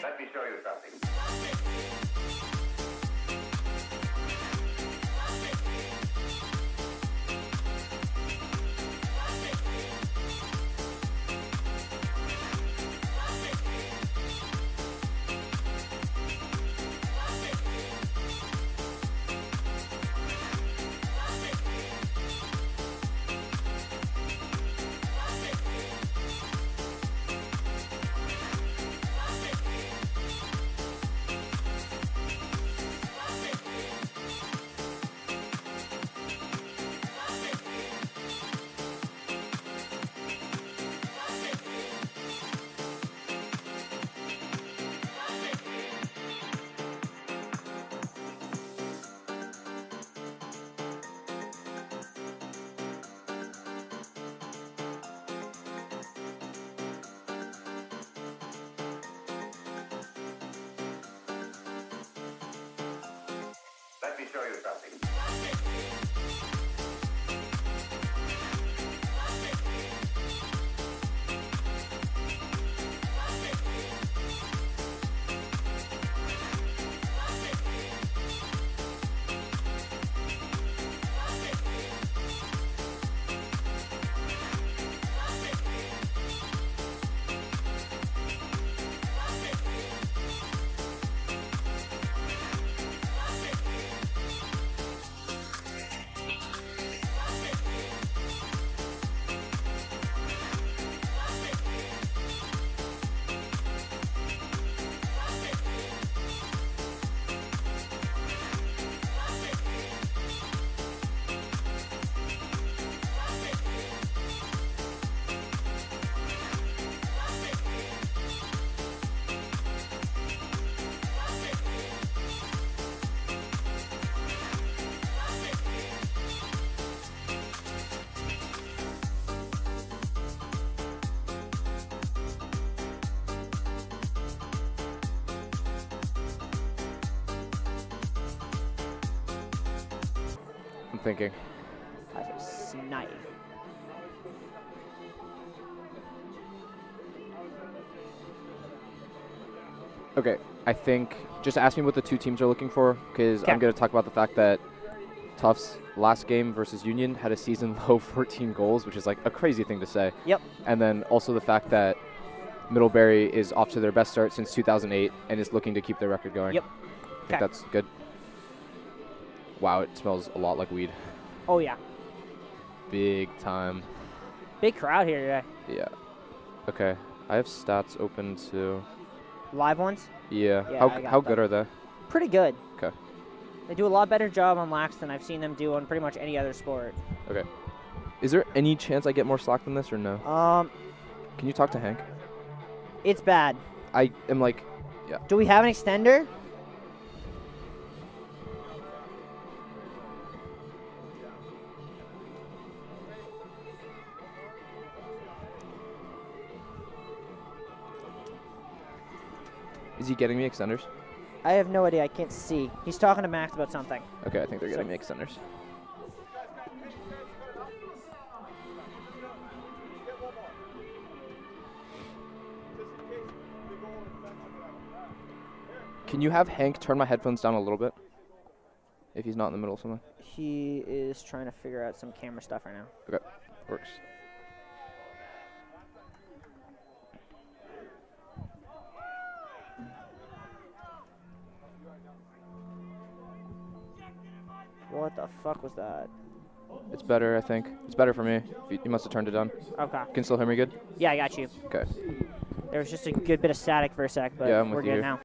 Let me show you something. Let me show you something. I'm thinking. I say snipe. Okay, I think just ask me what the two teams are looking for, because I'm going to talk about the fact that Tufts last game versus Union had a season low 14 goals, which is like a crazy thing to say. Yep. And then also the fact that Middlebury is off to their best start since 2008 and is looking to keep their record going. Yep. I think that's good. Wow, it smells a lot like weed. Oh, yeah. Big time. Big crowd here today. Yeah. Okay. I have stats open too. Live ones? Yeah. Yeah, How good are they? Pretty good. Okay. They do a lot better job on lax than I've seen them do on pretty much any other sport. Okay. Is there any chance I get more slack than this or no? Can you talk to Hank? It's bad. I am like, yeah. Do we have an extender? Is he getting me extenders? I have no idea. I can't see. He's talking to Max about something. Okay, I think they're getting me extenders. Can you have Hank turn my headphones down a little bit? If he's not in the middle of something. He is trying to figure out some camera stuff right now. Okay, works. What the fuck was that? It's better, I think. It's better for me. You must have turned it down. Okay. You can still hear me good? Yeah, I got you. Okay. There was just a good bit of static for a sec, but yeah, I'm we're with good you. now.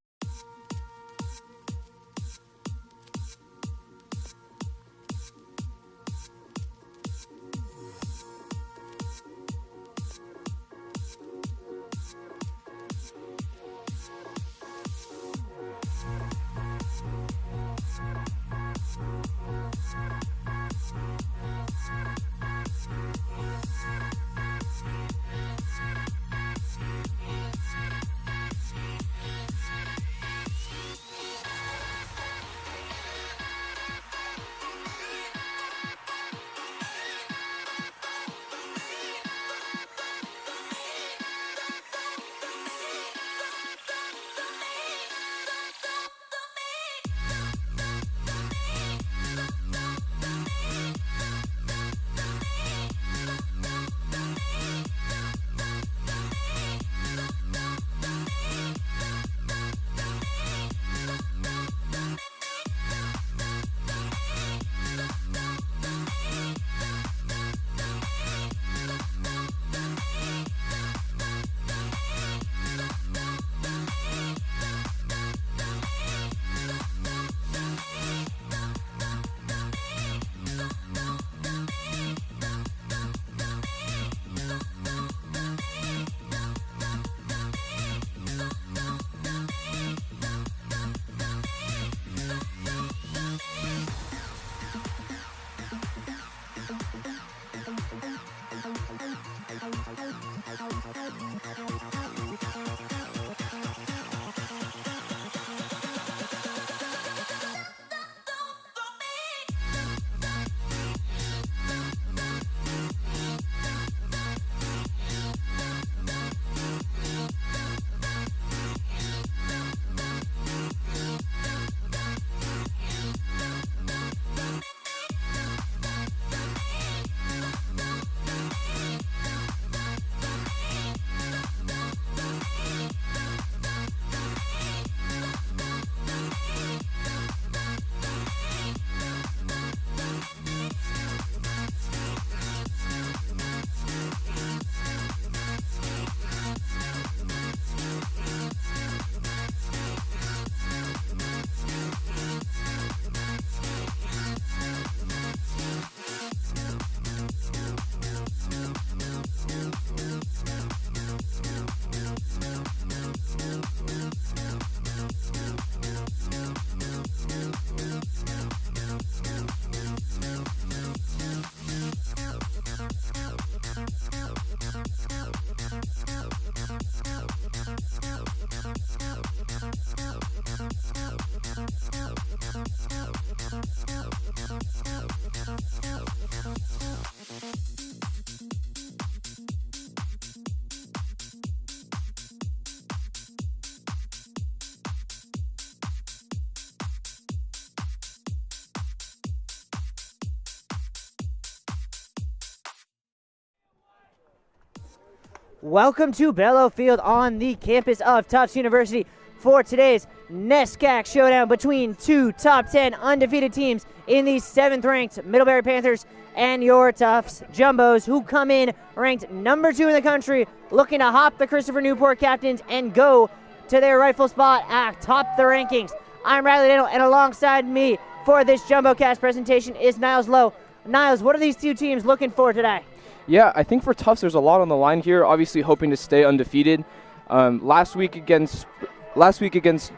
Welcome to Bello Field on the campus of Tufts University for today's NESCAC showdown between two top 10 undefeated teams in the 7th-ranked Middlebury Panthers and your Tufts Jumbos, who come in ranked number 2 in the country, looking to hop the Christopher Newport Captains and go to their rightful spot atop the rankings. I'm Riley Daniel, and alongside me for this JumboCast presentation is Niles Lowe. Niles, what are these two teams looking for today? Yeah, I think for Tufts, there's a lot on the line here. Obviously, hoping to stay undefeated. Last week against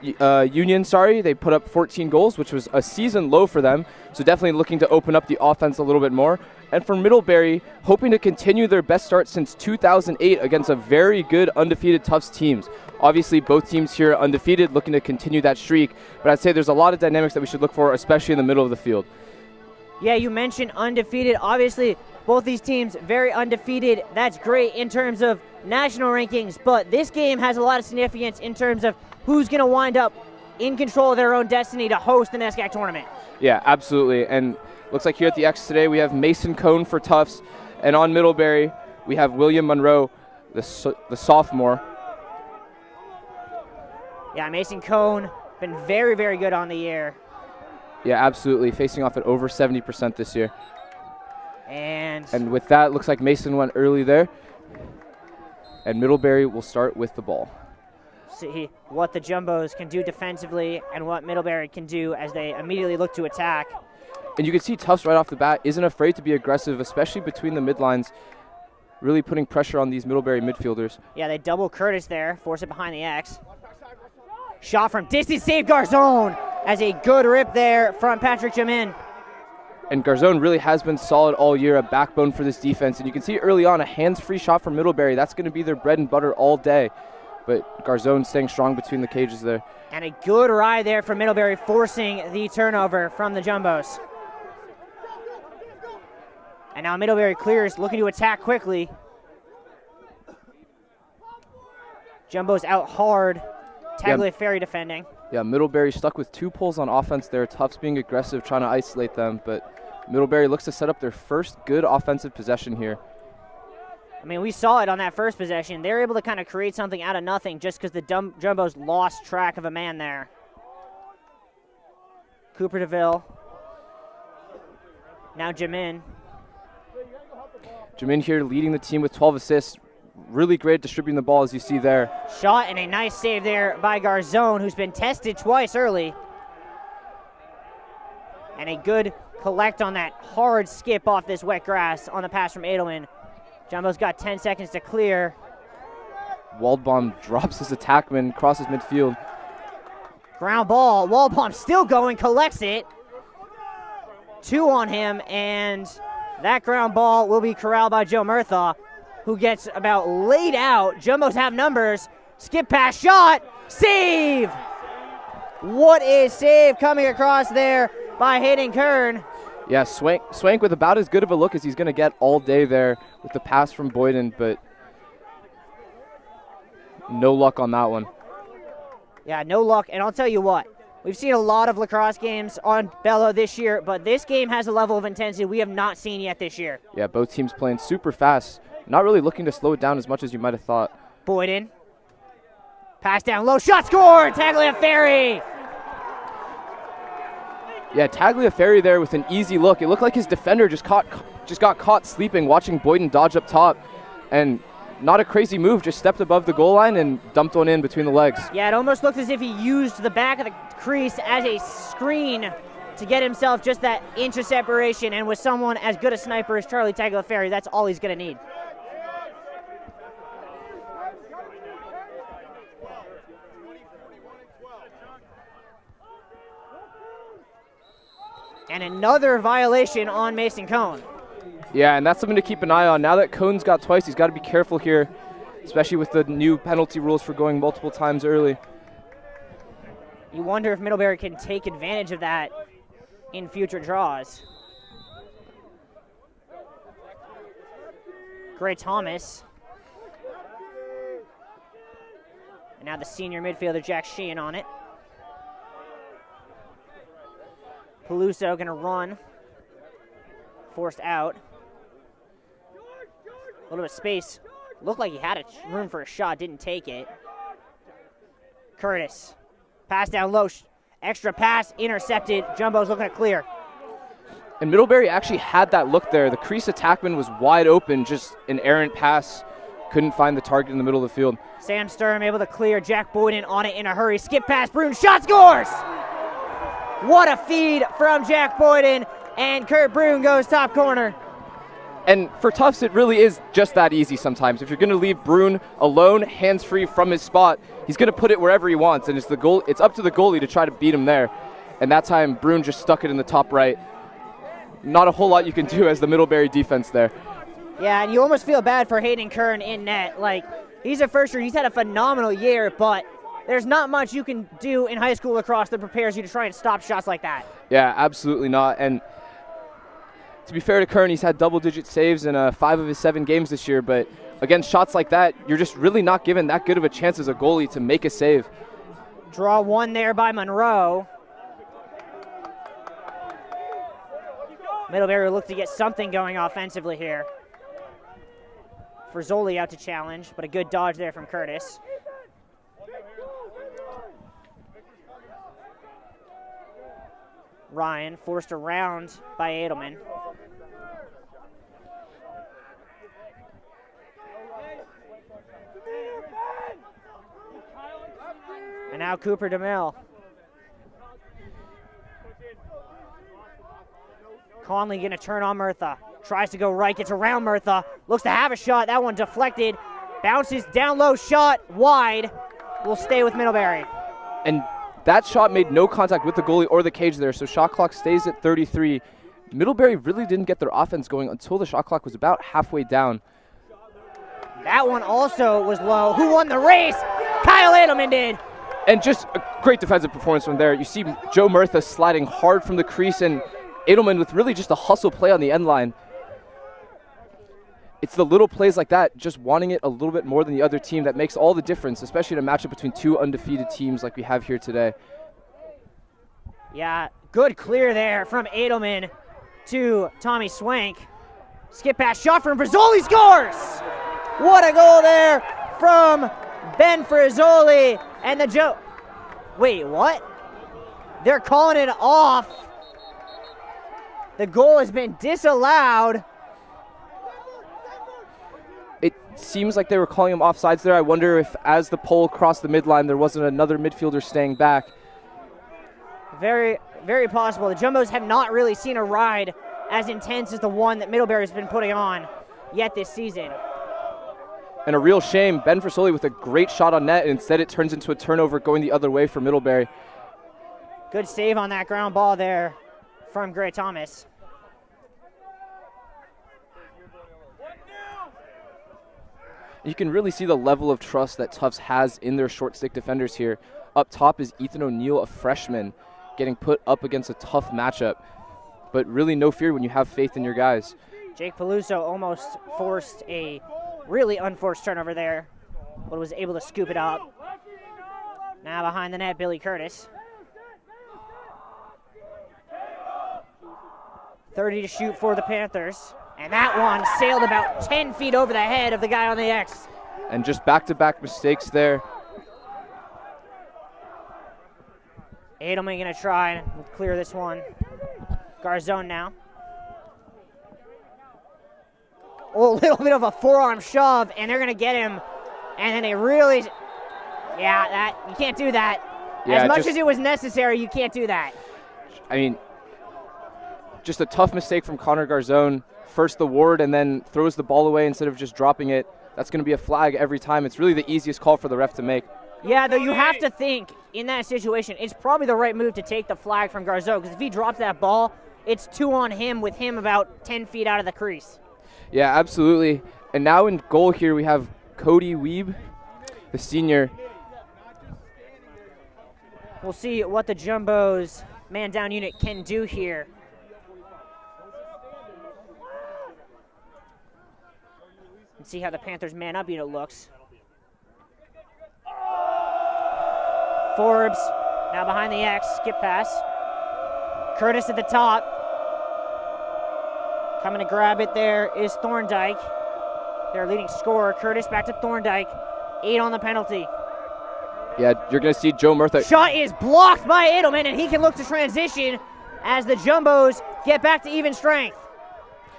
Union, they put up 14 goals, which was a season low for them. So definitely looking to open up the offense a little bit more. And for Middlebury, hoping to continue their best start since 2008 against a very good undefeated Tufts teams. Obviously, both teams here are undefeated, looking to continue that streak. But I'd say there's a lot of dynamics that we should look for, especially in the middle of the field. Yeah, you mentioned undefeated. Obviously, both these teams very undefeated. That's great in terms of national rankings, but this game has a lot of significance in terms of who's going to wind up in control of their own destiny to host the NESCAC tournament. Yeah, absolutely. And looks like here at the X today we have Mason Cohn for Tufts, and on Middlebury we have William Monroe, the sophomore. Yeah, Mason Cohn been very, very good on the year. Yeah, absolutely. Facing off at over 70% this year. And with that, looks like Mason went early there. And Middlebury will start with the ball. See what the Jumbos can do defensively and what Middlebury can do as they immediately look to attack. And you can see Tufts right off the bat isn't afraid to be aggressive, especially between the midlines, really putting pressure on these Middlebury midfielders. Yeah, they double Curtis there, force it behind the X. Shot from distance, save Garzone as a good rip there from Patrick Jamin. And Garzone really has been solid all year, a backbone for this defense. And you can see early on a hands-free shot from Middlebury. That's going to be their bread and butter all day. But Garzone staying strong between the cages there. And a good ride there from Middlebury, forcing the turnover from the Jumbos. And now Middlebury clears, looking to attack quickly. Jumbos out hard. Tagliaferri defending. Yeah, Middlebury stuck with 2 pulls on offense there. Tufts being aggressive, trying to isolate them. But Middlebury looks to set up their first good offensive possession here. I mean, we saw it on that first possession. They were able to kind of create something out of nothing just because the Jumbos lost track of a man there. Cooper DeVille. Now Jamin. Jamin here leading the team with 12 assists. Really great at distributing the ball, as you see there. Shot and a nice save there by Garzone, who's been tested twice early. And a good collect on that hard skip off this wet grass on the pass from Edelman. Jumbo's got 10 seconds to clear. Waldbaum drops his attackman, crosses midfield. Ground ball. Waldbaum still going, collects it. 2 on him, and that ground ball will be corralled by Joe Murthaugh, who gets about laid out. Jumbos have numbers. Skip pass, shot, save! What a save coming across there by Hayden Kern. Yeah, Swank with about as good of a look as he's going to get all day there with the pass from Boyden, but no luck on that one. Yeah, no luck, and I'll tell you what. We've seen a lot of lacrosse games on Bello this year, but this game has a level of intensity we have not seen yet this year. Yeah, both teams playing super fast. Not really looking to slow it down as much as you might have thought. Boyden. Pass down low, shot scored! Tagliaferri! Yeah, Tagliaferri there with an easy look. It looked like his defender just got caught sleeping, watching Boyden dodge up top. And not a crazy move, just stepped above the goal line and dumped one in between the legs. Yeah, it almost looked as if he used the back of the crease as a screen to get himself just that inch of separation. And with someone as good a sniper as Charlie Tagliaferri, that's all he's going to need. And another violation on Mason Cohn. Yeah, and that's something to keep an eye on. Now that Cohn's got twice, he's got to be careful here, especially with the new penalty rules for going multiple times early. You wonder if Middlebury can take advantage of that in future draws. Gray Thomas. And now the senior midfielder, Jack Sheehan, on it. Peluso going to run. Forced out. A little bit of space Looked like he had room for a shot, didn't take it. Curtis, pass down low, extra pass, intercepted. Jumbo's looking to clear. And Middlebury actually had that look there. The crease attackman was wide open, just an errant pass. Couldn't find the target in the middle of the field. Sam Sturm able to clear. Jack Boyden on it in a hurry. Skip pass, Brune, shot, scores! What a feed from Jack Boyden, and Kurt Brune goes top corner. And for Tufts, it really is just that easy sometimes. If you're going to leave Brune alone, hands-free from his spot, he's going to put it wherever he wants, and it's up to the goalie to try to beat him there. And that time, Brune just stuck it in the top right. Not a whole lot you can do as the Middlebury defense there. Yeah, and you almost feel bad for Hayden Kern in net. Like, he's a first-year, he's had a phenomenal year, but there's not much you can do in high school lacrosse that prepares you to try and stop shots like that. Yeah, absolutely not. And to be fair to Kern, he's had double-digit saves in 5 of his 7 games this year, but against shots like that, you're just really not given that good of a chance as a goalie to make a save. Draw one there by Monroe. Middlebury will look to get something going offensively here. Frizzoli out to challenge, but a good dodge there from Curtis. Ryan forced around by Edelman. And now Cooper DeMille. Conley going to turn on Murtha. Tries to go right, gets around Murtha. Looks to have a shot. That one deflected. Bounces down low, shot wide. Will stay with Middlebury. And that shot made no contact with the goalie or the cage there, so shot clock stays at 33. Middlebury really didn't get their offense going until the shot clock was about halfway down. That one also was low. Who won the race? Kyle Edelman did. And just a great defensive performance from there. You see Joe Murtha sliding hard from the crease, and Edelman with really just a hustle play on the end line. It's the little plays like that, just wanting it a little bit more than the other team, that makes all the difference, especially in a matchup between 2 undefeated teams like we have here today. Yeah, good clear there from Edelman to Tommy Swank. Skip pass, shot from Frizzoli, scores! What a goal there from Ben Frizzoli. And the Joe. Wait, what? They're calling it off. The goal has been disallowed. It seems like they were calling him offsides there. I wonder if as the pole crossed the midline, there wasn't another midfielder staying back. Very, very possible. The Jumbos have not really seen a ride as intense as the one that Middlebury's been putting on yet this season. And a real shame, Ben Frizzoli with a great shot on net, and instead it turns into a turnover going the other way for Middlebury. Good save on that ground ball there from Gray Thomas. You can really see the level of trust that Tufts has in their short stick defenders here. Up top is Ethan O'Neill, a freshman, getting put up against a tough matchup. But really no fear when you have faith in your guys. Jake Peluso almost forced a really unforced turnover there, but was able to scoop it up. Now behind the net, Billy Curtis. 30 to shoot for the Panthers. And that one sailed about 10 feet over the head of the guy on the X. And just back-to-back mistakes there. Edelman going to try and clear this one. Garzone now. Oh, a little bit of a forearm shove, and they're going to get him. And then they really, yeah, you can't do that. Yeah, as much as it was necessary, you can't do that. I mean, just a tough mistake from Connor Garzone. First the ward and then throws the ball away instead of just dropping it. That's going to be a flag every time. It's really the easiest call for the ref to make. Yeah, though you have to think in that situation, it's probably the right move to take the flag from Garzone, because if he drops that ball, it's 2 on him with him about 10 feet out of the crease. Yeah, absolutely. And now in goal here we have Cody Weeb, the senior. We'll see what the Jumbos man-down unit can do here. And see how the Panthers man-up unit looks. Forbes now behind the X, skip pass. Curtis at the top. Coming to grab it there is Thorndike. their leading scorer. Curtis back to Thorndike. 8 on the penalty. Yeah, you're going to see Joe Murtha. Shot is blocked by Edelman, and he can look to transition as the Jumbos get back to even strength.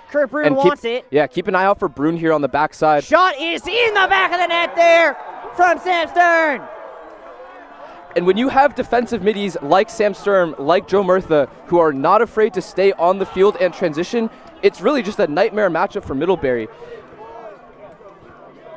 Kurt Brun wants it. Yeah, keep an eye out for Brun here on the backside. Shot is in the back of the net there from Sam Stern. And when you have defensive middies like Sam Sturm, like Joe Murtha, who are not afraid to stay on the field and transition, it's really just a nightmare matchup for Middlebury.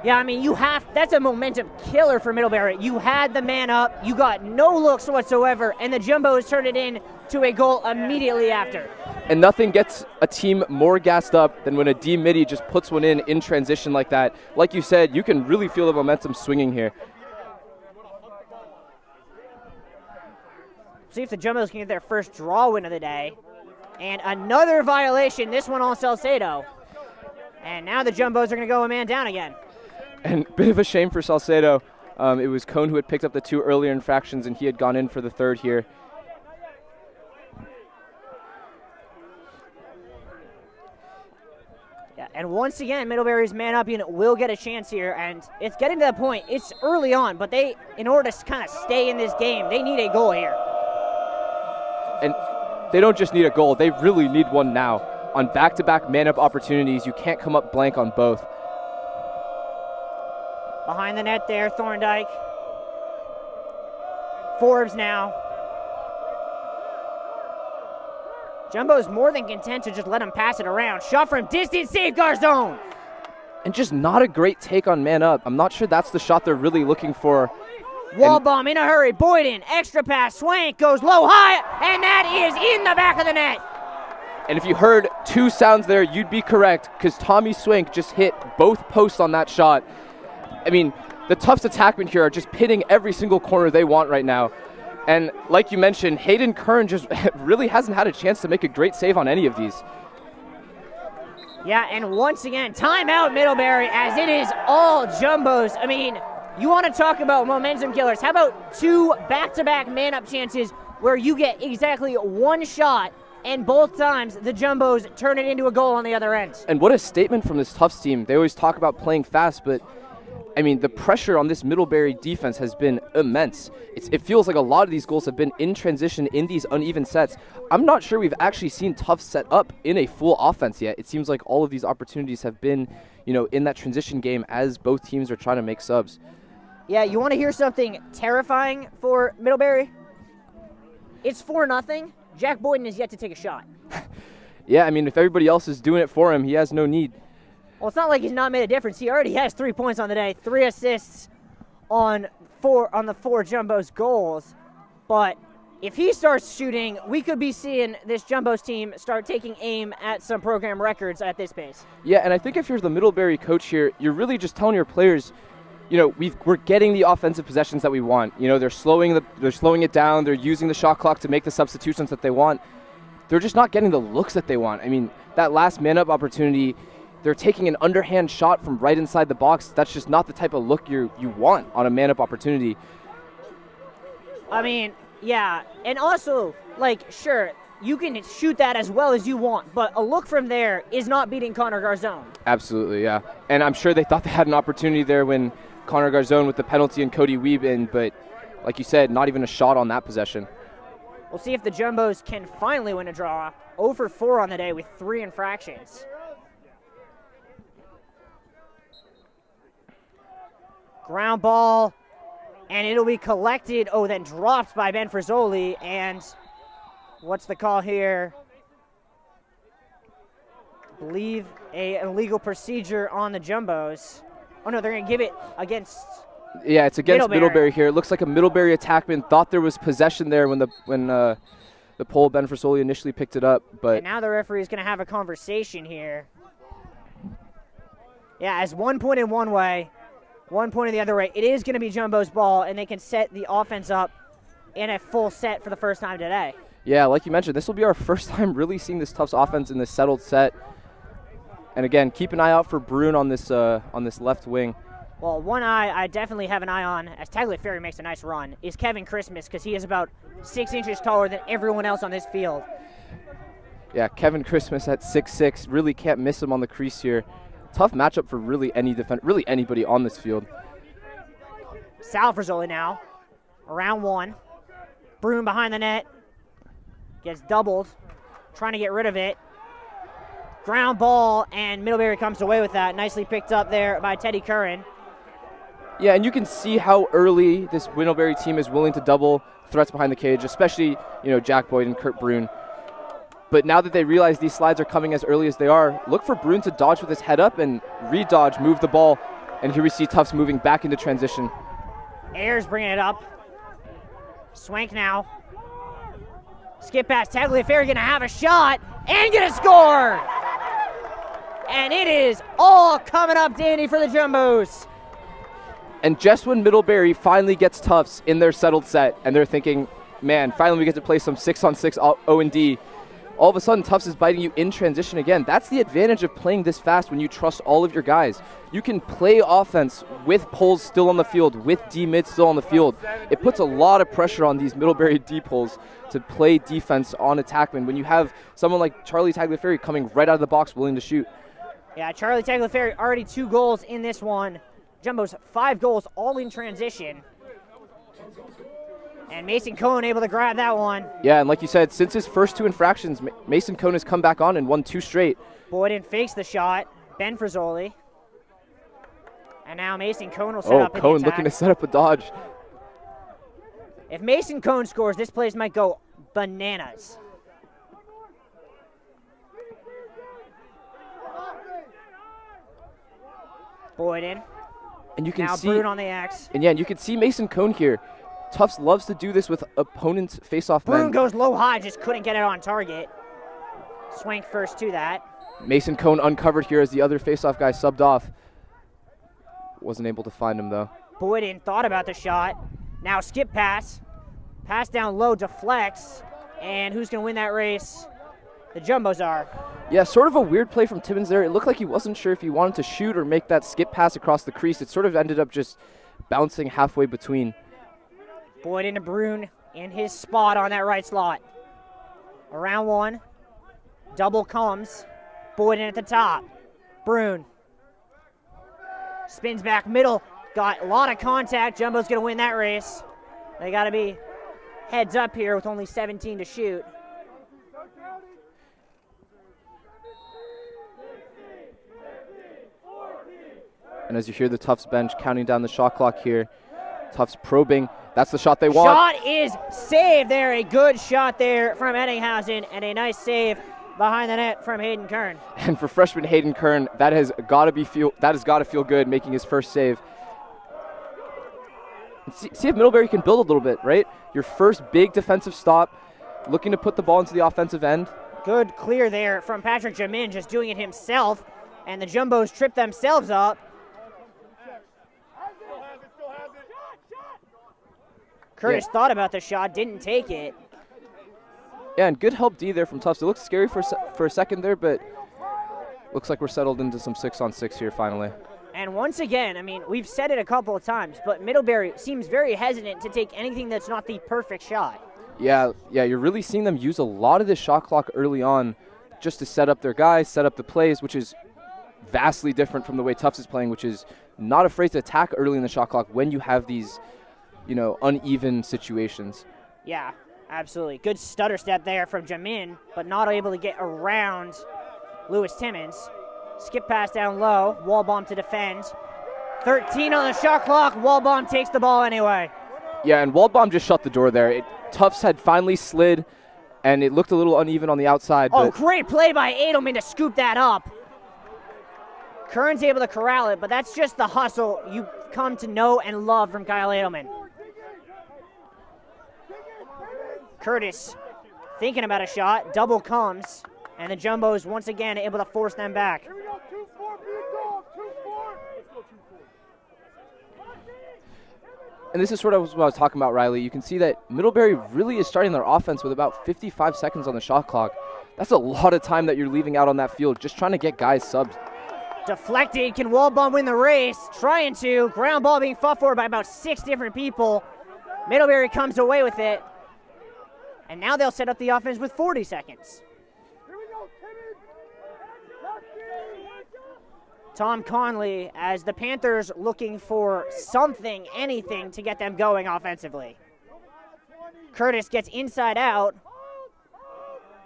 Yeah, I mean, that's a momentum killer for Middlebury. You had the man up, you got no looks whatsoever, and the Jumbos turned it in to a goal immediately after. And nothing gets a team more gassed up than when a D midi just puts one in transition like that. Like you said, you can really feel the momentum swinging here. See if the Jumbos can get their first draw win of the day. And another violation, this one on Salcedo. And now the Jumbos are going to go a man down again. And a bit of a shame for Salcedo. It was Cone who had picked up the 2 earlier infractions, and he had gone in for the 3rd here. Yeah, and once again, Middlebury's man-up unit will get a chance here, and it's getting to that point. It's early on, but in order to kind of stay in this game, they need a goal here. And they don't just need a goal, they really need one now. On back-to-back man-up opportunities, you can't come up blank on both. Behind the net there, Thorndike. Forbes now. Jumbo's more than content to just let him pass it around. Shot from distance, safeguard zone. And just not a great take on man-up. I'm not sure that's the shot they're really looking for. Wall bomb in a hurry. Boyden, extra pass. Swank goes low, high, and that is in the back of the net. And if you heard 2 sounds there, you'd be correct, because Tommy Swank just hit both posts on that shot. I mean, the Tufts attackmen here are just pitting every single corner they want right now. And like you mentioned, Hayden Kern just really hasn't had a chance to make a great save on any of these. Yeah, and once again, timeout Middlebury, as it is all Jumbos. I mean, you want to talk about momentum killers. How about 2 back-to-back man-up chances where you get exactly 1 shot, and both times the Jumbos turn it into a goal on the other end. And what a statement from this Tufts team. They always talk about playing fast, but I mean, the pressure on this Middlebury defense has been immense. It feels like a lot of these goals have been in transition in these uneven sets. I'm not sure we've actually seen Tufts set up in a full offense yet. It seems like all of these opportunities have been, in that transition game as both teams are trying to make subs. Yeah, you want to hear something terrifying for Middlebury? It's 4-0. Jack Boyden is yet to take a shot. Yeah, I mean, if everybody else is doing it for him, he has no need. Well, it's not like he's not made a difference. He already has 3 points on the day, 3 assists on the 4 Jumbos goals. But if he starts shooting, we could be seeing this Jumbos team start taking aim at some program records at this pace. Yeah, and I think if you're the Middlebury coach here, you're really just telling your players, we're getting the offensive possessions that we want. They're slowing it down. They're using the shot clock to make the substitutions that they want. They're just not getting the looks that they want. I mean, that last man-up opportunity, they're taking an underhand shot from right inside the box. That's just not the type of look you want on a man-up opportunity. I mean, yeah, and also, sure, you can shoot that as well as you want, but a look from there is not beating Connor Garzone. Absolutely, yeah. And I'm sure they thought they had an opportunity there when Connor Garzone with the penalty and Cody Weeb in, but like you said, not even a shot on that possession. We'll see if the Jumbos can finally win a draw. 0 for 4 on the day with 3 infractions. Ground ball, and it'll be collected. Oh, then dropped by Ben Frizzoli. And what's the call here? I believe an illegal procedure on the Jumbos. Oh, no, they're going to give it against Yeah, it's against Middlebury here. It looks like a Middlebury attackman thought there was possession there when the pole Ben Frizzoli initially picked it up. But and now the referee is going to have a conversation here. Yeah, as 1 point in one way, 1 point in the other way. It is going to be Jumbo's ball, and they can set the offense up in a full set for the first time today. Yeah, like you mentioned, this will be our first time really seeing this Tufts offense in this settled set. And again, keep an eye out for Brun on this left wing. Well, one eye I definitely have an eye on, as Tagliaferri makes a nice run, is Kevin Christmas, because he is about 6 inches taller than everyone else on this field. Yeah, Kevin Christmas at 6'6", really can't miss him on the crease here. tough matchup for really anybody on this field. Salfrazoli now, around one. Broom behind the net, gets doubled, trying to get rid of it. Ground ball, and Middlebury comes away with that. Nicely picked up there by Teddy Curran. Yeah, and you can see how early this Middlebury team is willing to double threats behind the cage, especially, Jack Boyd and Kurt Brune. But now that they realize these slides are coming as early as they are, look for Brune to dodge with his head up and re-dodge, move the ball. And here we see Tufts moving back into transition. Ayers bringing it up. Swank now. Skip pass. Tagliaferri going to have a shot and get a score. And it is all coming up dandy for the Jumbos. And just when Middlebury finally gets Tufts in their settled set, and they're thinking, man, finally we get to play some 6-on-6 O&D, all of a sudden Tufts is biting you in transition again. That's the advantage of playing this fast when you trust all of your guys. You can play offense with poles still on the field, with D-mid still on the field. It puts a lot of pressure on these Middlebury D-poles to play defense on attackmen when you have someone like Charlie Tagliaferri coming right out of the box willing to shoot. Yeah, Charlie Tagliaferri already 2 goals in this one. Jumbo's 5 goals all in transition. And Mason Cohn able to grab that one. Yeah, and like you said, since his first 2 infractions, Mason Cohn has come back on and won 2 straight. Boyden fakes the shot. Ben Frazzoli. And now Mason Cohn will set up an Cohn attack. looking to set up a dodge. If Mason Cohn scores, this place might go bananas. Boyden. And you can now see Brune on the X. And yeah, and you can see Mason Cohn here. Tufts loves to do this with opponents' face-off men. Brune goes low high, just couldn't get it on target. Swank first to that. Mason Cohn uncovered here as the other face-off guy subbed off. Wasn't able to find him though. Boyden thought about the shot. Now skip pass. Pass down low, deflects. And who's going to win that race? The Jumbos are. Yeah, sort of a weird play from Timmons there. It looked like he wasn't sure if he wanted to shoot or make that skip pass across the crease. It sort of ended up just bouncing halfway between. Boyden to Brune in his spot on that right slot. Around one. Double comes. Boyden at the top. Brune. Spins back middle. Got a lot of contact. Jumbo's going to win that race. They got to be heads up here with only 17 to shoot. And as you hear the Tufts bench counting down the shot clock here, Tufts probing. That's the shot they want. Shot is saved there. A good shot there from Eddinghausen and a nice save behind the net from Hayden Kern. And for freshman Hayden Kern, that has got to feel good making his first save. See if Middlebury can build a little bit, right? Your first big defensive stop, looking to put the ball into the offensive end. Good clear there from Patrick Jamin, just doing it himself, and the Jumbos trip themselves up. Curtis thought about the shot, didn't take it. Yeah, and good help D there from Tufts. It looks scary for a second there, but looks like we're settled into some 6-on-6 here finally. And once again, I mean, we've said it a couple of times, but Middlebury seems very hesitant to take anything that's not the perfect shot. Yeah, you're really seeing them use a lot of this shot clock early on just to set up their guys, set up the plays, which is vastly different from the way Tufts is playing, which is not afraid to attack early in the shot clock when you have these, uneven situations. Yeah, absolutely. Good stutter step there from Jamin, but not able to get around Lewis Timmons. Skip pass down low, Wallbaum to defend. 13 on the shot clock, Wallbaum takes the ball anyway. Yeah, and Wallbaum just shut the door there. Tufts had finally slid, and it looked a little uneven on the outside. Oh, great play by Edelman to scoop that up. Kern's able to corral it, but that's just the hustle you come to know and love from Kyle Edelman. Curtis thinking about a shot, double comes, and the Jumbos once again able to force them back. And this is sort of what I was talking about, Riley. You can see that Middlebury really is starting their offense with about 55 seconds on the shot clock. That's a lot of time that you're leaving out on that field, just trying to get guys subbed. Deflected, can Wallbaum win the race? Trying to, ground ball being fought for by about 6 different people. Middlebury comes away with it. And now they'll set up the offense with 40 seconds. Tom Conley, as the Panthers looking for something, anything to get them going offensively. Curtis gets inside out.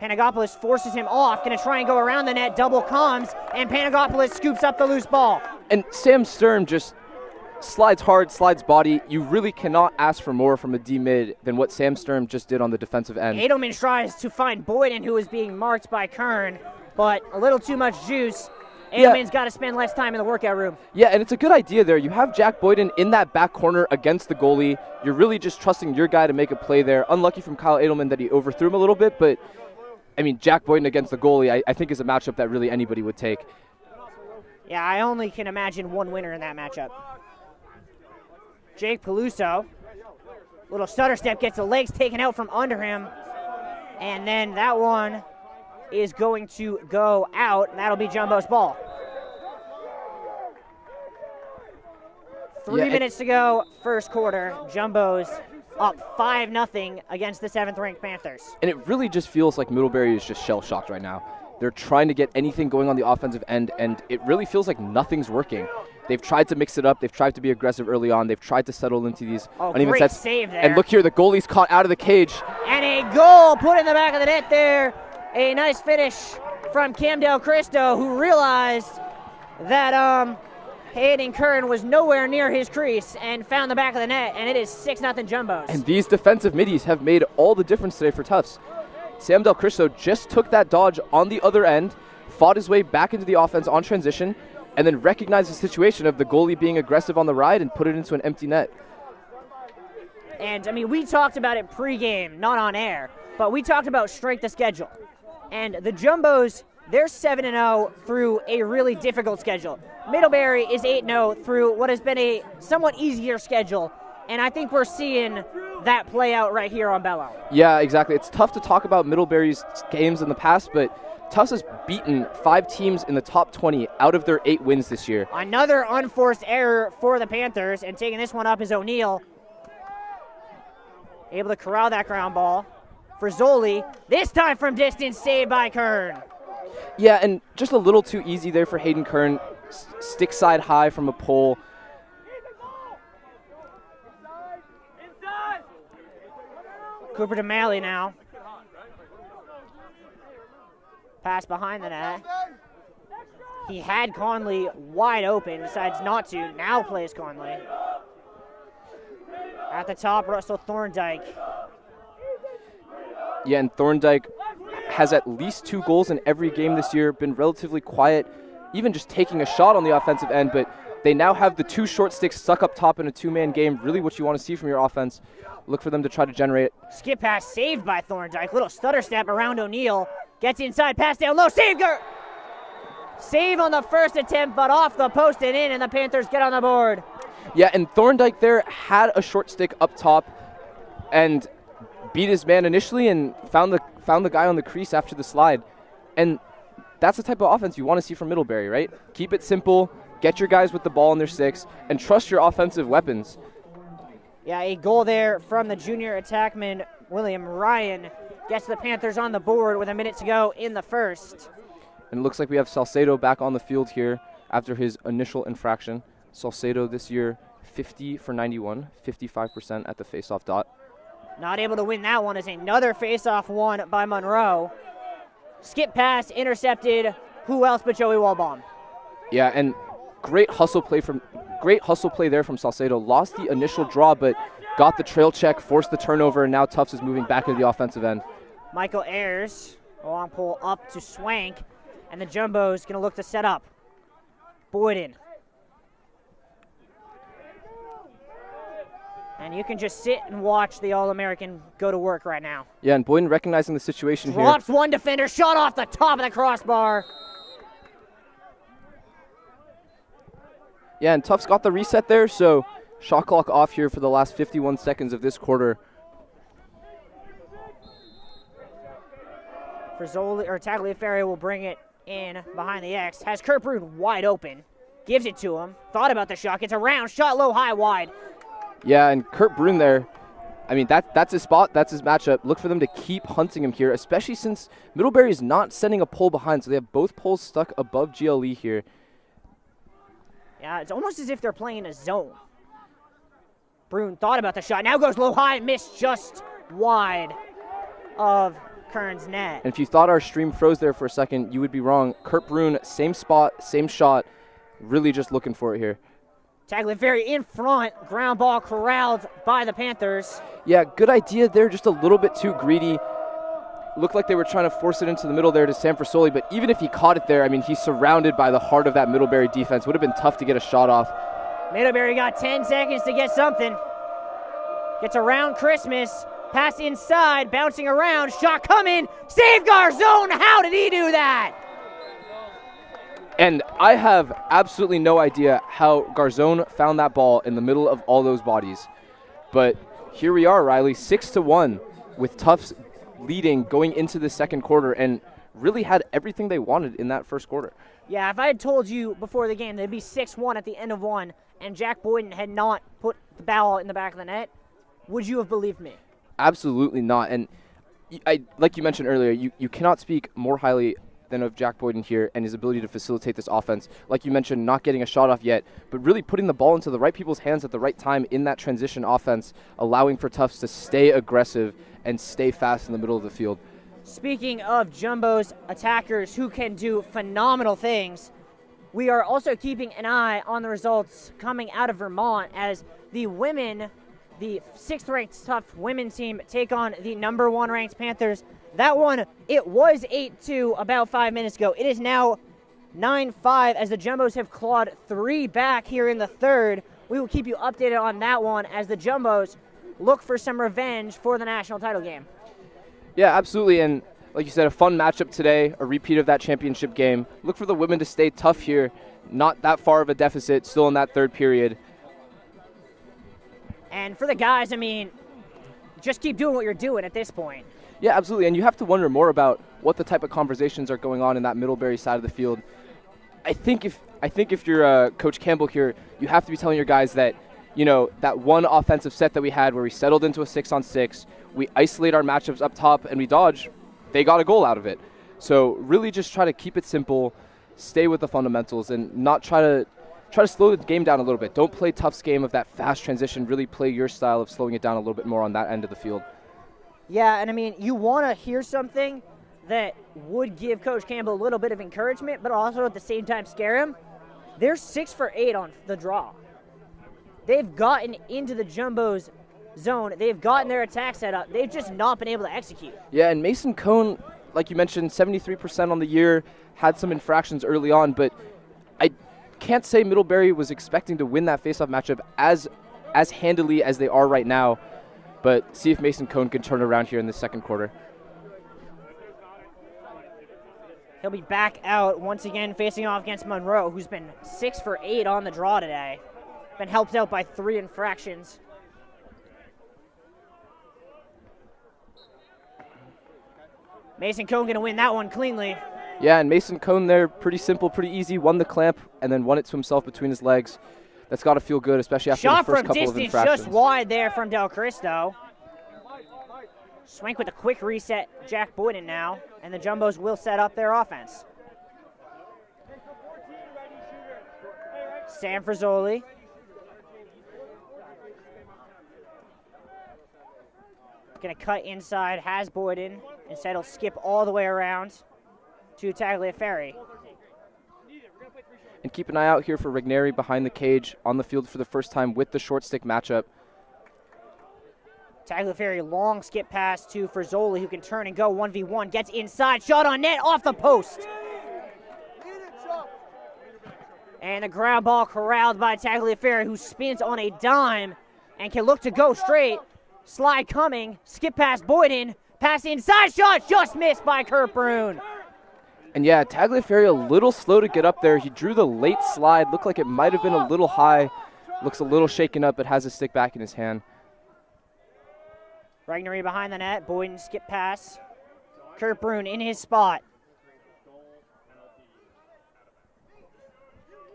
Panagopoulos forces him off, going to try and go around the net, double comms, and Panagopoulos scoops up the loose ball. And Sam Sturm just slides hard, slides body. You really cannot ask for more from a D-mid than what Sam Sturm just did on the defensive end. Edelman tries to find Boyden, who is being marked by Kern, but a little too much juice. Edelman's got to spend less time in the workout room. Yeah, and it's a good idea there. You have Jack Boyden in that back corner against the goalie. You're really just trusting your guy to make a play there. Unlucky from Kyle Edelman that he overthrew him a little bit, but, I mean, Jack Boyden against the goalie, I think is a matchup that really anybody would take. Yeah, I only can imagine one winner in that matchup. Jake Peluso, little stutter step, gets the legs taken out from under him, and then that one is going to go out, and that'll be Jumbo's ball. 3 minutes to go, first quarter. Jumbo's up 5-0 against the 7th-ranked Panthers. And it really just feels like Middlebury is just shell-shocked right now. They're trying to get anything going on the offensive end, and it really feels like nothing's working. They've tried to mix it up. They've tried to be aggressive early on. They've tried to settle into these uneven great sets. Save there. And look here, the goalie's caught out of the cage. And a goal put in the back of the net there. A nice finish from Cam Del Cristo, who realized that Hayden Kern was nowhere near his crease and found the back of the net, and it is 6-0 Jumbos. And these defensive middies have made all the difference today for Tufts. Sam Del Cristo just took that dodge on the other end, fought his way back into the offense on transition, and then recognized the situation of the goalie being aggressive on the ride and put it into an empty net. And, I mean, we talked about it pregame, not on air, but we talked about strength of schedule. And the Jumbos, they're 7-0 through a really difficult schedule. Middlebury is 8-0 through what has been a somewhat easier schedule, and I think we're seeing that play out right here on Bello. Yeah, exactly. It's tough to talk about Middlebury's games in the past, but Tufts has beaten 5 teams in the top 20 out of their 8 wins this year. Another unforced error for the Panthers, and taking this one up is O'Neill. Able to corral that ground ball. For Zoli, this time from distance, saved by Kern. Yeah, and just a little too easy there for Hayden Kern. Stick side high from a pole. Cooper DeMalley now. Pass behind the net. He had Conley wide open, decides not to. Now plays Conley. At the top, Russell Thorndike. Yeah, and Thorndike has at least 2 goals in every game this year, been relatively quiet, even just taking a shot on the offensive end, but they now have the 2 short sticks stuck up top in a 2-man game, really what you want to see from your offense. Look for them to try to generate it. Skip pass saved by Thorndike. Little stutter step around O'Neill. Gets inside, pass down low, save! Save on the first attempt, but off the post and in, and the Panthers get on the board. Yeah, and Thorndike there had a short stick up top and beat his man initially and found the guy on the crease after the slide. And that's the type of offense you want to see from Middlebury, right? Keep it simple, get your guys with the ball in their sticks, and trust your offensive weapons. Yeah, a goal there from the junior attackman, William Ryan, gets the Panthers on the board with a minute to go in the first. And it looks like we have Salcedo back on the field here after his initial infraction. Salcedo this year, 50 for 91, 55% at the faceoff dot. Not able to win that one as another faceoff won by Monroe. Skip pass intercepted. Who else but Joey Walbaum? Yeah, and great hustle play there from Salcedo. Lost the initial draw, but got the trail check, forced the turnover, and now Tufts is moving back into the offensive end. Michael Ayers, a long pull up to Swank, and the Jumbo's going to look to set up. Boyden. And you can just sit and watch the All-American go to work right now. Yeah, and Boyden recognizing the situation here. Drops one defender, shot off the top of the crossbar. Yeah, and Tufts got the reset there, so shot clock off here for the last 51 seconds of this quarter. Frizzoli, or Tagliaferri will bring it in behind the X. Has Kurt Brune wide open. Gives it to him. Thought about the shot. Gets around. Shot low, high, wide. Yeah, and Kurt Brune there, I mean, that's his spot. That's his matchup. Look for them to keep hunting him here, especially since Middlebury is not sending a pole behind, so they have both poles stuck above GLE here. Yeah, it's almost as if they're playing a zone. Brune thought about the shot. Now goes low high, missed just wide of Kern's net. And if you thought our stream froze there for a second, you would be wrong. Kurt Brune, same spot, same shot, really just looking for it here. Tagliaferri in front, ground ball corralled by the Panthers. Yeah, good idea there, just a little bit too greedy. Looked like they were trying to force it into the middle there to Sam Frasoli, but even if he caught it there, I mean, he's surrounded by the heart of that Middlebury defense. Would have been tough to get a shot off. Middlebury got 10 seconds to get something. Gets around Christmas, pass inside, bouncing around, shot coming, save Garzone. How did he do that? And I have absolutely no idea how Garzone found that ball in the middle of all those bodies. But here we are, Riley, 6-1 with Tufts leading going into the second quarter and really had everything they wanted in that first quarter. Yeah, if I had told you before the game they'd be 6-1 at the end of one and Jack Boyden had not put the ball in the back of the net, would you have believed me? Absolutely not. And like you mentioned earlier, you cannot speak more highly than of Jack Boyden here and his ability to facilitate this offense. Like you mentioned, not getting a shot off yet, but really putting the ball into the right people's hands at the right time in that transition offense, allowing for Tufts to stay aggressive and stay fast in the middle of the field. Speaking of Jumbo's attackers who can do phenomenal things, we are also keeping an eye on the results coming out of Vermont as the women, the 6th-ranked Tufts women's team, take on the number 1 ranked Panthers. That one, it was 8-2 about 5 minutes ago. It is now 9-5 as the Jumbos have clawed 3 back here in the third. We will keep you updated on that one as the Jumbos look for some revenge for the national title game. Yeah, absolutely. And like you said, a fun matchup today, a repeat of that championship game. Look for the women to stay tough here. Not that far of a deficit, still in that third period. And for the guys, I mean, just keep doing what you're doing at this point. Yeah, absolutely. And you have to wonder more about what the type of conversations are going on in that Middlebury side of the field. I think if you're Coach Campbell here, you have to be telling your guys that, you know, that one offensive set that we had where we settled into a 6-on-6, we isolate our matchups up top and we dodge, they got a goal out of it. So really just try to keep it simple, stay with the fundamentals, and not try to slow the game down a little bit. Don't play Tufts' game of that fast transition. Really play your style of slowing it down a little bit more on that end of the field. Yeah, and I mean, you want to hear something that would give Coach Campbell a little bit of encouragement, but also at the same time scare him. They're 6 for 8 on the draw. They've gotten into the Jumbo's zone. They've gotten their attack set up. They've just not been able to execute. Yeah, and Mason Cone, like you mentioned, 73% on the year, had some infractions early on, but I can't say Middlebury was expecting to win that faceoff matchup as handily as they are right now. But see if Mason Cone can turn around here in the second quarter. He'll be back out once again facing off against Monroe, who's been 6 for 8 on the draw today. Been helped out by 3 infractions. Mason Cone going to win that one cleanly. Yeah, and Mason Cone there, pretty simple, pretty easy. Won the clamp and then won it to himself between his legs. That's got to feel good, especially after the first couple of infractions. Shot from distance, just wide there from Del Cristo. Swank with a quick reset, Jack Boyden now, and the Jumbos will set up their offense. Sam Frazzoli. Going to cut inside, has Boyden. Instead, he'll skip all the way around to Tagliaferri. And keep an eye out here for Regneri behind the cage on the field for the first time with the short stick matchup. Tagliaferri, long skip pass to Frazzoli, who can turn and go 1v1. Gets inside, shot on net, off the post. And the ground ball corralled by Tagliaferri, who spins on a dime and can look to go straight. Slide coming, skip past Boyden, pass inside, shot just missed by Kurt Brune. And yeah, Tagliaferri a little slow to get up there. He drew the late slide. Looked like it might have been a little high. Looks a little shaken up, but has a stick back in his hand. Regneri behind the net. Boyden skip pass. Kurt Brune in his spot.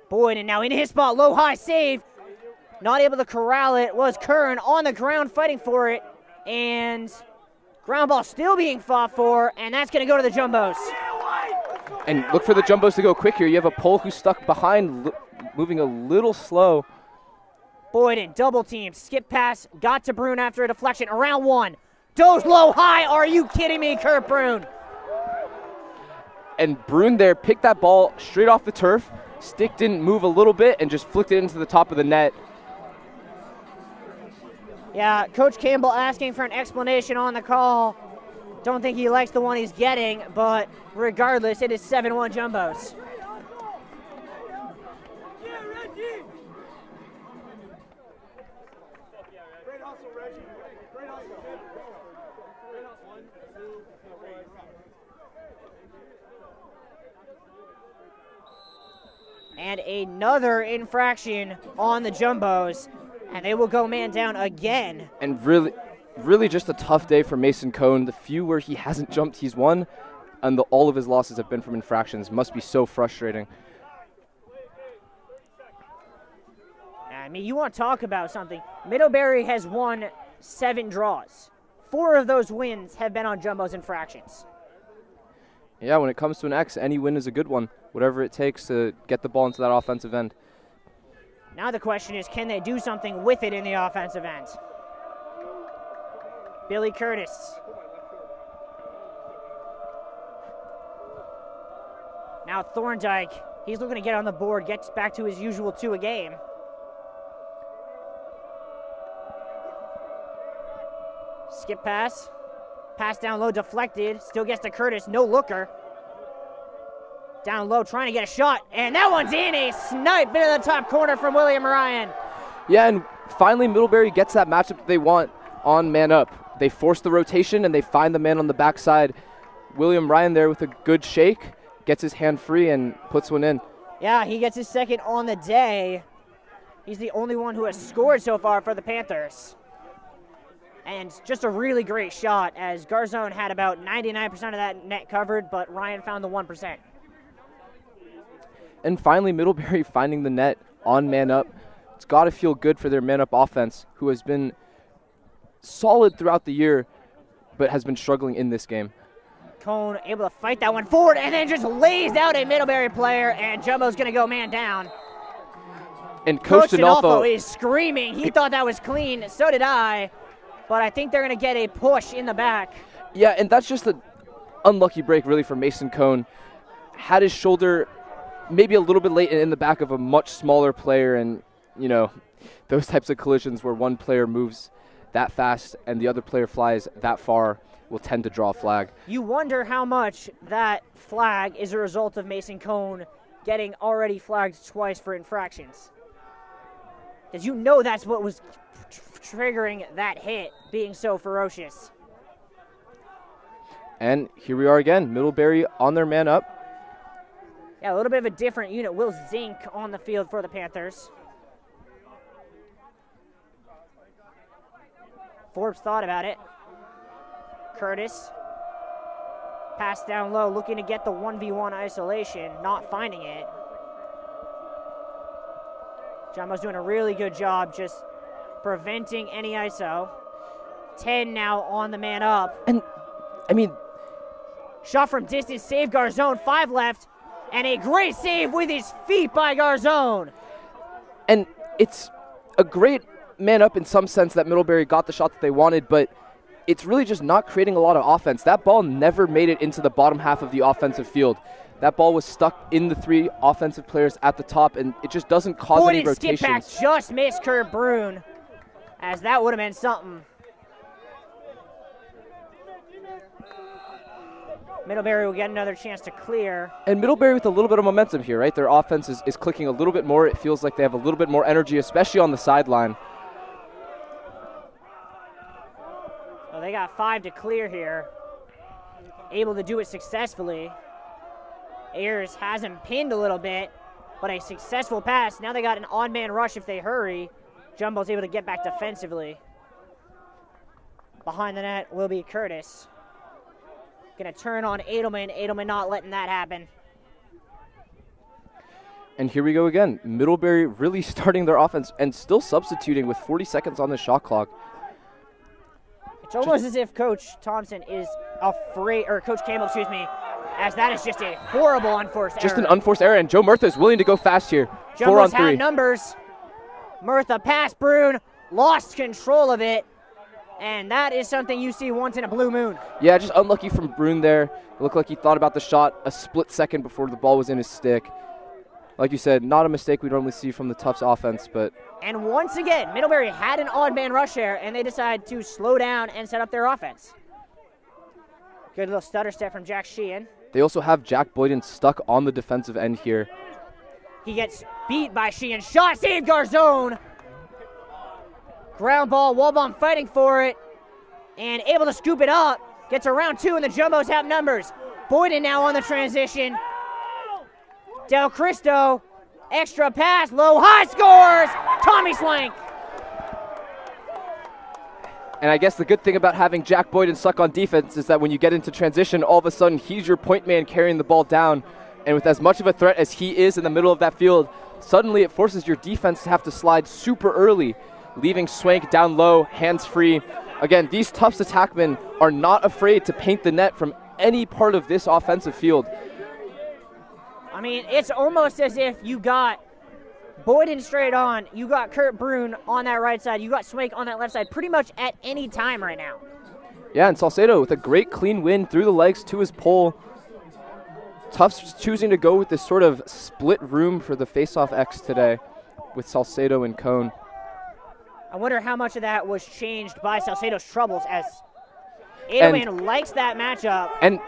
Boyden now in his spot. Low high save. Not able to corral it was Kern on the ground fighting for it. And ground ball still being fought for. And that's going to go to the Jumbos. And look for the Jumbos to go quick here. You have a Pole who's stuck behind, moving a little slow. Boyden, double team, skip pass, got to Brune after a deflection, around one. Goes low, high, are you kidding me, Kurt Brune? And Brune there picked that ball straight off the turf. Stick didn't move a little bit and just flicked it into the top of the net. Yeah, Coach Campbell asking for an explanation on the call. Don't think he likes the one he's getting, but regardless, it is 7-1 Jumbos. And another infraction on the Jumbos, and they will go man down again. And really just a tough day for Mason Cone. The few where he hasn't jumped, he's won, and all of his losses have been from infractions. Must be so frustrating. I mean, you want to talk about something. Middlebury has won 7 draws. 4 of those wins have been on Jumbo's infractions. Yeah, when it comes to an X, any win is a good one. Whatever it takes to get the ball into that offensive end. Now the question is, can they do something with it in the offensive end? Billy Curtis. Now Thorndike, he's looking to get on the board, gets back to his usual 2 a game. Skip pass. Pass down low, deflected. Still gets to Curtis, no looker. Down low, trying to get a shot, and that one's in. A snipe into the top corner from William Ryan. Yeah, and finally Middlebury gets that matchup that they want on man up. They force the rotation, and they find the man on the backside. William Ryan there with a good shake, gets his hand free and puts one in. Yeah, he gets his second on the day. He's the only one who has scored so far for the Panthers. And just a really great shot, as Garzone had about 99% of that net covered, but Ryan found the 1%. And finally, Middlebury finding the net on man up. It's got to feel good for their man up offense, who has been solid throughout the year, but has been struggling in this game. Cone able to fight that one forward, and then just lays out a Middlebury player, and Jumbo's going to go man down. And Coach Dinolfo is screaming. He thought that was clean. So did I. But I think they're going to get a push in the back. Yeah, and that's just an unlucky break, really, for Mason Cone. Had his shoulder maybe a little bit late in the back of a much smaller player, and, you know, those types of collisions where one player moves that fast and the other player flies that far will tend to draw a flag. You wonder how much that flag is a result of Mason Cone getting already flagged twice for infractions. Because you know that's what was triggering that hit being so ferocious. And here we are again, Middlebury on their man up. Yeah, a little bit of a different unit. Will Zink on the field for the Panthers. Forbes thought about it. Curtis. Pass down low, looking to get the 1v1 isolation, not finding it. Jumbo's doing a really good job just preventing any ISO. 10 now on the man up. And, I mean, shot from distance, save Garzone, 5 left, and a great save with his feet by Garzone. And it's a great man up in some sense that Middlebury got the shot that they wanted, but it's really just not creating a lot of offense. That ball never made it into the bottom half of the offensive field. That ball was stuck in the 3 offensive players at the top, and it just doesn't cause any rotations. Skip back just missed Kurt Brune, as that would have been something. Middlebury will get another chance to clear. And Middlebury with a little bit of momentum here, right? Their offense is clicking a little bit more. It feels like they have a little bit more energy, especially on the sideline. Well, they got 5 to clear here. Able to do it successfully. Ayers has him pinned a little bit, but a successful pass. Now they got an on-man rush if they hurry. Jumbo's able to get back defensively. Behind the net will be Curtis. Gonna turn on Edelman. Edelman not letting that happen. And here we go again. Middlebury really starting their offense and still substituting with 40 seconds on the shot clock. It's almost as if Coach Thompson is afraid, or Coach Campbell, excuse me, as that is just a horrible unforced error. Just an unforced error, and Joe Murtha is willing to go fast here. Jumbo's 4 on 3. had numbers. Murtha passed Brune, lost control of it, and that is something you see once in a blue moon. Yeah, just unlucky from Brune there. It looked like he thought about the shot a split second before the ball was in his stick. Like you said, not a mistake we normally see from the Tufts offense, but... And once again, Middlebury had an odd man rush there, and they decide to slow down and set up their offense. Good little stutter step from Jack Sheehan. They also have Jack Boyden stuck on the defensive end here. He gets beat by Sheehan. Shot, save Garzone. Ground ball, Walbaum fighting for it, and able to scoop it up. Gets around 2, and the Jumbos have numbers. Boyden now on the transition. Del Cristo, extra pass, low, high, scores! Tommy Swank. And I guess the good thing about having Jack Boyden stuck on defense is that when you get into transition, all of a sudden he's your point man carrying the ball down. And with as much of a threat as he is in the middle of that field, suddenly it forces your defense to have to slide super early, leaving Swank down low, hands free. Again, these Tufts attackmen are not afraid to paint the net from any part of this offensive field. I mean, it's almost as if you got Boyden straight on, you got Kurt Brune on that right side, you got Swank on that left side pretty much at any time right now. Yeah, and Salcedo with a great clean win through the legs to his pole. Tufts choosing to go with this sort of split room for the face-off X today with Salcedo and Cone. I wonder how much of that was changed by Salcedo's troubles, as Edelman likes that matchup. And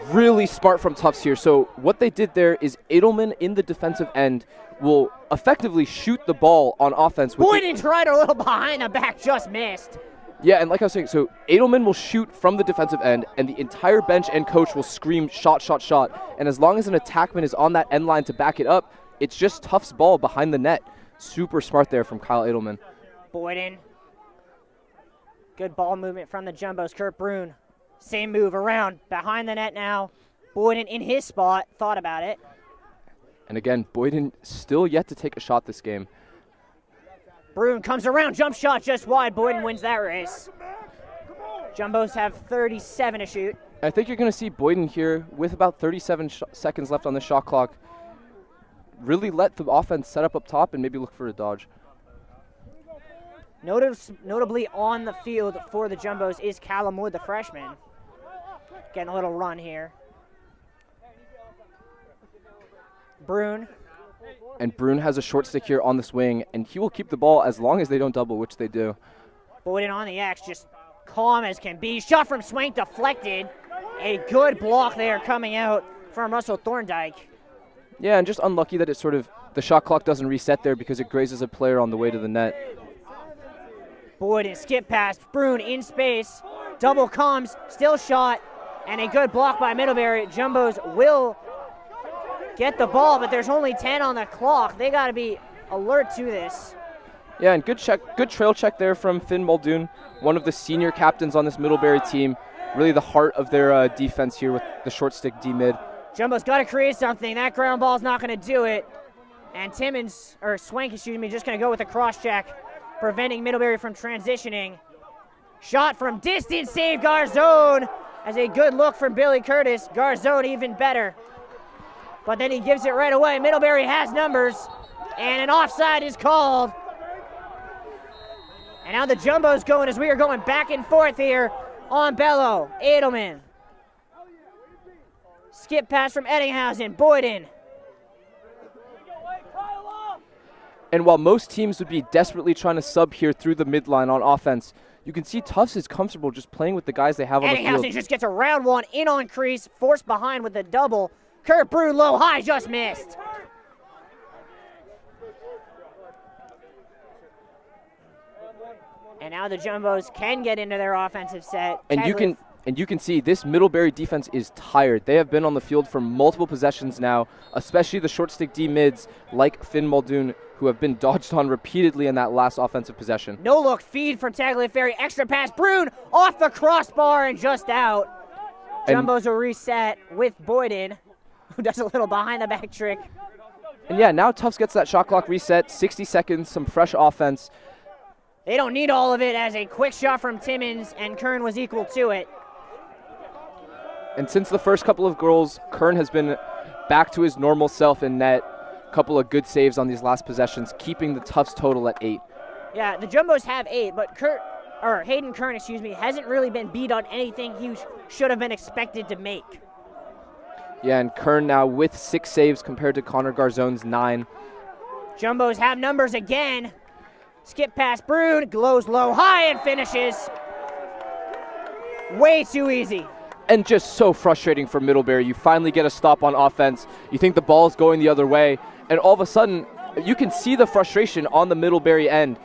really smart from Tufts here. So what they did there is Edelman in the defensive end will effectively shoot the ball on offense. Boyden tried a little behind the back, just missed. Yeah, and like I was saying, so Edelman will shoot from the defensive end, and the entire bench and coach will scream shot, shot, shot. And as long as an attackman is on that end line to back it up, it's just Tufts' ball behind the net. Super smart there from Kyle Edelman. Boyden. Good ball movement from the Jumbos. Kurt Brune. Same move around behind the net now. Boyden in his spot, thought about it. And again, Boyden still yet to take a shot this game. Brune comes around, jump shot just wide. Boyden wins that race. Jumbos have 37 to shoot. I think you're going to see Boyden here with about 37 seconds left on the shot clock. Really let the offense set up top and maybe look for a dodge. Notably on the field for the Jumbos is Callum Wood, the freshman. Getting a little run here. Brune. And Brune has a short stick here on the swing, and he will keep the ball as long as they don't double, which they do. Boyden on the X, just calm as can be. Shot from Swank deflected. A good block there coming out from Russell Thorndike. Yeah, and just unlucky that the shot clock doesn't reset there because it grazes a player on the way to the net. Boyden skip past Brune in space. Double comes, still shot, and a good block by Middlebury. Jumbos will get the ball, but there's only 10 on the clock. They got to be alert to this. Yeah, and good trail check there from Finn Muldoon, one of the senior captains on this Middlebury team. Really the heart of their defense here with the short stick D-mid. Jumbo's got to create something. That ground ball's not going to do it. And Swank, just going to go with a cross check, preventing Middlebury from transitioning. Shot from distance, save Garzone. As a good look from Billy Curtis. Garzone even better. But then he gives it right away. Middlebury has numbers, and an offside is called. And now the Jumbo's going as we are going back and forth here on Bello. Edelman. Skip pass from Eddinghausen. Boyden. And while most teams would be desperately trying to sub here through the midline on offense, you can see Tufts is comfortable just playing with the guys they have on the field. Eddinghausen just gets a round one in on crease, forced behind with a double. Kurt Brune low high, just missed. And now the Jumbos can get into their offensive set. And you can see this Middlebury defense is tired. They have been on the field for multiple possessions now, especially the short stick D-mids like Finn Muldoon, who have been dodged on repeatedly in that last offensive possession. No look feed from Tagliaferri. Extra pass. Brune off the crossbar and just out. Jumbos will reset with Boyden, who does a little behind the back trick. And yeah, now Tufts gets that shot clock reset, 60 seconds, some fresh offense. They don't need all of it, as a quick shot from Timmons and Kern was equal to it. And since the first couple of goals, Kern has been back to his normal self in net. A couple of good saves on these last possessions, keeping the Tufts total at 8. Yeah, the Jumbos have 8, but Hayden Kern, hasn't really been beat on anything he should have been expected to make. Yeah, and Kern now with 6 saves compared to Connor Garzone's 9. Jumbos have numbers again. Skip past Brune, glows low high and finishes. Way too easy. And just so frustrating for Middlebury. You finally get a stop on offense. You think the ball's going the other way, and all of a sudden, you can see the frustration on the Middlebury end.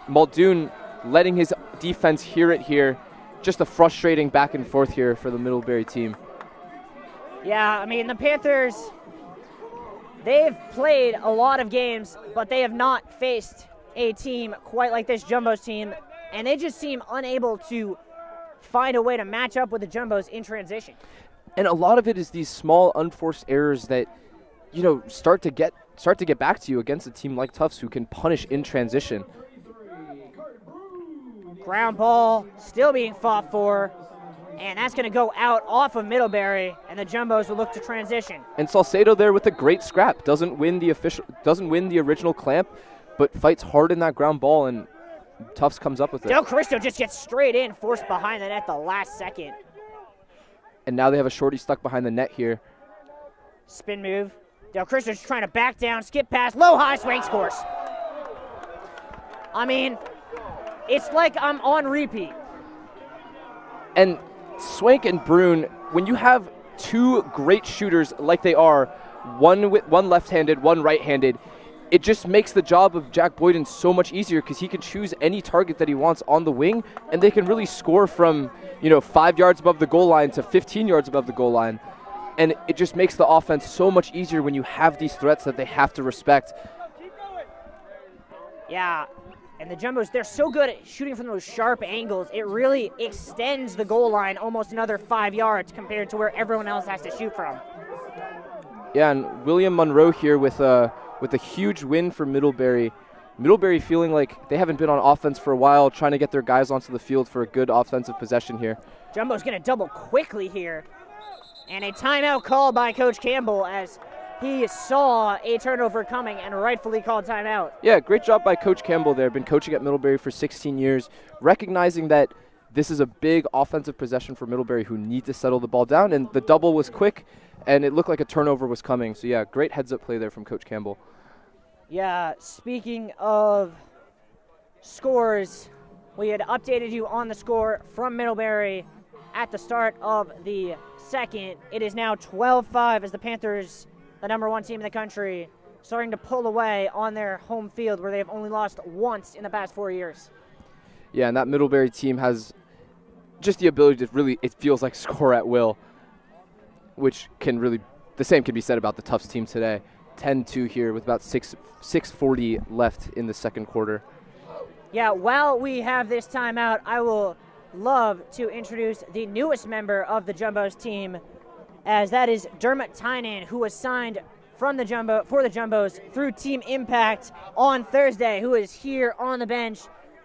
Muldoon letting his defense hear it here. Just a frustrating back and forth here for the Middlebury team. Yeah, I mean, the Panthers, they've played a lot of games, but they have not faced a team quite like this Jumbos team, and they just seem unable to find a way to match up with the Jumbos in transition. And a lot of it is these small unforced errors that, start to get back to you against a team like Tufts who can punish in transition. Ground ball still being fought for, and that's going to go out off of Middlebury, and the Jumbos will look to transition. And Salcedo there with a great scrap. Doesn't win the original clamp, but fights hard in that ground ball, and Tufts comes up with it. Del Cristo just gets straight in, forced behind the net the last second. And now they have a shorty stuck behind the net here. Spin move. Del Cristo just trying to back down, skip pass, low high swing, scores. I mean, it's like I'm on repeat. And Swank and Brune, when you have 2 great shooters like they are, one left-handed, one right-handed, it just makes the job of Jack Boyden so much easier because he can choose any target that he wants on the wing, and they can really score from 5 yards above the goal line to 15 yards above the goal line. And it just makes the offense so much easier when you have these threats that they have to respect. Yeah, and the Jumbos, they're so good at shooting from those sharp angles. It really extends the goal line almost another 5 yards compared to where everyone else has to shoot from. Yeah, and William Monroe here with a huge win for Middlebury. Middlebury feeling like they haven't been on offense for a while, trying to get their guys onto the field for a good offensive possession here. Jumbo's going to double quickly here. And a timeout called by Coach Campbell as he saw a turnover coming and rightfully called timeout. Yeah, great job by Coach Campbell there. Been coaching at Middlebury for 16 years, recognizing that this is a big offensive possession for Middlebury who need to settle the ball down, and the double was quick, and it looked like a turnover was coming. So, yeah, great heads-up play there from Coach Campbell. Yeah, speaking of scores, we had updated you on the score from Middlebury at the start of the second. It is now 12-5 as the Panthers, the number 1 team in the country, starting to pull away on their home field where they have only lost once in the past 4 years. Yeah, and that Middlebury team has just the ability to really, it feels like, score at will, which can really, the same can be said about the Tufts team today. 10-2 here with about 6:40 left in the second quarter. Yeah, while we have this timeout, I will love to introduce the newest member of the Jumbos team, as that is Dermot Tynan, who was signed for the Jumbos through Team Impact on Thursday, who is here on the bench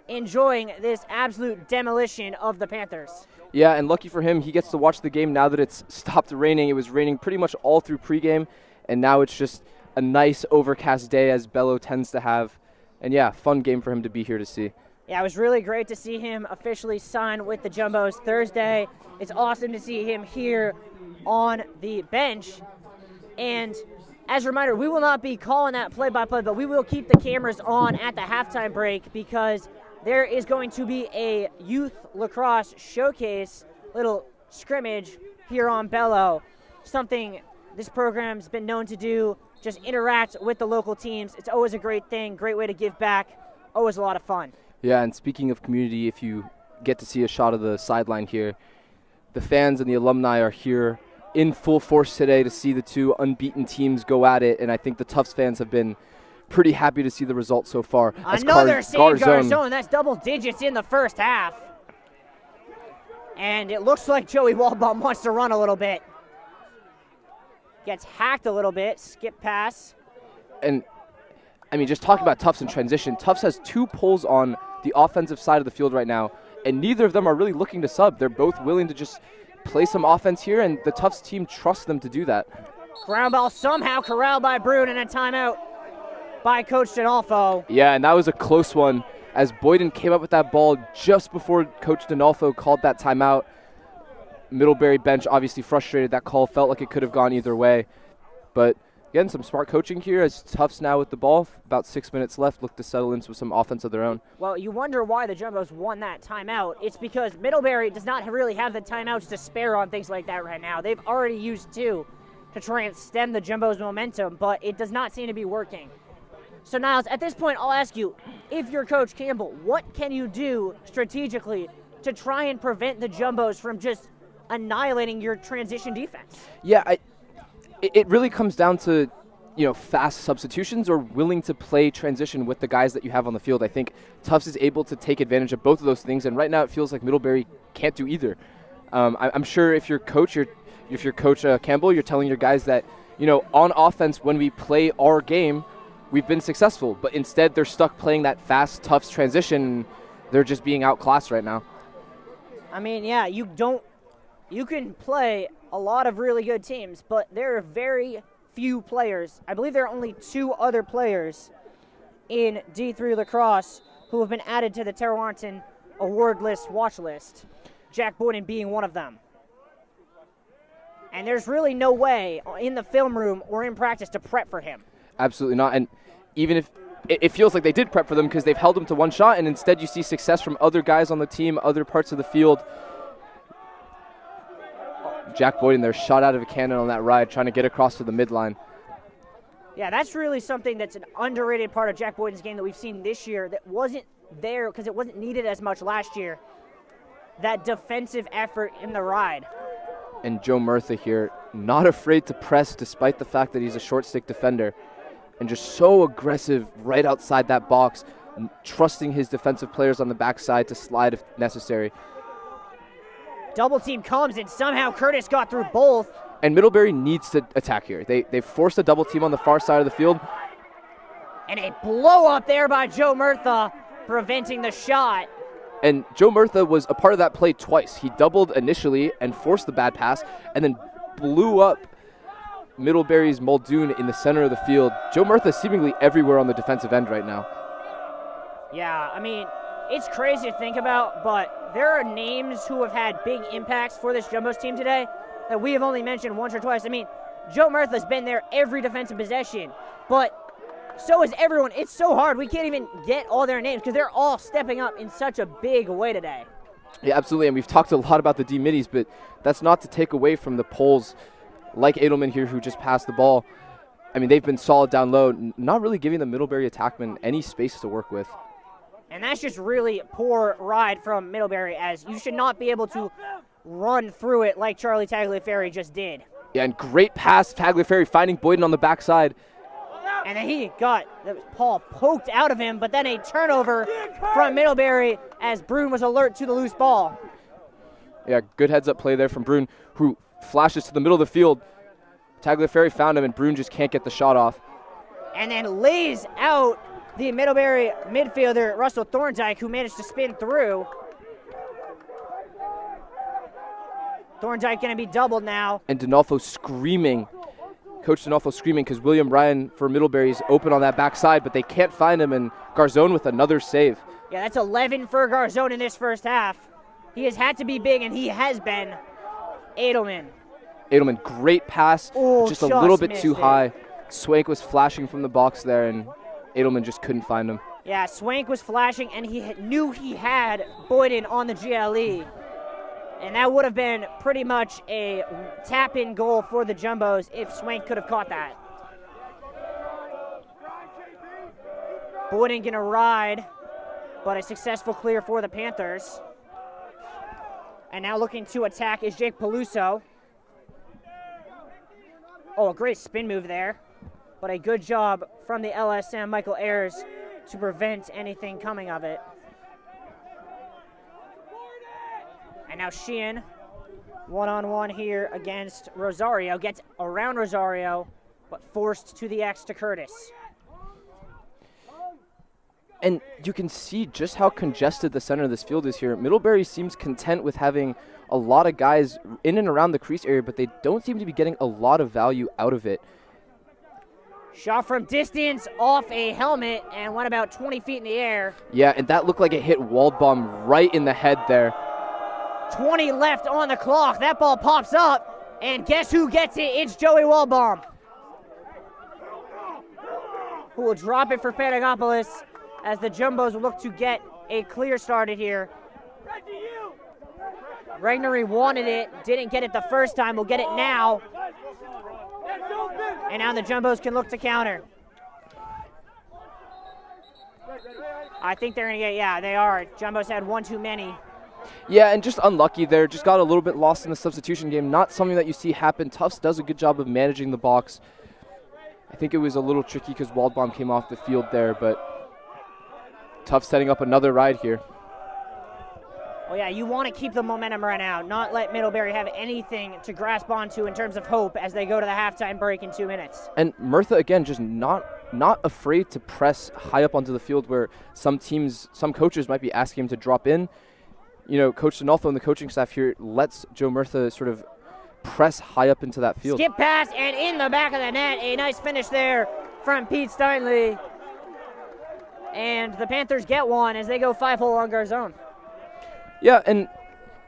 enjoying this absolute demolition of the Panthers. Yeah, and lucky for him, he gets to watch the game now that it's stopped raining. It was raining pretty much all through pregame, and now it's just a nice overcast day as Bello tends to have. And yeah, fun game for him to be here to see. Yeah, it was really great to see him officially sign with the Jumbos Thursday. It's awesome to see him here on the bench. And as a reminder, we will not be calling that play-by-play, but we will keep the cameras on at the halftime break because there is going to be a youth lacrosse showcase, little scrimmage here on Bello. Something this program's been known to do, just interact with the local teams. It's always a great thing, great way to give back, always a lot of fun. Yeah, and speaking of community, if you get to see a shot of the sideline here, the fans and the alumni are here in full force today to see the 2 unbeaten teams go at it, and I think the Tufts fans have been pretty happy to see the result so far. Another save, Garzone. That's double digits in the first half. And it looks like Joey Waldbaum wants to run a little bit. Gets hacked a little bit, skip pass. And, I mean, just talking about Tufts in transition, Tufts has 2 pulls on the offensive side of the field right now, and neither of them are really looking to sub. They're both willing to just play some offense here, and the Tufts team trusts them to do that. Ground ball somehow corralled by Brune, and a timeout by Coach Dinolfo. Yeah, and that was a close one as Boyden came up with that ball just before Coach Dinolfo called that timeout. Middlebury bench obviously frustrated. That call felt like it could have gone either way. But again, some smart coaching here as Tufts now with the ball. About 6 minutes left, look to settle into some offense of their own. Well, you wonder why the Jumbos won that timeout. It's because Middlebury does not really have the timeouts to spare on things like that right now. They've already used 2 to try and stem the Jumbos' momentum, but it does not seem to be working. So, Niles, at this point, I'll ask you, if you're Coach Campbell, what can you do strategically to try and prevent the Jumbos from just annihilating your transition defense? Yeah, it really comes down to, fast substitutions or willing to play transition with the guys that you have on the field. I think Tufts is able to take advantage of both of those things, and right now it feels like Middlebury can't do either. I'm sure if you're Coach Campbell, you're telling your guys that, on offense, when we play our game, we've been successful, but instead they're stuck playing that fast Tufts transition, and they're just being outclassed right now. I mean, yeah, you can play a lot of really good teams, but there are very few players. I believe there are only 2 other players in D3 lacrosse who have been added to the Terwarrenton award list watch list, Jack Boyden being one of them. And there's really no way in the film room or in practice to prep for him. Absolutely not. And even if it feels like they did prep for them because they've held them to one shot, and instead you see success from other guys on the team, other parts of the field. Jack Boyden there, shot out of a cannon on that ride, trying to get across to the midline. Yeah, that's really something that's an underrated part of Jack Boyden's game that we've seen this year that wasn't there because it wasn't needed as much last year. That defensive effort in the ride. And Joe Murtha here, not afraid to press despite the fact that he's a short stick defender, and just so aggressive right outside that box, trusting his defensive players on the backside to slide if necessary. Double team comes, and somehow Curtis got through both. And Middlebury needs to attack here. They forced a double team on the far side of the field. And a blow up there by Joe Murtha, preventing the shot. And Joe Murtha was a part of that play twice. He doubled initially and forced the bad pass, and then blew up Middlebury's Muldoon in the center of the field. Joe Murtha seemingly everywhere on the defensive end right now. Yeah, I mean, it's crazy to think about, but there are names who have had big impacts for this Jumbos team today that we have only mentioned once or twice. I mean, Joe Murtha's been there every defensive possession, but so is everyone. It's so hard. We can't even get all their names because they're all stepping up in such a big way today. Yeah, absolutely, and we've talked a lot about the D-middies, but that's not to take away from the Poles like Edelman here who just passed the ball. I mean, they've been solid down low, not really giving the Middlebury attackmen any space to work with. And that's just really poor ride from Middlebury, as you should not be able to run through it like Charlie Tagliaferri just did. Yeah, and great pass, Tagliaferri finding Boyden on the backside. And then he got Paul poked out of him, but then a turnover from Middlebury as Brune was alert to the loose ball. Yeah, good heads-up play there from Brune, who flashes to the middle of the field. Tagliaferri found him, and Brune just can't get the shot off. And then lays out the Middlebury midfielder, Russell Thorndike, who managed to spin through. Thorndike going to be doubled now. And Dinolfo screaming. Coach Dinolfo screaming because William Ryan for Middlebury is open on that backside, but they can't find him, and Garzone with another save. Yeah, that's 11 for Garzone in this first half. He has had to be big, and he has been. Edelman, great pass, just a little bit too high. Swank was flashing from the box there, and Edelman just couldn't find him. Yeah, Swank was flashing, and he knew he had Boyden on the GLE. And that would have been pretty much a tap-in goal for the Jumbos if Swank could have caught that. Boyden going to ride, but a successful clear for the Panthers. And now looking to attack is Jake Peluso. Oh, a great spin move there. But a good job from the LSM, Michael Ayers, to prevent anything coming of it. And now Sheehan, one-on-one here against Rosario. Gets around Rosario, but forced to the X to Curtis. And you can see just how congested the center of this field is here. Middlebury seems content with having a lot of guys in and around the crease area, but they don't seem to be getting a lot of value out of it. Shot from distance off a helmet and went about 20 feet in the air. Yeah, and that looked like it hit Waldbaum right in the head there. 20 left on the clock. That ball pops up, and guess who gets it? It's Joey Waldbaum, who will drop it for Panagopoulos as the Jumbos will look to get a clear started here. Regnery wanted it, didn't get it the first time, will get it now. And now the Jumbos can look to counter. I think they're going to get, yeah, they are. Jumbos had one too many. Yeah, and just unlucky there. Just got a little bit lost in the substitution game. Not something that you see happen. Tufts does a good job of managing the box. I think it was a little tricky because Waldbaum came off the field there, but Tufts setting up another ride here. Well, yeah, you want to keep the momentum right now, not let Middlebury have anything to grasp onto in terms of hope as they go to the halftime break in 2 minutes. And Murtha, again, just not afraid to press high up onto the field where some teams, some coaches might be asking him to drop in. You know, Coach Donalfo and the coaching staff here lets Joe Murtha sort of press high up into that field. Skip pass and in the back of the net. A nice finish there from Pete Steinley. And the Panthers get one as they go 5-hole on Garzone. Yeah, and,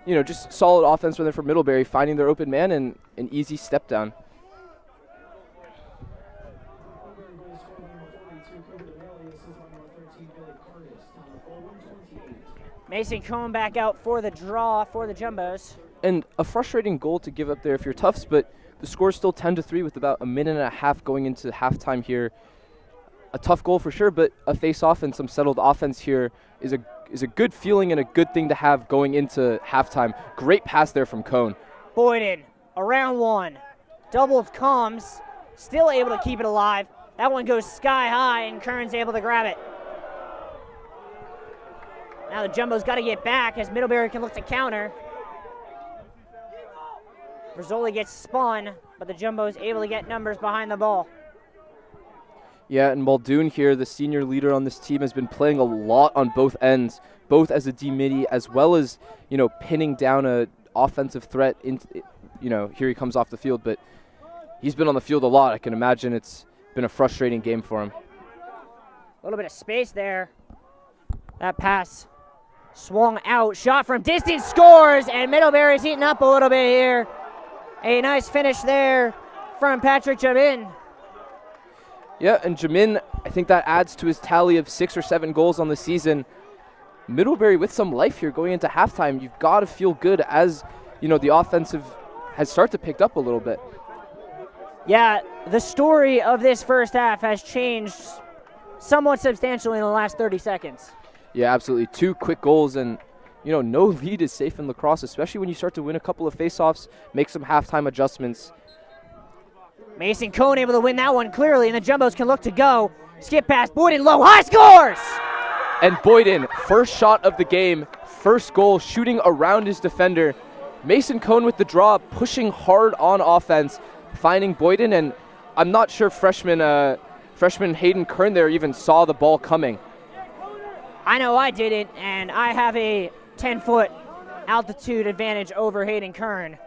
you know, just solid offense from Middlebury, finding their open man and an easy step down. Mason Cohn back out for the draw for the Jumbos. And a frustrating goal to give up there if you're Tufts, but the score is still 10-3 with about a minute and a half going into halftime here. A tough goal for sure, but a face-off and some settled offense here is a good feeling and a good thing to have going into halftime. Great pass there from Cohn. Boyden, around one. Doubled comes, still able to keep it alive. That one goes sky high, and Kern's able to grab it. Now the Jumbos got to get back as Middlebury can look to counter. Rizzoli gets spun, but the Jumbos able to get numbers behind the ball. Yeah, and Muldoon here, the senior leader on this team, has been playing a lot on both ends, both as a D-midi as well as, you know, pinning down a offensive threat. You know, here he comes off the field, but he's been on the field a lot. I can imagine it's been a frustrating game for him. A little bit of space there. That pass swung out, shot from distance, scores, and Middlebury's heating up a little bit here. A nice finish there from Patrick Jamin. Yeah, and Jamin, I think that adds to his tally of 6 or 7 goals on the season. Middlebury with some life here going into halftime. You've got to feel good as, you know, the offensive has started to pick up a little bit. Yeah, the story of this first half has changed somewhat substantially in the last 30 seconds. Yeah, absolutely. 2 quick goals, and, you know, no lead is safe in lacrosse, especially when you start to win a couple of faceoffs, make some halftime adjustments. Mason Cohn able to win that one clearly, and the Jumbos can look to go. Skip pass, Boyden low, high, scores! And Boyden, first shot of the game, first goal, shooting around his defender. Mason Cohn with the draw, pushing hard on offense, finding Boyden, and I'm not sure freshman Hayden Kern there even saw the ball coming. I know I didn't, and I have a 10-foot altitude advantage over Hayden Kern.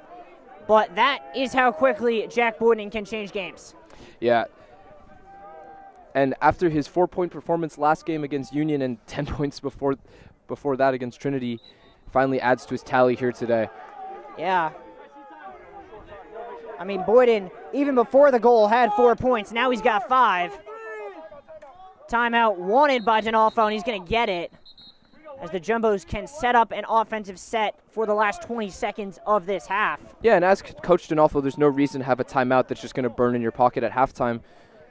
But that is how quickly Jack Boyden can change games. Yeah. And after his 4-point performance last game against Union and 10 points before that against Trinity, finally adds to his tally here today. Yeah. I mean, Boyden, even before the goal, had 4 points. Now he's got 5. Timeout wanted by Donalfo, and he's going to get it as the Jumbos can set up an offensive set for the last 20 seconds of this half. Yeah, and as Coach Donalfo, there's no reason to have a timeout that's just going to burn in your pocket at halftime.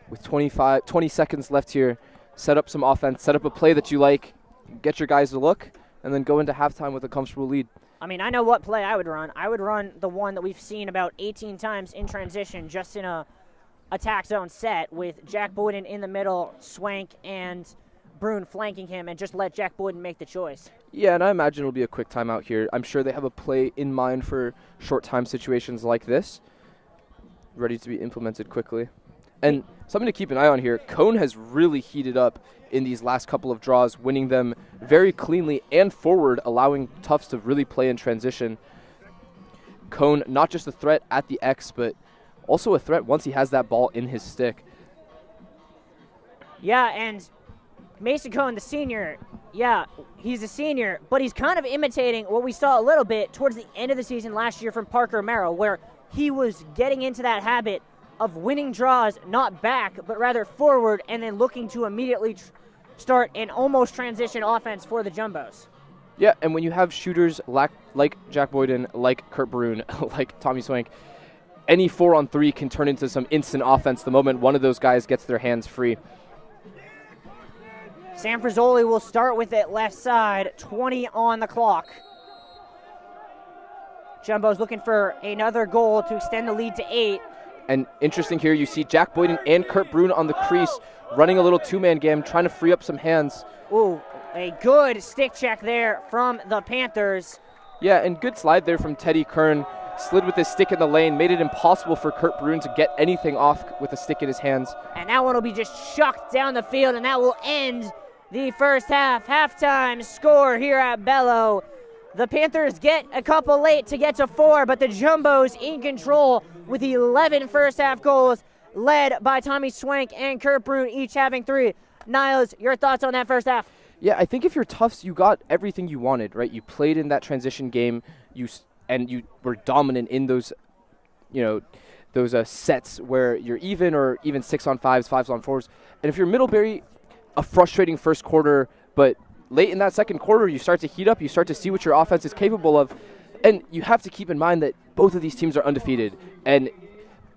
With 20 seconds left here, set up some offense, set up a play that you like, get your guys to look, and then go into halftime with a comfortable lead. I mean, I know what play I would run. I would run the one that we've seen about 18 times in transition, just in a attack zone set with Jack Boyden in the middle, Swank and Brune flanking him, and just let Jack Boyden make the choice. Yeah, and I imagine it'll be a quick timeout here. I'm sure they have a play in mind for short time situations like this, ready to be implemented quickly. And something to keep an eye on here, Cohn has really heated up in these last couple of draws, winning them very cleanly and forward, allowing Tufts to really play in transition. Cone, not just a threat at the X, but also a threat once he has that ball in his stick. Yeah, and Mason Cone, the senior, yeah, he's a senior, but he's kind of imitating what we saw a little bit towards the end of the season last year from Parker Romero, where he was getting into that habit of winning draws, not back, but rather forward, and then looking to immediately start an almost transition offense for the Jumbos. Yeah, and when you have shooters like Jack Boyden, like Kurt Brune, like Tommy Swank, any 4-on-3 can turn into some instant offense the moment one of those guys gets their hands free. Sam Frizzoli will start with it left side, 20 on the clock. Jumbo's looking for another goal to extend the lead to 8. And interesting here, you see Jack Boyden and Kurt Brune on the crease, running a little two-man game, trying to free up some hands. Ooh, a good stick check there from the Panthers. Yeah, and good slide there from Teddy Kern. Slid with his stick in the lane, made it impossible for Kurt Brune to get anything off with a stick in his hands. And that one will be just shucked down the field, and that will end the first half. Halftime score here at Bello. The Panthers get a couple late to get to 4, but the Jumbos in control with 11 first half goals, led by Tommy Swank and Kurt Brune, each having 3. Niles, your thoughts on that first half? Yeah, I think if you're Tufts, you got everything you wanted, right? You played in that transition game, and you were dominant in those, sets where you're even or even 6-on-5s, 5s-on-4s. And if you're Middlebury, a frustrating first quarter, but late in that second quarter, you start to heat up, you start to see what your offense is capable of, and you have to keep in mind that both of these teams are undefeated, and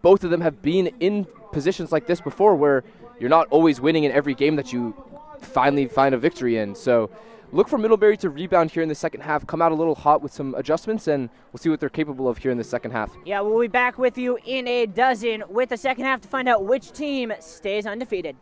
both of them have been in positions like this before where you're not always winning in every game that you finally find a victory in. So look for Middlebury to rebound here in the second half, come out a little hot with some adjustments, and we'll see what they're capable of here in the second half. Yeah, we'll be back with you in a dozen with the second half to find out which team stays undefeated.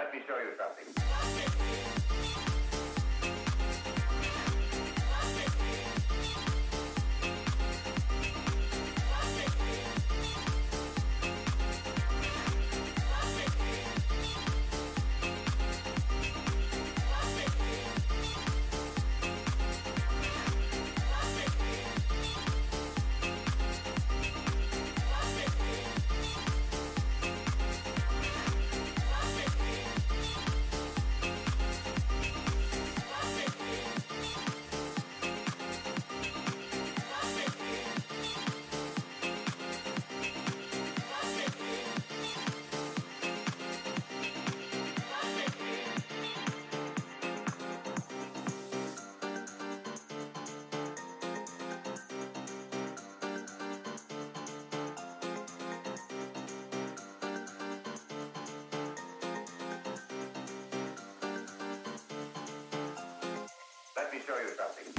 Let me show you something. Let me show you something.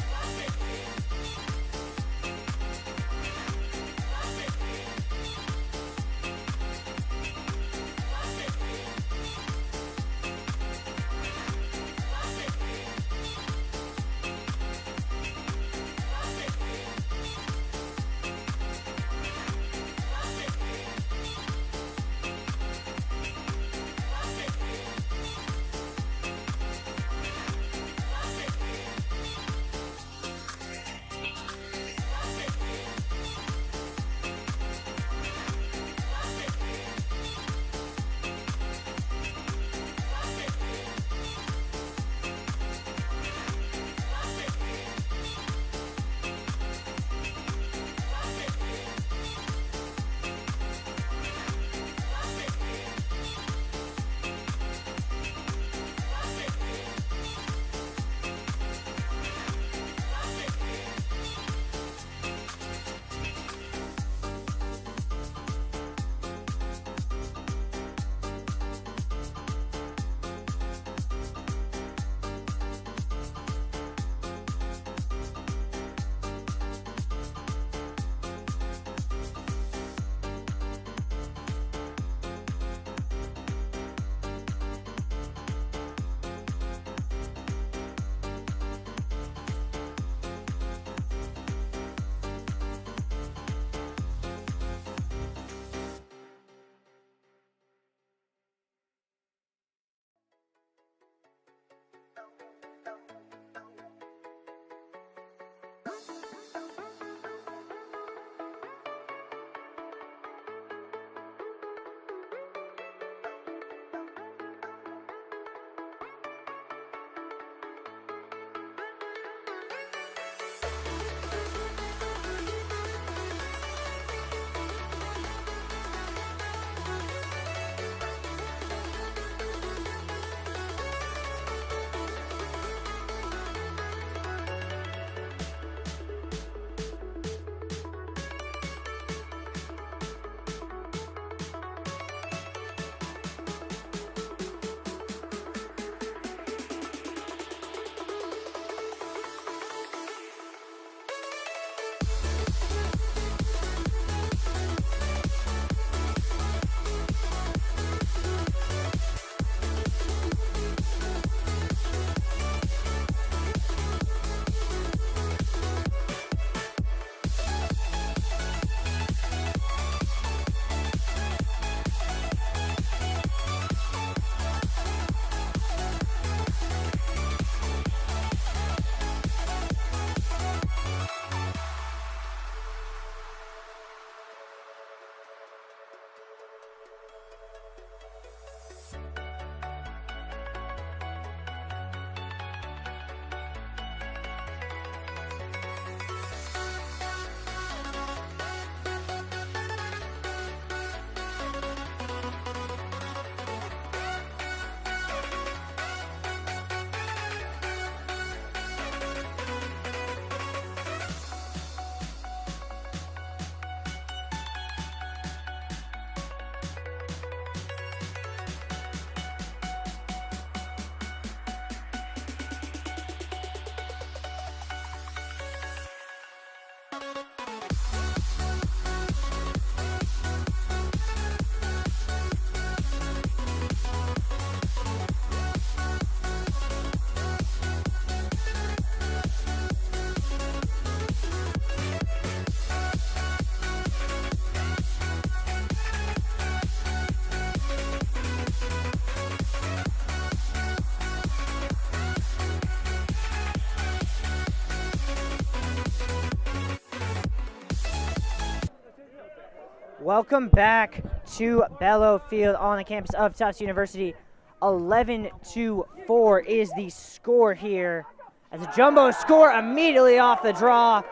Welcome back to Bello Field on the campus of Tufts University. 11-4 is the score here. As the Jumbo score immediately off the draw.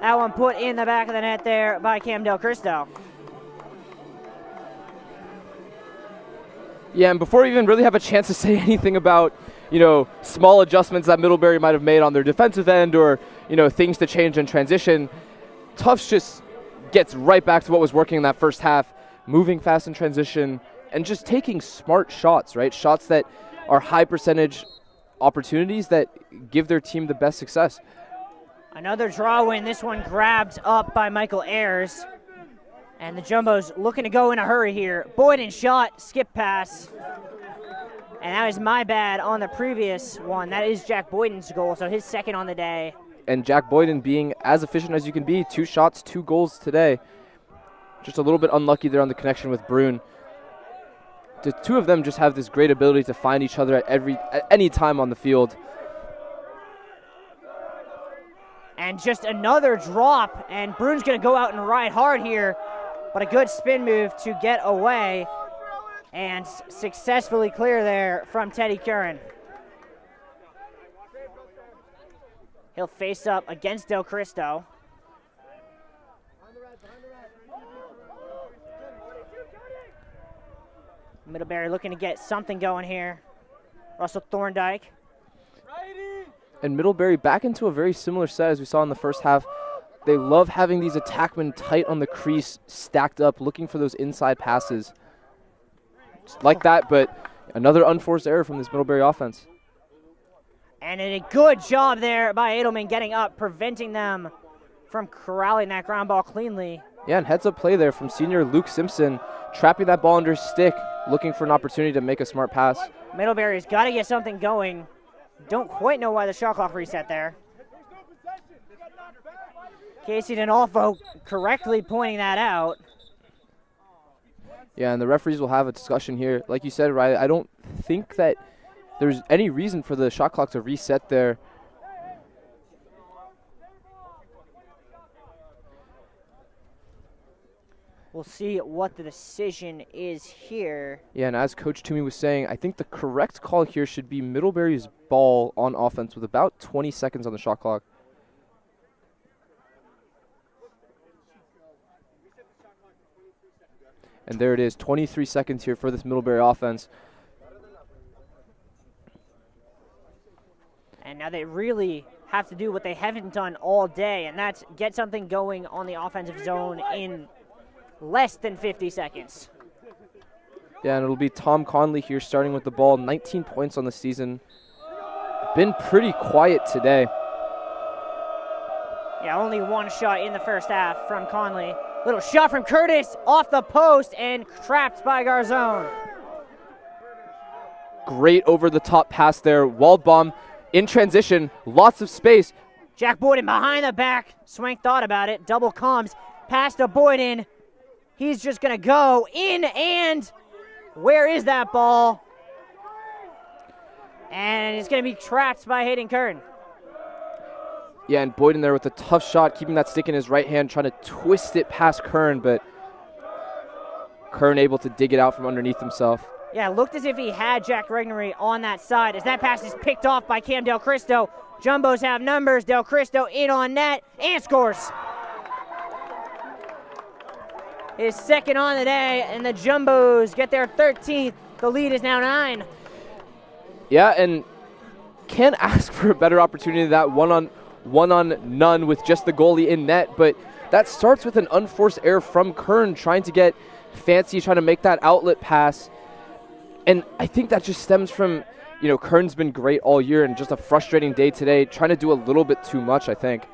That one put in the back of the net there by Cam Del Cristo. Yeah, and before we even really have a chance to say anything about, small adjustments that Middlebury might have made on their defensive end or, things to change in transition, Tufts just gets right back to what was working in that first half, moving fast in transition and just taking smart shots, right? Shots that are high percentage opportunities that give their team the best success. Another draw win, this one grabbed up by Michael Ayers. And the Jumbos looking to go in a hurry here. Boyden shot, skip pass. And that was my bad on the previous one. That is Jack Boyden's goal, so his second on the day. And Jack Boyden being as efficient as you can be. 2 shots, 2 goals today. Just a little bit unlucky there on the connection with Brune. The two of them just have this great ability to find each other at any time on the field. And just another drop, and Brune's going to go out and ride hard here. But a good spin move to get away and successfully clear there from Teddy Curran. He'll face up against Del Cristo. Middlebury looking to get something going here. Russell Thorndike. And Middlebury back into a very similar set as we saw in the first half. They love having these attackmen tight on the crease, stacked up, looking for those inside passes. Just like that, but another unforced error from this Middlebury offense. And a good job there by Edelman getting up, preventing them from corralling that ground ball cleanly. Yeah, and heads-up play there from senior Luke Simpson, trapping that ball under his stick, looking for an opportunity to make a smart pass. Middlebury's got to get something going. Don't quite know why the shot clock reset there. Casey Denolfo correctly pointing that out. Yeah, and the referees will have a discussion here. Like you said, Riley, I don't think that there's any reason for the shot clock to reset there. We'll see what the decision is here. Yeah, and as Coach Toomey was saying, I think the correct call here should be Middlebury's ball on offense with about 20 seconds on the shot clock. And there it is, 23 seconds here for this Middlebury offense. And now they really have to do what they haven't done all day, and that's get something going on the offensive zone in less than 50 seconds. Yeah, and it'll be Tom Conley here starting with the ball, 19 points on the season. Been pretty quiet today. Yeah, only one shot in the first half from Conley. Little shot from Curtis off the post and trapped by Garzone. Great over-the-top pass there. Waldbaum in transition, lots of space. Jack Boyden behind the back. Swank thought about it. Double comes. Pass to Boyden. He's just going to go in, and where is that ball? And it's going to be trapped by Hayden Curran. Yeah, and Boyden there with a tough shot, keeping that stick in his right hand, trying to twist it past Curran, but Curran able to dig it out from underneath himself. Yeah, it looked as if he had Jack Regnery on that side as that pass is picked off by Cam Del Cristo. Jumbos have numbers. Del Cristo in on net and scores. His second on the day, and the Jumbos get their 13th. The lead is now 9. Yeah, and can't ask for a better opportunity than that one-on-none with just the goalie in net, but that starts with an unforced error from Kern trying to get fancy, trying to make that outlet pass. And I think that just stems from, Kern's been great all year and just a frustrating day today, trying to do a little bit too much, I think.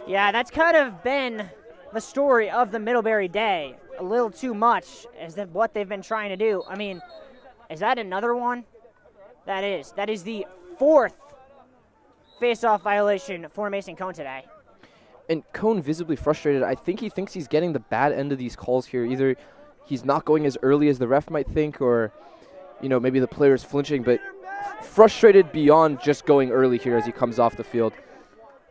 Yeah, that's kind of been the story of the Middlebury day. A little too much is what they've been trying to do. I mean, is that another one? That is. That is the 4th face-off violation for Mason Cone today. And Cone visibly frustrated. I think he thinks he's getting the bad end of these calls here. Either he's not going as early as the ref might think, or, maybe the player's flinching, but frustrated beyond just going early here as he comes off the field.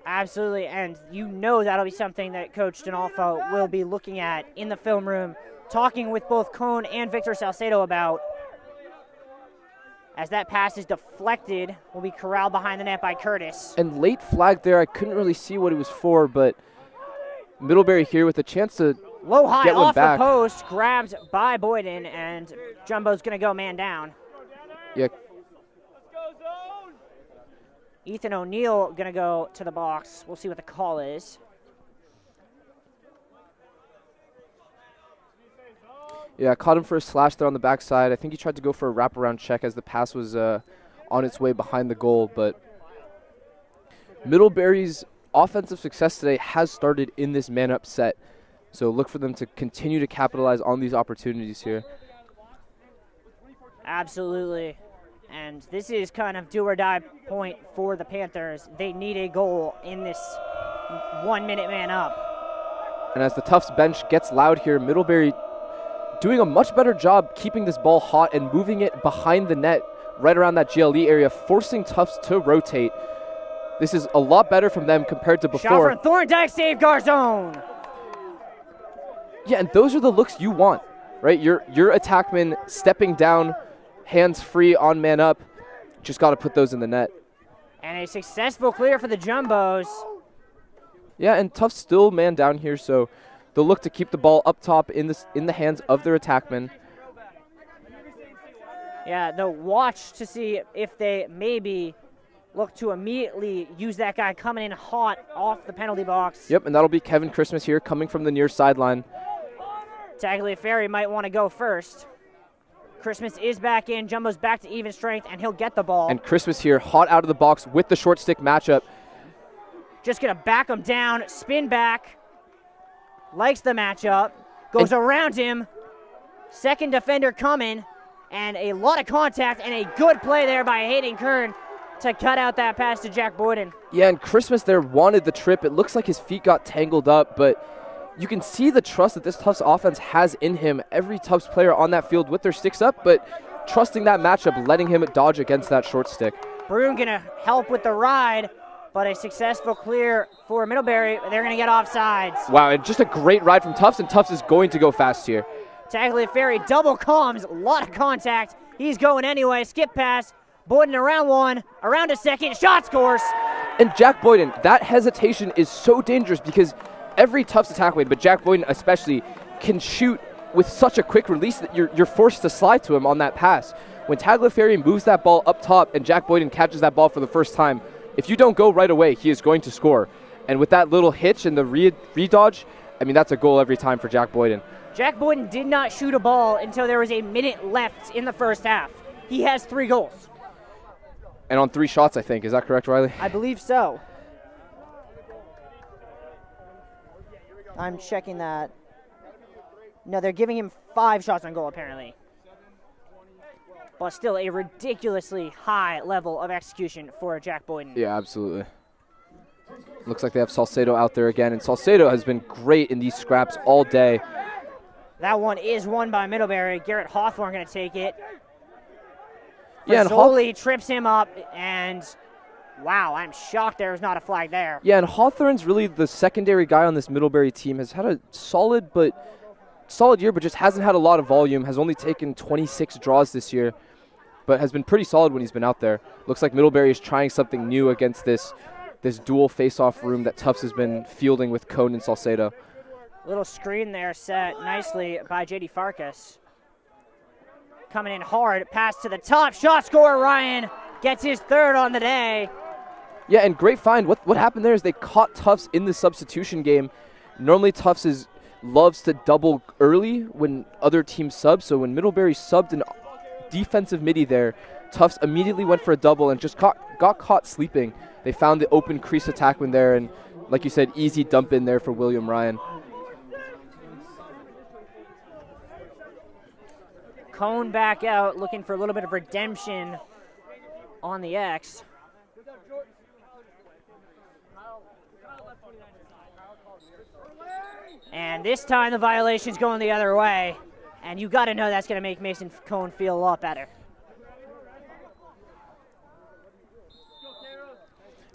Absolutely, and you know that'll be something that Coach Donalfo will be looking at in the film room, talking with both Cone and Victor Salcedo about. As that pass is deflected, will be corralled behind the net by Curtis. And late flag there, I couldn't really see what it was for, but Middlebury here with a chance to Low high get one off back. the post, grabbed by Boyden, and Jumbo's going to go man down. Yeah. Ethan O'Neill going to go to the box. We'll see what the call is. Yeah, caught him for a slash there on the backside. I think he tried to go for a wraparound check as the pass was on its way behind the goal, but Middlebury's offensive success today has started in this man-up set. So look for them to continue to capitalize on these opportunities here. Absolutely. And this is kind of do-or-die point for the Panthers. They need a goal in this 1 minute man up. And as the Tufts bench gets loud here, Middlebury doing a much better job keeping this ball hot and moving it behind the net right around that GLE area, forcing Tufts to rotate. This is a lot better from them compared to before. Shot from Thorndike, safeguard zone. Yeah, and those are the looks you want, right? Your attackman stepping down, hands free on man up. Just got to put those in the net. And a successful clear for the Jumbos. Yeah, and Tufts still man down here, so they'll look to keep the ball up top in the hands of their attackman. Yeah, they'll watch to see if they maybe look to immediately use that guy coming in hot off the penalty box. Yep, and that'll be Kevin Christmas here coming from the near sideline. Tagliaferri might want to go first. Christmas is back in. Jumbo's back to even strength, and he'll get the ball. And Christmas here, hot out of the box with the short stick matchup. Just going to back him down, spin back. Likes the matchup. Goes around him. Second defender coming. And a lot of contact and a good play there by Hayden Kern to cut out that pass to Jack Boyden. Yeah, and Christmas there wanted the trip. It looks like his feet got tangled up, but you can see the trust that this Tufts offense has in him. Every Tufts player on that field with their sticks up, but trusting that matchup, letting him dodge against that short stick. Broom going to help with the ride, but a successful clear for Middlebury. They're going to get offsides. Wow, and just a great ride from Tufts, and Tufts is going to go fast here. Tagliaferri double comes, a lot of contact. He's going anyway, skip pass. Boyden around one, around a second, shot scores. And Jack Boyden, that hesitation is so dangerous because every Tufts attack weight, but Jack Boyden especially, can shoot with such a quick release that you're forced to slide to him on that pass. When Tagliaferri moves that ball up top and Jack Boyden catches that ball for the first time, if you don't go right away, he is going to score. And with that little hitch and the re-dodge, I mean, that's a goal every time for Jack Boyden. Jack Boyden did not shoot a ball until there was a minute left in the first half. He has 3 goals. And on 3 shots, I think. Is that correct, Riley? I believe so. I'm checking that. No, they're giving him 5 shots on goal, apparently. But still a ridiculously high level of execution for Jack Boyden. Yeah, absolutely. Looks like they have Salcedo out there again, and Salcedo has been great in these scraps all day. That one is won by Middlebury. Garrett Hawthorne going to take it. Yeah, and Mazzoli trips him up, and wow, I'm shocked there's not a flag there. Yeah, and Hawthorne's really the secondary guy on this Middlebury team. Has had a solid year, but just hasn't had a lot of volume. Has only taken 26 draws this year, but has been pretty solid when he's been out there. Looks like Middlebury is trying something new against this dual face-off room that Tufts has been fielding with Cone and Salcedo. Little screen there set nicely by J.D. Farkas. Coming in hard, pass to the top, shot scorer Ryan gets his 3rd on the day. Yeah, and great find. What happened there is they caught Tufts in the substitution game. Normally Tufts loves to double early when other teams sub, so when Middlebury subbed an defensive midi there, Tufts immediately went for a double and just got caught sleeping. They found the open crease attackman there, and like you said, easy dump in there for William Ryan. Cone back out, looking for a little bit of redemption on the X. And this time the violation's going the other way. And you got to know that's going to make Mason Cone feel a lot better.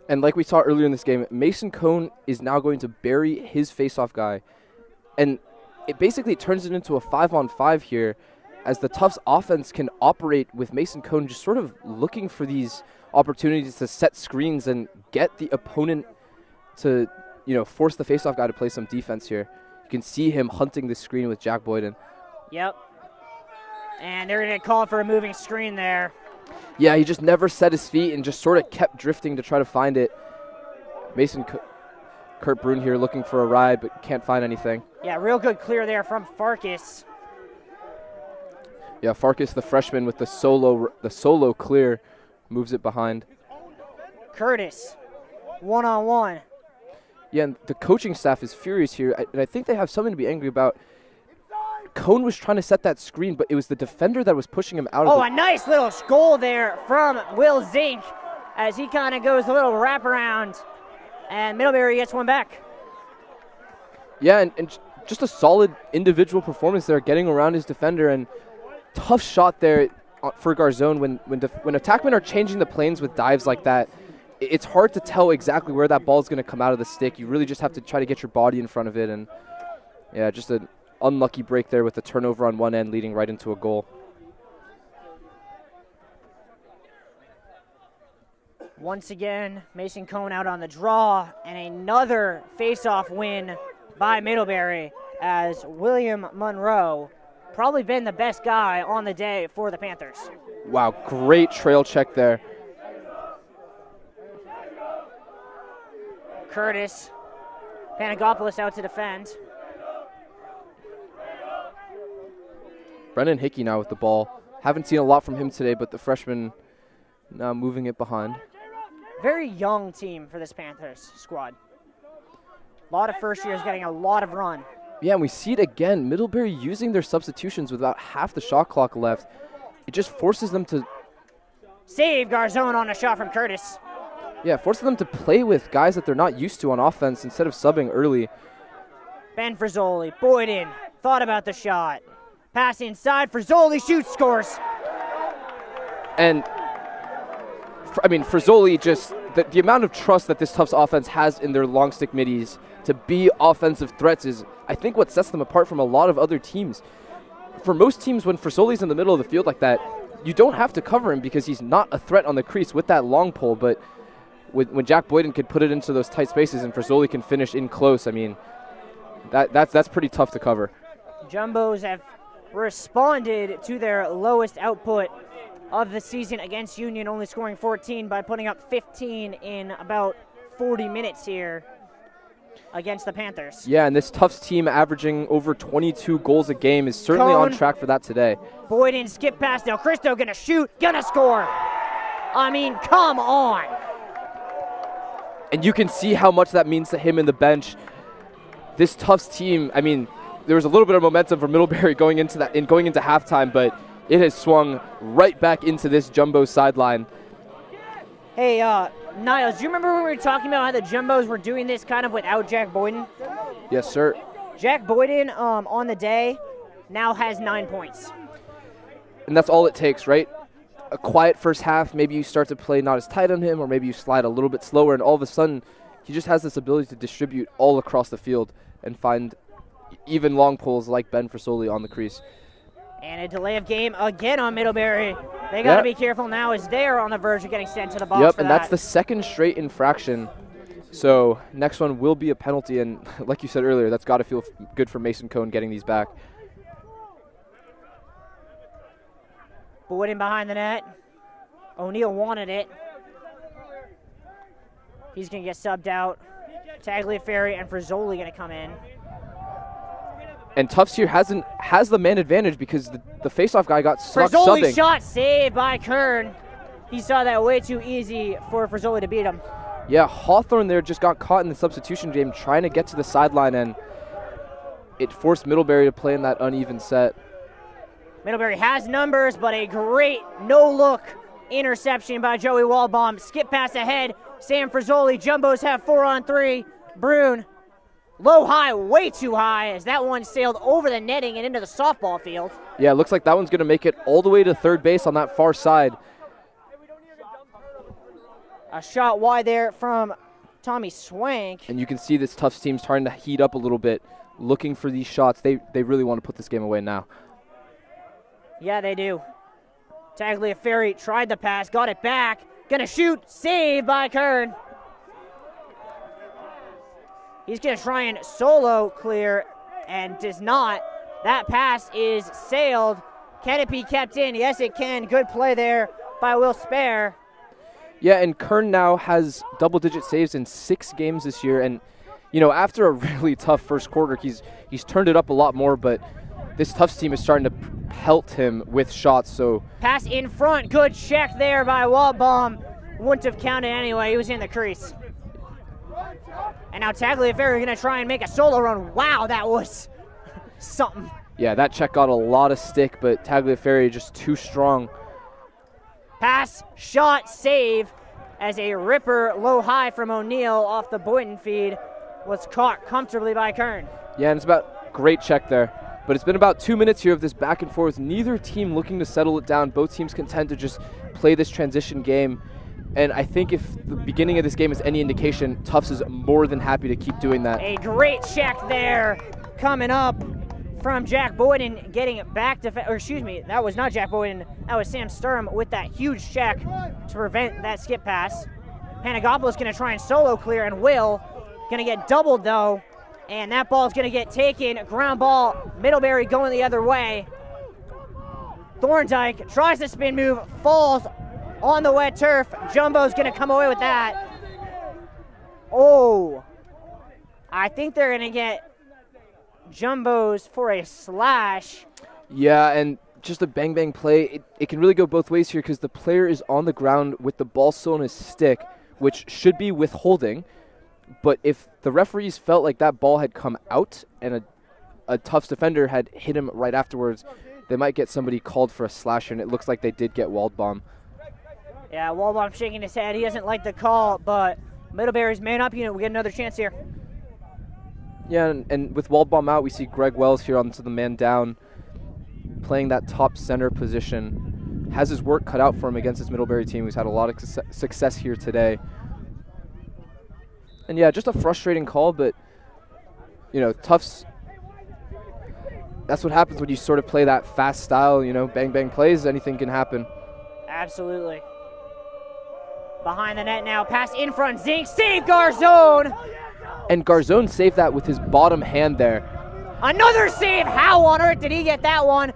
And like we saw earlier in this game, Mason Cone is now going to bury his face-off guy. And it basically turns it into a 5-on-5 here, as the Tufts offense can operate with Mason Cone just sort of looking for these opportunities to set screens and get the opponent to, force the face-off guy to play some defense here. You can see him hunting the screen with Jack Boyden. Yep. And they're going to call for a moving screen there. Yeah, he just never set his feet and just sort of kept drifting to try to find it. Kurt Brun here looking for a ride, but can't find anything. Yeah, real good clear there from Farkas. Yeah, Farkas, the freshman, with the solo clear, moves it behind. Curtis, one-on-one. Yeah, and the coaching staff is furious here, and I think they have something to be angry about. Cone was trying to set that screen, but it was the defender that was pushing him out of a nice little goal there from Will Zink as he kind of goes a little wraparound, and Middlebury gets one back. Yeah, and just a solid individual performance there, getting around his defender, and tough shot there for Garzone. When attackmen are changing the planes with dives like that, it's hard to tell exactly where that ball is going to come out of the stick. You really just have to try to get your body in front of it, and yeah, just an unlucky break there with the turnover on one end leading right into a goal. Once again, Mason Cone out on the draw, and another face-off win by Middlebury as William Monroe probably been the best guy on the day for the Panthers. Wow, great trail check there. Curtis, Panagopoulos out to defend. Brendan Hickey now with the ball. Haven't seen a lot from him today, but the freshman now moving it behind. Very young team for this Panthers squad. A lot of first years getting a lot of run. Yeah, and we see it again. Middlebury using their substitutions with about half the shot clock left. It just forces them to... Save Garzone on a shot from Curtis. Yeah, forces them to play with guys that they're not used to on offense instead of subbing early. Ben Frizzoli, Boyden, thought about the shot. Pass inside, Frizzoli shoots, scores. And, Frizzoli just, the amount of trust that this Tufts offense has in their long stick middies to be offensive threats is, I think, what sets them apart from a lot of other teams. For most teams, when Frizzoli's in the middle of the field like that, you don't have to cover him because he's not a threat on the crease with that long pole, but when Jack Boyden could put it into those tight spaces and Frizzoli can finish in close, that's pretty tough to cover. Jumbos have responded to their lowest output of the season against Union, only scoring 14 by putting up 15 in about 40 minutes here against the Panthers. Yeah, and this Tufts team averaging over 22 goals a game is certainly on track for that today. Boyden skip pass, Del Cristo gonna shoot, gonna score. Come on. And you can see how much that means to him in the bench. This Tufts team, there was a little bit of momentum for Middlebury going into halftime, but it has swung right back into this Jumbo sideline. Hey, Niles, do you remember when we were talking about how the Jumbos were doing this kind of without Jack Boyden? Yes, sir. Jack Boyden, on the day, now has 9 points. And that's all it takes, right? A quiet first half, maybe you start to play not as tight on him, or maybe you slide a little bit slower, and all of a sudden, he just has this ability to distribute all across the field and find even long pulls like Ben Frizzoli on the crease. And a delay of game again on Middlebury. They got to be careful now as they're on the verge of getting sent to the box. Yep, and that's the second straight infraction. So next one will be a penalty, and like you said earlier, that's got to feel good for Mason Cone getting these back. Boyden behind the net. O'Neal wanted it. He's going to get subbed out. Tagliaferri and Frizzoli going to come in. And Tufts here has the man advantage because the faceoff guy got stuck Frizzoli subbing. Shot saved by Kern. He saw that way too easy for Frizzoli to beat him. Yeah, Hawthorne there just got caught in the substitution game trying to get to the sideline, and it forced Middlebury to play in that uneven set. Middlebury has numbers, but a great no-look interception by Joey Waldbaum. Skip pass ahead. Sam Frizzoli. Jumbos have 4-on-3. Brune. Low high, way too high, as that one sailed over the netting and into the softball field. Yeah, it looks like that one's going to make it all the way to third base on that far side. A shot wide there from Tommy Swank. And you can see this Tufts team starting to heat up a little bit, looking for these shots. They really want to put this game away now. Yeah, they do. Tagliaferri tried the pass, got it back. Gonna shoot, saved by Kern. He's gonna try and solo clear and does not. That pass is sailed. Can it be kept in? Yes, it can. Good play there by Will Spare. Yeah, and Kern now has double-digit saves in 6 games this year. And, you know, after a really tough first quarter, he's turned it up a lot more, but this Tufts team is starting to pelt him with shots. So pass in front. Good check there by Waldbaum. Wouldn't have counted anyway. He was in the crease. And now Tagliaferri going to try and make a solo run. Wow, that was something. Yeah, that check got a lot of stick, but Tagliaferri just too strong. Pass, shot, save as a ripper low-high from O'Neal off the Boynton feed was caught comfortably by Kern. Yeah, and it's about great check there. But it's been about 2 minutes here of this back and forth. Neither team looking to settle it down. Both teams content to just play this transition game. And I think if the beginning of this game is any indication, Tufts is more than happy to keep doing that. A great check there coming up from Jack Boyden, getting it back to, or excuse me, that was not Jack Boyden, that was Sam Sturm with that huge check to prevent that skip pass. Panagopoulos gonna try and solo clear and will. Gonna get doubled though, and that ball is gonna get taken. Ground ball, Middlebury going the other way. Thorndike tries to spin move, falls on the wet turf. Jumbo's gonna come away with that. Oh, I think they're gonna get Jumbo's for a slash. Yeah, and just a bang-bang play. It can really go both ways here because the player is on the ground with the ball still in his stick, which should be withholding. But if the referees felt like that ball had come out and a Tufts defender had hit him right afterwards, they might get somebody called for a slasher, and it looks like they did get Waldbaum. Yeah, Waldbaum shaking his head. He doesn't like the call, but Middlebury's man up unit. We get another chance here. Yeah, and with Waldbaum out, we see Greg Wells here onto the man down, playing that top center position. Has his work cut out for him against this Middlebury team, who's had a lot of success here today. And yeah, just a frustrating call, but, you know, Tufts, that's what happens when you sort of play that fast style, you know, bang-bang plays, anything can happen. Absolutely. Behind the net now, pass in front, Zink, save Garzone! And Garzone saved that with his bottom hand there. Another save, how on earth did he get that one?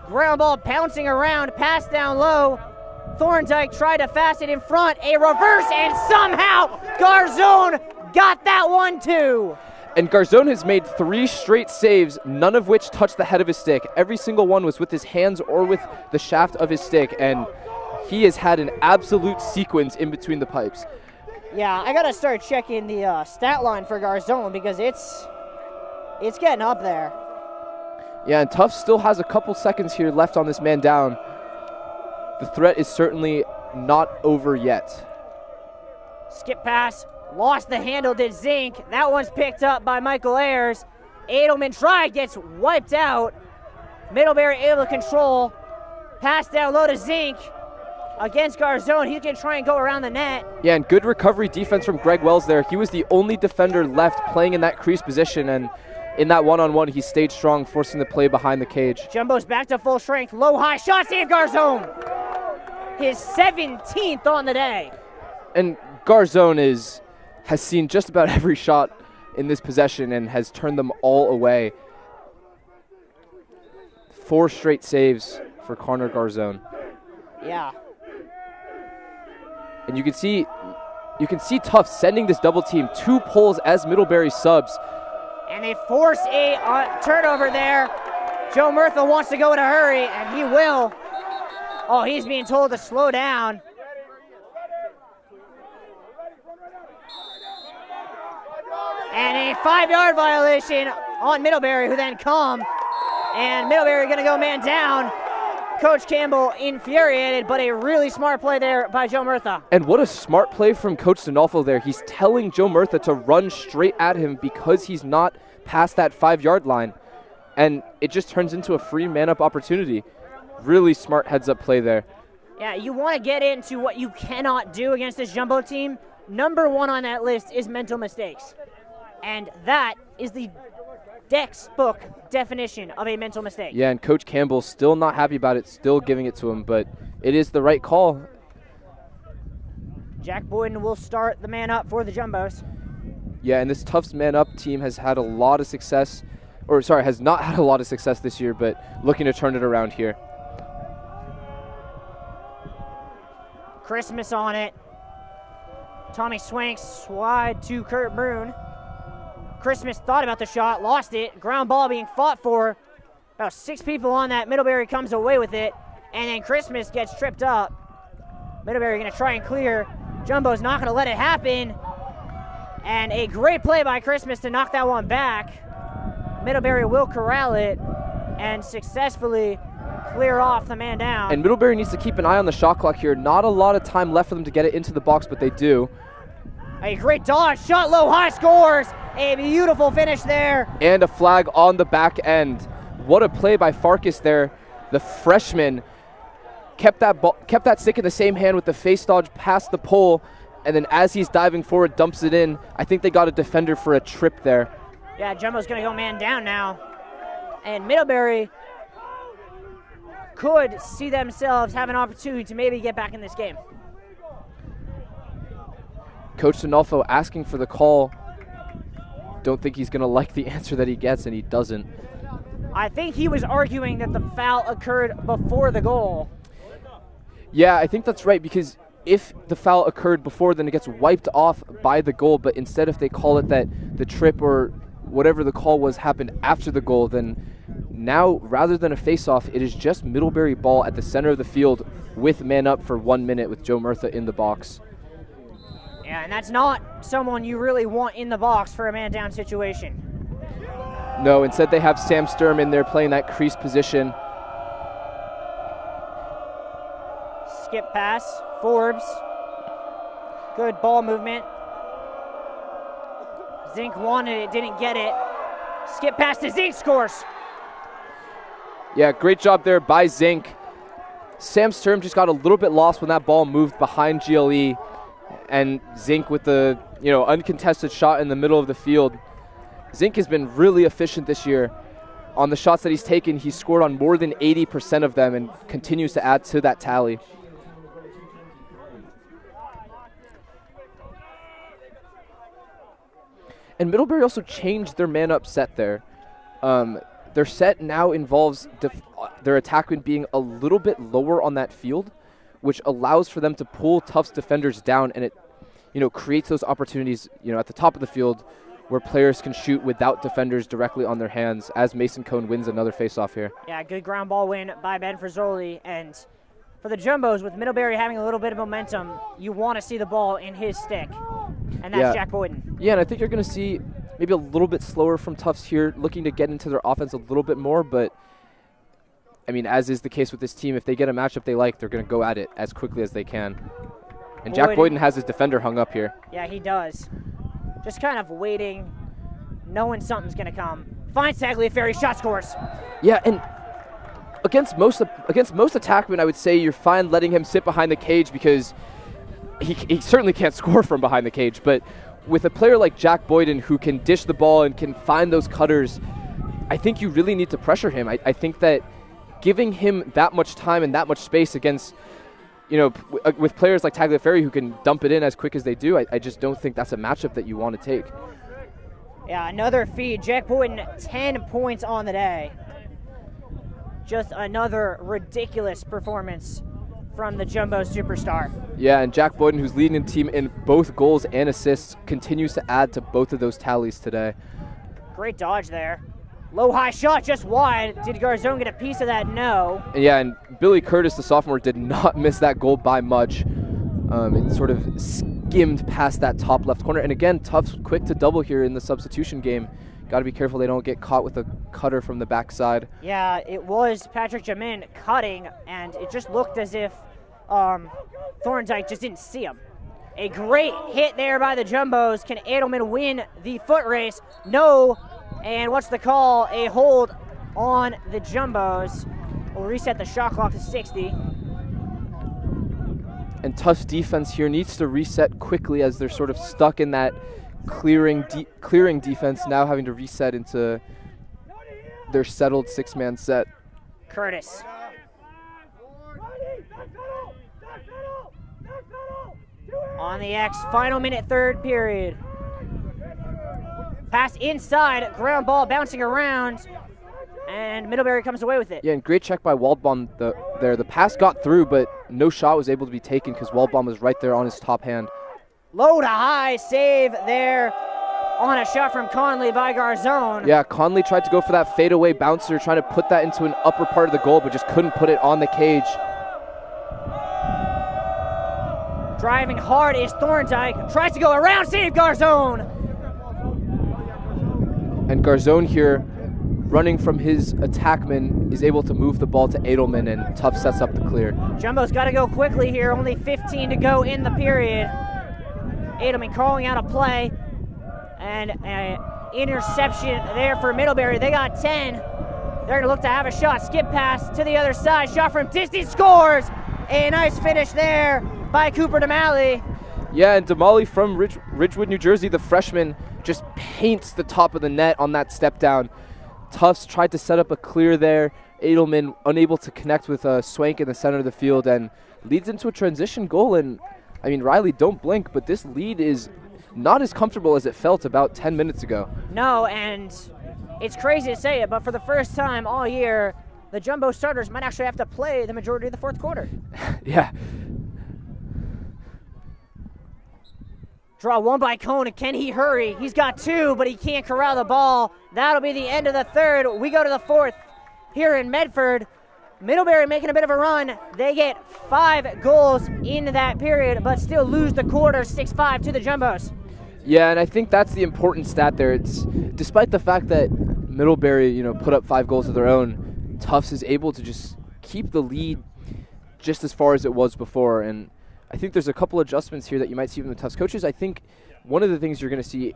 Ground ball bouncing around, pass down low. Thorndike tried to fast it in front, a reverse, and somehow Garzone got that one too. And Garzone has made 3 straight saves, none of which touched the head of his stick. Every single one was with his hands or with the shaft of his stick, and he has had an absolute sequence in between the pipes. Yeah, I gotta start checking the stat line for Garzone because it's getting up there. Yeah, and Tufts still has a couple seconds here left on this man down. The threat is certainly not over yet. Skip pass, lost the handle, did Zink. That one's picked up by Michael Ayers. Edelman tried, gets wiped out. Middlebury able to control. Pass down low to Zink. Against Garzone, he can try and go around the net. Yeah, and good recovery defense from Greg Wells there. He was the only defender left playing in that crease position, and in that one-on-one, he stayed strong, forcing the play behind the cage. Jumbo's back to full strength, low, high shot, save Garzone. His 17th on the day. And Garzone has seen just about every shot in this possession and has turned them all away. 4 straight saves for Connor Garzone. Yeah. And you can see Tufts sending this double team 2 pulls as Middlebury subs. And they force a turnover there. Joe Murtha wants to go in a hurry, and he will. Oh, he's being told to slow down. And a 5-yard violation on Middlebury, who then come. And Middlebury going to go man down. Coach Campbell infuriated, but a really smart play there by Joe Murtha. And what a smart play from Coach Dinolfo there. He's telling Joe Murtha to run straight at him because he's not past that 5-yard line. And it just turns into a free man-up opportunity. Really smart heads-up play there. Yeah, you want to get into what you cannot do against this Jumbo team. Number one on that list is mental mistakes. And that is the textbook definition of a mental mistake. Yeah, and Coach Campbell's still not happy about it, still giving it to him, but it is the right call. Jack Boyden will start the man up for the Jumbos. Yeah, and this Tufts man up team has had a lot of success, has not had a lot of success this year, but looking to turn it around here. Christmas on it. Tommy Swanks wide to Kurt Brune. Christmas thought about the shot, lost it. Ground ball being fought for. About 6 people on that. Middlebury comes away with it. And then Christmas gets tripped up. Middlebury going to try and clear. Jumbo's not going to let it happen. And a great play by Christmas to knock that one back. Middlebury will corral it and successfully clear off the man down. And Middlebury needs to keep an eye on the shot clock here. Not a lot of time left for them to get it into the box, but they do. A great dodge, shot low, high, scores. A beautiful finish there. And a flag on the back end. What a play by Farkas there. The freshman kept that stick in the same hand with the face dodge past the pole, and then as he's diving forward, dumps it in. I think they got a defender for a trip there. Yeah, Jumbo's going to go man down now. And Middlebury could see themselves have an opportunity to maybe get back in this game. Coach Dinolfo asking for the call. Don't think he's going to like the answer that he gets, and he doesn't. I think he was arguing that the foul occurred before the goal. Yeah, I think that's right, because if the foul occurred before, then it gets wiped off by the goal, but instead if they call it that the trip or whatever the call was happened after the goal, then now rather than a face-off, it is just Middlebury ball at the center of the field with man up for 1 minute with Joe Murtha in the box. Yeah, and that's not someone you really want in the box for a man down situation. No, instead they have Sam Sturm in there playing that crease position. Skip pass, Forbes. Good ball movement. Zink wanted it, didn't get it. Skip pass to Zink, scores. Yeah, great job there by Zink. Sam Sturm just got a little bit lost when that ball moved behind GLE, and Zink with the uncontested shot in the middle of the field. Zink has been really efficient this year. On the shots that he's taken, he's scored on more than 80% of them and continues to add to that tally. And Middlebury also changed their man-up set there. Their set now involves their attackman being a little bit lower on that field, which allows for them to pull Tufts defenders down, and it creates those opportunities at the top of the field where players can shoot without defenders directly on their hands, as Mason Cohn wins another face-off here. Yeah, good ground ball win by Ben Frizzoli. And for the Jumbos, with Middlebury having a little bit of momentum, you want to see the ball in his stick, and that's Jack Boyden. Yeah, and I think you're going to see maybe a little bit slower from Tufts here, looking to get into their offense a little bit more, but I mean, as is the case with this team, if they get a matchup they like, they're going to go at it as quickly as they can. And Jack Boyden has his defender hung up here. Yeah, he does. Just kind of waiting, knowing something's going to come. Finds Tagliaferri, shot, scores. Yeah, and against most attackmen, I would say you're fine letting him sit behind the cage because he certainly can't score from behind the cage. But with a player like Jack Boyden who can dish the ball and can find those cutters, I think you really need to pressure him. I think that giving him that much time and that much space against, with players like Tagliaferri who can dump it in as quick as they do, I just don't think that's a matchup that you want to take. Yeah, another feed. Jack Boyden, 10 points on the day. Just another ridiculous performance from the Jumbo superstar. Yeah, and Jack Boyden, who's leading the team in both goals and assists, continues to add to both of those tallies today. Great dodge there. Low high shot, just wide. Did Garzone get a piece of that? No. Yeah, and Billy Curtis, the sophomore, did not miss that goal by much. It sort of skimmed past that top left corner. And again, Tufts quick to double here in the substitution game. Got to be careful they don't get caught with a cutter from the backside. Yeah, it was Patrick Jamin cutting, and it just looked as if Thorndike just didn't see him. A great hit there by the Jumbos. Can Edelman win the foot race? No. And what's the call? A hold on the Jumbos. We'll reset the shot clock to 60. And Tufts defense here needs to reset quickly as they're sort of stuck in that clearing defense, now having to reset into their settled 6-man set. Curtis. On the X, final minute, third period. Pass inside, ground ball bouncing around, and Middlebury comes away with it. Yeah, and great check by Waldbaum there. The pass got through, but no shot was able to be taken because Waldbaum was right there on his top hand. Low to high save there on a shot from Conley by Garzone. Yeah, Conley tried to go for that fadeaway bouncer, trying to put that into an upper part of the goal, but just couldn't put it on the cage. Driving hard is Thorndike. Tries to go around, save Garzone. And Garzone here, running from his attackman, is able to move the ball to Edelman, and Tufts sets up the clear. Jumbo's got to go quickly here. Only 15 to go in the period. Edelman calling out a play. And an interception there for Middlebury. They got 10. They're going to look to have a shot. Skip pass to the other side. Shot from distance. Scores. A nice finish there by Cooper Damali. Yeah, and Damali from Ridgewood, New Jersey, the freshman, just paints the top of the net on that step down. Tufts tried to set up a clear there. Edelman unable to connect with Swank in the center of the field and leads into a transition goal. And, I mean, Riley, don't blink, but this lead is not as comfortable as it felt about 10 minutes ago. No, and it's crazy to say it, but for the first time all year, the Jumbo starters might actually have to play the majority of the fourth quarter. Yeah. Draw one by Cone. Can he hurry? He's got two, but he can't corral the ball. That'll be the end of the third. We go to the fourth here in Medford. Middlebury making a bit of a run. They get 5 goals in that period, but still lose the quarter 6-5 to the Jumbos. Yeah, and I think that's the important stat there. It's despite the fact that Middlebury, put up 5 goals of their own, Tufts is able to just keep the lead just as far as it was before. And I think there's a couple adjustments here that you might see from the Tufts coaches. I think one of the things you're going to see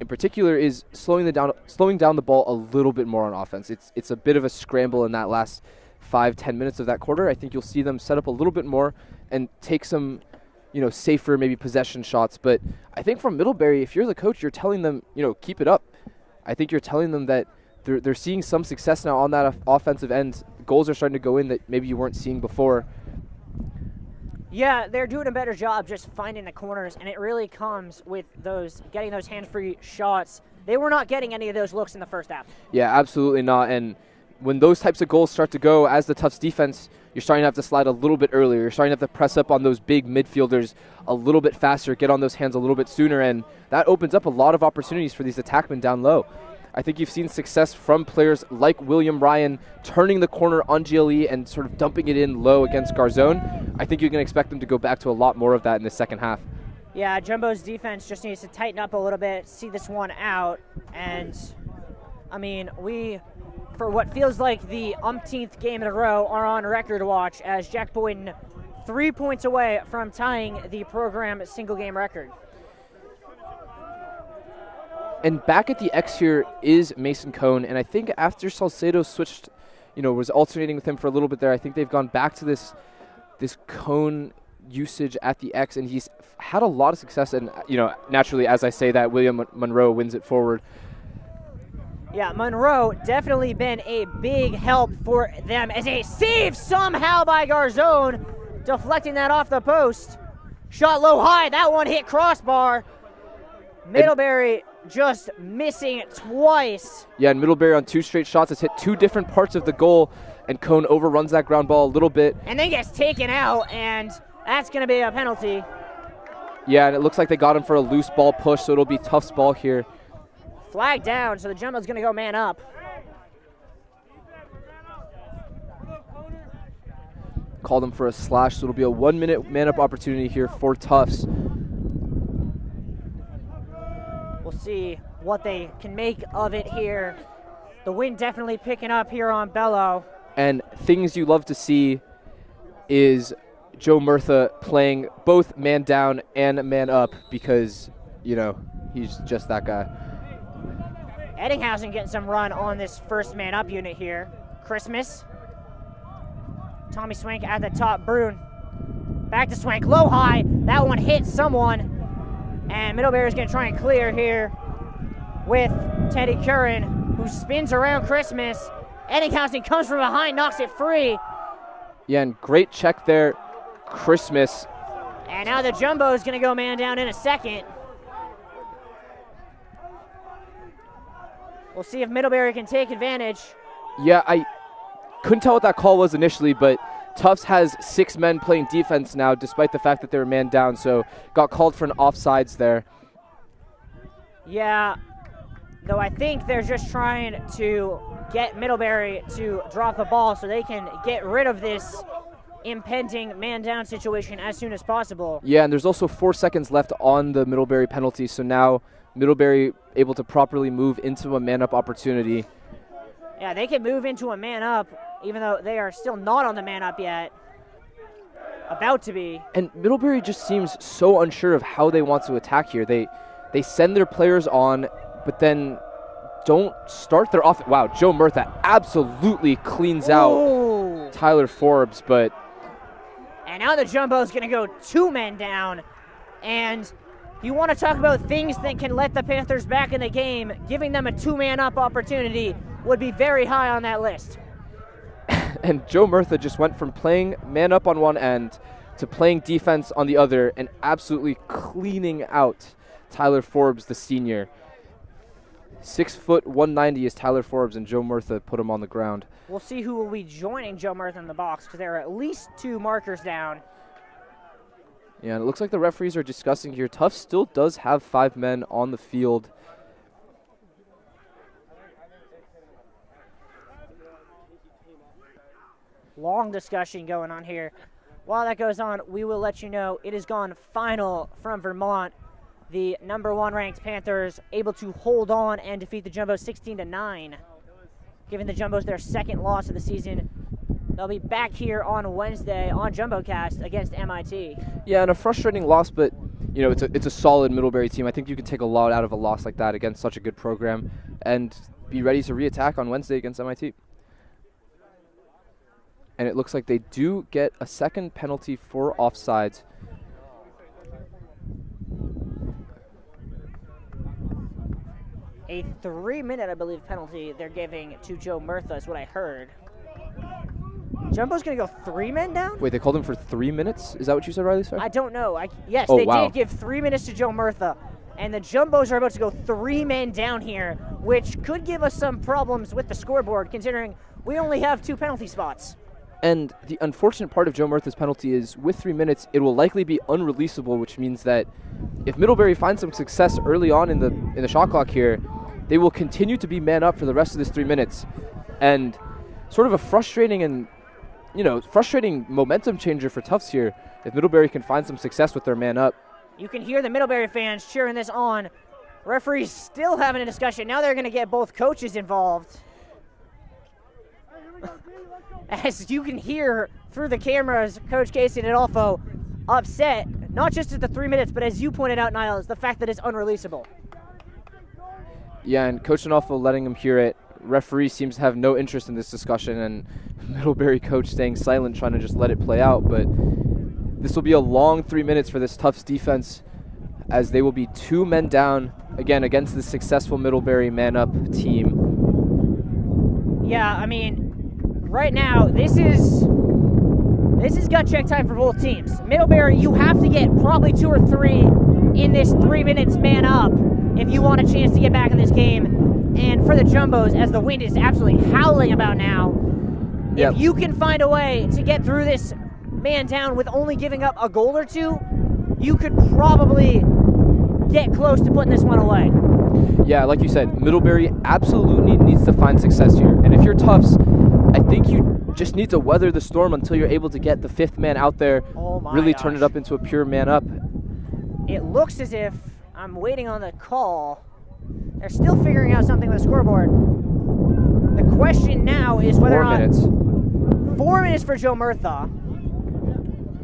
in particular is slowing down the ball a little bit more on offense. It's a bit of a scramble in that last 5-10 minutes of that quarter. I think you'll see them set up a little bit more and take some safer maybe possession shots. But I think from Middlebury, if you're the coach, you're telling them, keep it up. I think you're telling them that they're seeing some success now on that offensive end. Goals are starting to go in that maybe you weren't seeing before. Yeah, they're doing a better job just finding the corners, and it really comes with getting those hands-free shots. They were not getting any of those looks in the first half. Yeah, absolutely not. And when those types of goals start to go as the Tufts defense, you're starting to have to slide a little bit earlier. You're starting to have to press up on those big midfielders a little bit faster, get on those hands a little bit sooner, and that opens up a lot of opportunities for these attackmen down low. I think you've seen success from players like William Ryan turning the corner on GLE and sort of dumping it in low against Garzone. I think you can expect them to go back to a lot more of that in the second half. Yeah, Jumbo's defense just needs to tighten up a little bit, see this one out. And, I mean, we, for what feels like the umpteenth game in a row, are on record watch as Jack Boyden 3 points away from tying the program single-game record. And back at the X here is Mason Cone, and I think after Salcedo switched, was alternating with him for a little bit there, I think they've gone back to this Cone usage at the X, and he's had a lot of success. And naturally, as I say that, William Monroe wins it forward. Yeah, Monroe definitely been a big help for them as a save somehow by Garzone, deflecting that off the post. Shot low high, that one hit crossbar. Middlebury just missing twice. Yeah, and Middlebury on 2 straight shots has hit 2 different parts of the goal, and Cone overruns that ground ball a little bit. And then gets taken out, and that's going to be a penalty. Yeah, and it looks like they got him for a loose ball push, so it'll be Tufts ball here. Flag down, so the Jumbo's going to go man up. Called him for a slash, so it'll be a 1-minute man-up opportunity here for Tufts. We'll see what they can make of it here. The wind definitely picking up here on Bello. And things you love to see is Joe Murtha playing both man down and man up because, he's just that guy. Eddinghausen getting some run on this first man up unit here. Christmas. Tommy Swank at the top. Brune Back to Swank, low high. That one hit someone. And Middlebury is going to try and clear here with Teddy Curran, who spins around Christmas. Eddington comes from behind, knocks it free. Yeah, and great check there, Christmas. And now the Jumbo is going to go man down in a second. We'll see if Middlebury can take advantage. Yeah, I couldn't tell what that call was initially, but Tufts has 6 men playing defense now, despite the fact that they were man down, so got called for an offsides there. Yeah, though I think they're just trying to get Middlebury to drop the ball so they can get rid of this impending man-down situation as soon as possible. Yeah, and there's also 4 seconds left on the Middlebury penalty, so now Middlebury able to properly move into a man-up opportunity. Yeah, they can move into a man-up, even though they are still not on the man-up yet. About to be. And Middlebury just seems so unsure of how they want to attack here. They send their players on, but then don't start their offense. Wow, Joe Murtha absolutely cleans out Tyler Forbes, but... And now the Jumbo's going to go 2 men down. And you want to talk about things that can let the Panthers back in the game, giving them a 2-man-up opportunity would be very high on that list. And Joe Murtha just went from playing man up on one end to playing defense on the other and absolutely cleaning out Tyler Forbes, the senior. 6 foot 190 is Tyler Forbes, and Joe Murtha put him on the ground. We'll see who will be joining Joe Murtha in the box, because there are at least 2 markers down. Yeah, and it looks like the referees are discussing here. Tufts still does have 5 men on the field. Long discussion going on here. While that goes on, we will let you know it has gone final from Vermont. The number 1 ranked Panthers able to hold on and defeat the Jumbos 16-9, giving the Jumbos their 2nd loss of the season. They'll be back here on Wednesday on JumboCast against MIT. Yeah, and a frustrating loss, but you know it's a solid Middlebury team. I think you can take a lot out of a loss like that against such a good program and be ready to reattack on Wednesday against MIT. And it looks like they do get a 2nd penalty for offsides. A 3-minute, I believe, penalty they're giving to Joe Murtha is what I heard. Jumbo's going to go 3 men down? Wait, they called him for 3 minutes? Is that what you said, Riley? Sorry? I don't know. Yes, oh, they wow. did give 3 minutes to Joe Murtha. And the Jumbos are about to go 3 men down here, which could give us some problems with the scoreboard, considering we only have 2 penalty spots. And the unfortunate part of Joe Murtha's penalty is with 3 minutes, it will likely be unreleasable, which means that if Middlebury finds some success early on in the shot clock here, they will continue to be man up for the rest of this 3 minutes. And sort of a frustrating momentum changer for Tufts here if Middlebury can find some success with their man up. You can hear the Middlebury fans cheering this on. Referees still having a discussion. Now they're going to get both coaches involved. As you can hear through the cameras, Coach Casey Adolfo upset, not just at the 3 minutes, but as you pointed out, Niles, the fact that it's unreleasable. Yeah, and Coach Adolfo letting him hear it. Referee seems to have no interest in this discussion, and Middlebury coach staying silent, trying to just let it play out. But this will be a long 3 minutes for this Tufts defense, as they will be 2 men down, again, against the successful Middlebury man-up team. Yeah, I mean, right now, this is gut check time for both teams. Middlebury, you have to get probably 2 or 3 in this 3 minutes man up if you want a chance to get back in this game. And for the Jumbos, as the wind is absolutely howling about now, if you can find a way to get through this man down with only giving up a goal or 2, you could probably get close to putting this one away. Yeah, like you said, Middlebury absolutely needs to find success here. And if you're Tufts, I think you just need to weather the storm until you're able to get the 5th man out there, really turn it up into a pure man up. It looks as if I'm waiting on the call. They're still figuring out something with the scoreboard. The question now is whether 4 minutes. 4 minutes for Joe Murtha,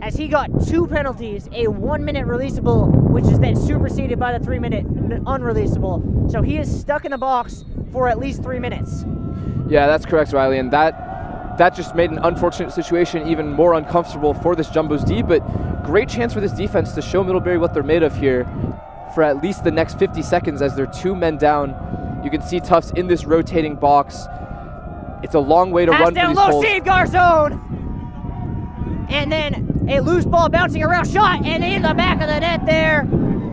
as he got 2 penalties, a 1-minute releasable, which is then superseded by the 3-minute unreleasable. So he is stuck in the box for at least 3 minutes. Yeah, that's correct, Riley, and that that just made an unfortunate situation even more uncomfortable for this Jumbo's D, but great chance for this defense to show Middlebury what they're made of here for at least the next 50 seconds as they're 2 men down. You can see Tufts in this rotating box. It's a long way to run for these low holes. safeguard zone. And then a loose ball bouncing around, shot, and in the back of the net there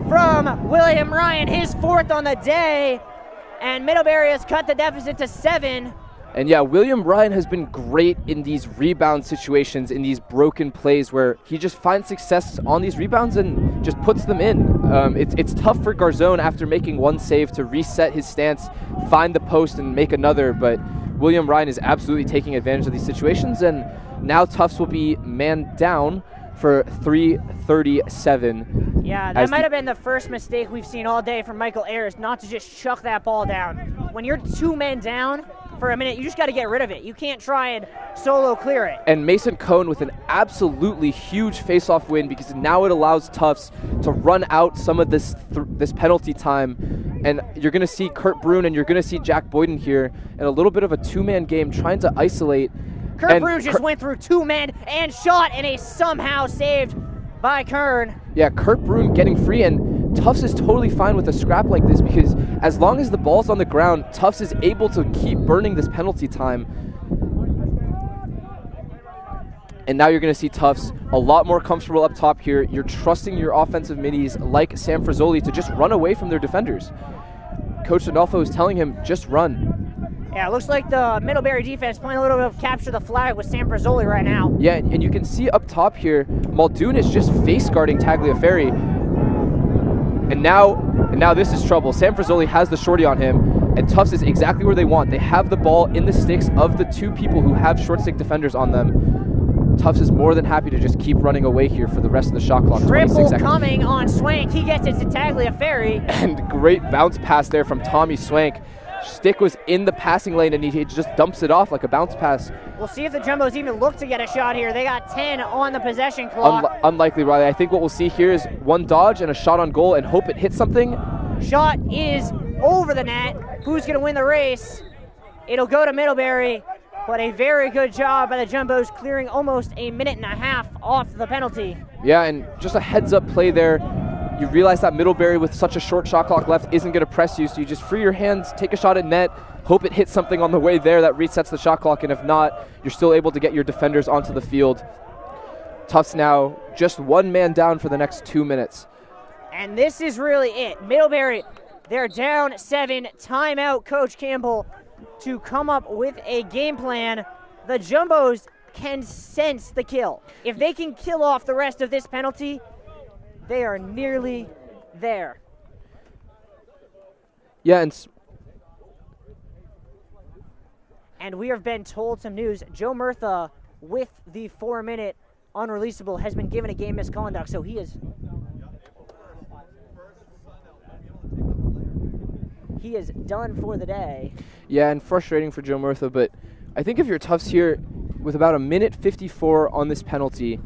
from William Ryan, his 4th on the day. And Middlebury has cut the deficit to 7. And yeah, William Ryan has been great in these rebound situations, in these broken plays where he just finds success on these rebounds and just puts them in. It's tough for Garzone after making one save to reset his stance, find the post and make another, but William Ryan is absolutely taking advantage of these situations, and now Tufts will be man down for 3:37. Yeah, that might have been the first mistake we've seen all day from Michael Ayers, not to just chuck that ball down. When you're 2 men down for a minute, you just got to get rid of it. You can't try and solo clear it. And Mason Cohn with an absolutely huge face-off win, because now it allows Tufts to run out some of this penalty time. And you're going to see Kurt Brune and you're going to see Jack Boyden here in a little bit of a 2-man game trying to isolate. Kurt Brune just went through 2 men and shot, and a somehow saved by Kern. Yeah, Kurt Brune getting free, and Tufts is totally fine with a scrap like this, because as long as the ball's on the ground, Tufts is able to keep burning this penalty time. And now you're going to see Tufts a lot more comfortable up top here. You're trusting your offensive middies like Sam Frazzoli to just run away from their defenders. Coach Adolfo is telling him, just run. Yeah, it looks like the Middlebury defense playing a little bit of capture the flag with Sam Frazzoli right now. Yeah, and you can see up top here, Muldoon is just face guarding Tagliaferri. And now this is trouble. Sam Frazzoli has the shorty on him, and Tufts is exactly where they want. They have the ball in the sticks of the 2 people who have short stick defenders on them. Tufts is more than happy to just keep running away here for the rest of the shot clock. Triple coming on Swank. He gets it to Tagliaferri. And great bounce pass there from Tommy Swank. Stick was in the passing lane, and he just dumps it off like a bounce pass. We'll see if the Jumbos even look to get a shot here. They got 10 on the possession clock. Unlikely, Riley. I think what we'll see here is one dodge and a shot on goal and hope it hits something. Shot is over the net. Who's going to win the race? It'll go to Middlebury, but a very good job by the Jumbos clearing almost a minute and a half off the penalty. Yeah, and just a heads-up play there. You realize that Middlebury, with such a short shot clock left, isn't going to press you, so you just free your hands, take a shot at net, hope it hits something on the way there that resets the shot clock, and if not, you're still able to get your defenders onto the field. Tufts now just 1 man down for the next 2 minutes. And this is really it. Middlebury, they're down 7. Timeout, Coach Campbell, to come up with a game plan. The Jumbos can sense the kill. If they can kill off the rest of this penalty, they are nearly there. Yeah, and we have been told some news. Joe Murtha, with the 4-minute unreleasable, has been given a game misconduct, so he is done for the day. Yeah, and frustrating for Joe Murtha, but I think if you're Tufts here with about 1:54 on this penalty,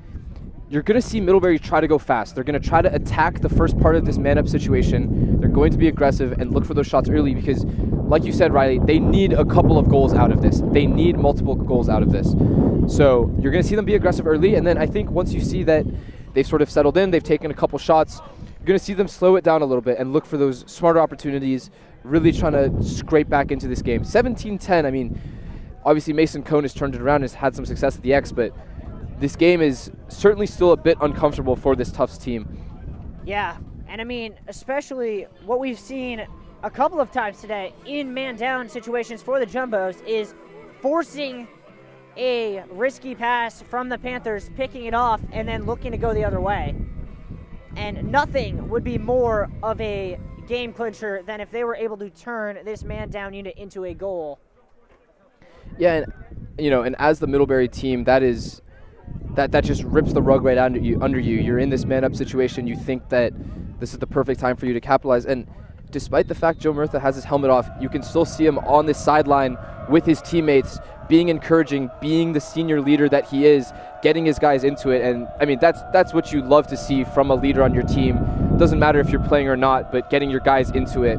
you're going to see Middlebury try to go fast. They're going to try to attack the first part of this man-up situation. They're going to be aggressive and look for those shots early because, like you said, Riley, they need a couple of goals out of this. They need multiple goals out of this. So you're going to see them be aggressive early, and then I think once you see that they've sort of settled in, they've taken a couple shots, you're going to see them slow it down a little bit and look for those smarter opportunities, really trying to scrape back into this game. 17-10, I mean, obviously Mason Cohn has turned it around and has had some success at the X, but this game is certainly still a bit uncomfortable for this Tufts team. Yeah, and I mean, especially what we've seen a couple of times today in man-down situations for the Jumbos is forcing a risky pass from the Panthers, picking it off, and then looking to go the other way. And nothing would be more of a game clincher than if they were able to turn this man-down unit into a goal. Yeah, and and as the Middlebury team, that just rips the rug right under you. You're in this man-up situation. You think that this is the perfect time for you to capitalize. And despite the fact Joe Murtha has his helmet off, you can still see him on this sideline with his teammates, being encouraging, being the senior leader that he is, getting his guys into it. And, I mean, that's what you love to see from a leader on your team. Doesn't matter if you're playing or not, but getting your guys into it,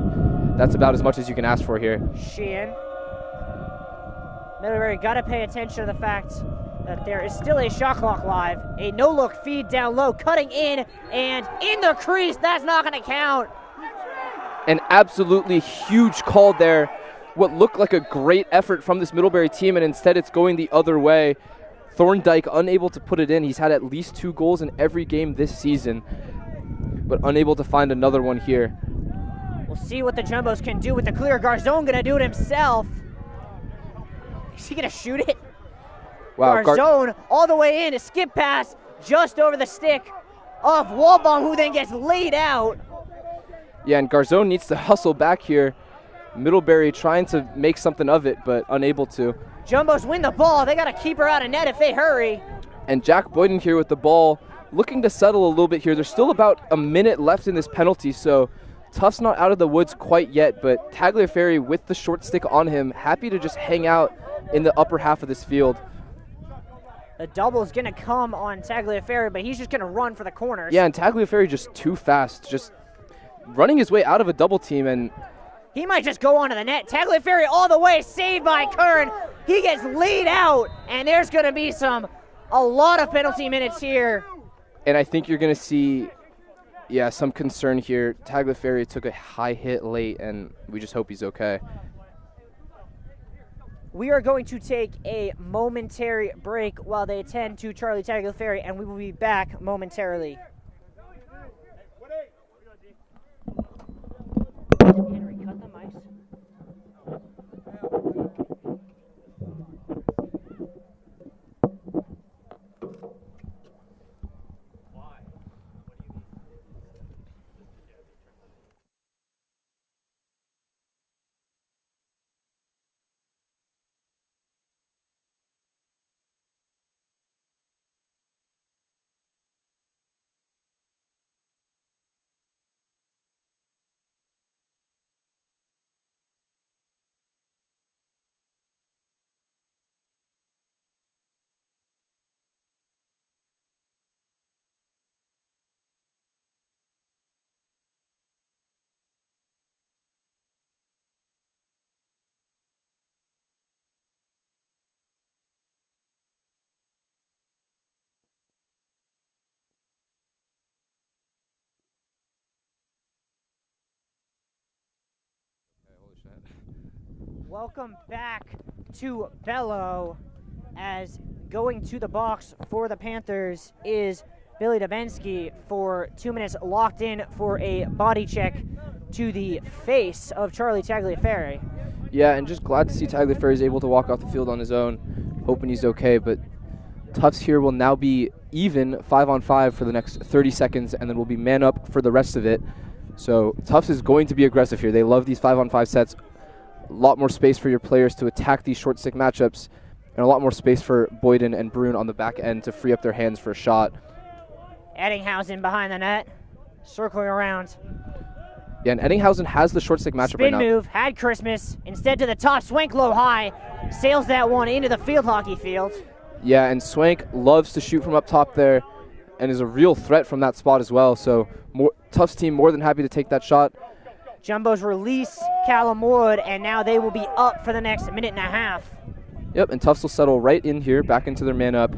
that's about as much as you can ask for here. Sheehan. Middlebury got to pay attention to the fact that there is still a shot clock live. A no-look feed down low, cutting in, and in the crease. That's not going to count. An absolutely huge call there. What looked like a great effort from this Middlebury team, and instead it's going the other way. Thorndike unable to put it in. He's had at least 2 goals in every game this season, but unable to find another one here. We'll see what the Jumbos can do with the clear. Garzone going to do it himself. Is he going to shoot it? Wow, Garzone all the way in, a skip pass just over the stick of Walbaum, who then gets laid out. Yeah, and Garzone needs to hustle back here. Middlebury trying to make something of it, but unable to. Jumbos win the ball. They got to keep her out of net if they hurry. And Jack Boyden here with the ball, looking to settle a little bit here. There's still about a minute left in this penalty, so Tufts not out of the woods quite yet, but Tagliaferri with the short stick on him, happy to just hang out in the upper half of this field. The double is going to come on Tagliaferri, but he's just going to run for the corners. Yeah, and Tagliaferri just too fast, just running his way out of a double team, and he might just go onto the net. Tagliaferri all the way, saved by Kern. He gets laid out, and there's going to be a lot of penalty minutes here. And I think you're going to see, yeah, some concern here. Tagliaferri took a high hit late, and we just hope he's okay. We are going to take a momentary break while they attend to Charlie Tagliaferri, and we will be back momentarily. Henry, cut the mics. Welcome back to Bello, as going to the box for the Panthers is Billy Dabensky for 2 minutes, locked in for a body check to the face of Charlie Tagliaferri. Yeah, and just glad to see Tagliaferri is able to walk off the field on his own, hoping he's okay. But Tufts here will now be even 5-on-5 for the next 30 seconds, and then we'll be man up for the rest of it. So Tufts is going to be aggressive here. They love these 5-on-5 sets. A lot more space for your players to attack these short stick matchups, and a lot more space for Boyden and Brune on the back end to free up their hands for a shot. Eddinghausen behind the net, circling around. Yeah, and Eddinghausen has the short stick matchup right now. Spin move, had Christmas, instead to the top, Swank low high, sails that one into the field hockey field. Yeah, and Swank loves to shoot from up top there, and is a real threat from that spot as well. So Tufts team more than happy to take that shot. Jumbos release Callum Wood, and now they will be up for the next minute and a half. Yep, and Tufts will settle right in here, back into their man up.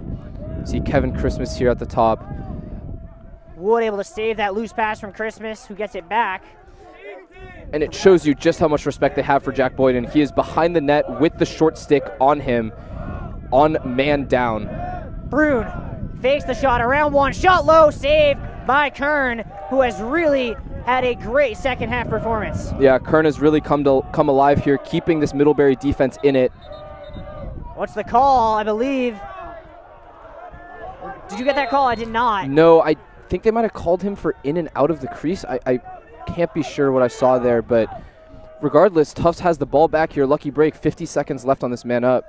See Kevin Christmas here at the top. Wood able to save that loose pass from Christmas, who gets it back. And it shows you just how much respect they have for Jack Boyden. He is behind the net with the short stick on him, on man down. Brune fakes the shot around one, shot low, saved by Kern, who has really had a great second half performance. Yeah, Kern has really come alive here, keeping this Middlebury defense in it. What's the call, I believe? Did you get that call? I did not. No, I think they might have called him for in and out of the crease. I can't be sure what I saw there, but regardless, Tufts has the ball back here. Lucky break, 50 seconds left on this man up.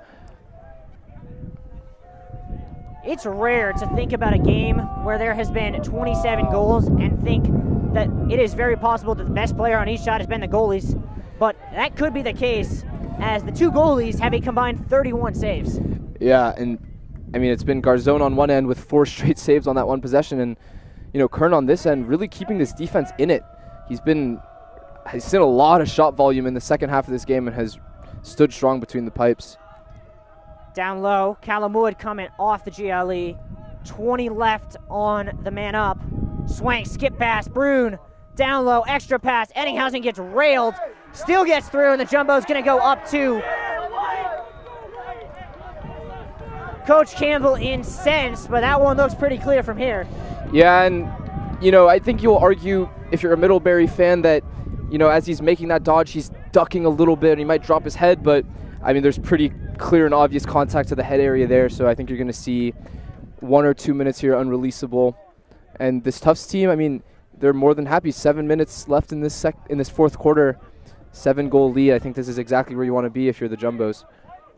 It's rare to think about a game where there has been 27 goals and think that it is very possible that the best player on each shot has been the goalies, but that could be the case, as the two goalies have a combined 31 saves. Yeah, and I mean, it's been Garzone on one end with 4 straight saves on that one possession, and you know, Kern on this end really keeping this defense in it. He's seen a lot of shot volume in the second half of this game and has stood strong between the pipes. Down low, Callum Wood coming off the GLE. 20 left on the man up. Swank, skip pass, Brune. Down low, extra pass. Ettinghausen gets railed. Still gets through, and the Jumbo's going to go up 2. Coach Campbell incensed, but that one looks pretty clear from here. Yeah, and, you know, I think you'll argue, if you're a Middlebury fan, that, you know, as he's making that dodge, he's ducking a little bit, and he might drop his head, but, I mean, there's pretty clear and obvious contact to the head area there, so I think you're going to see 1 or 2 minutes here unreleasable. And this Tufts team, I mean, they're more than happy. 7 minutes left in this fourth quarter. 7-goal lead. I think this is exactly where you want to be if you're the Jumbos.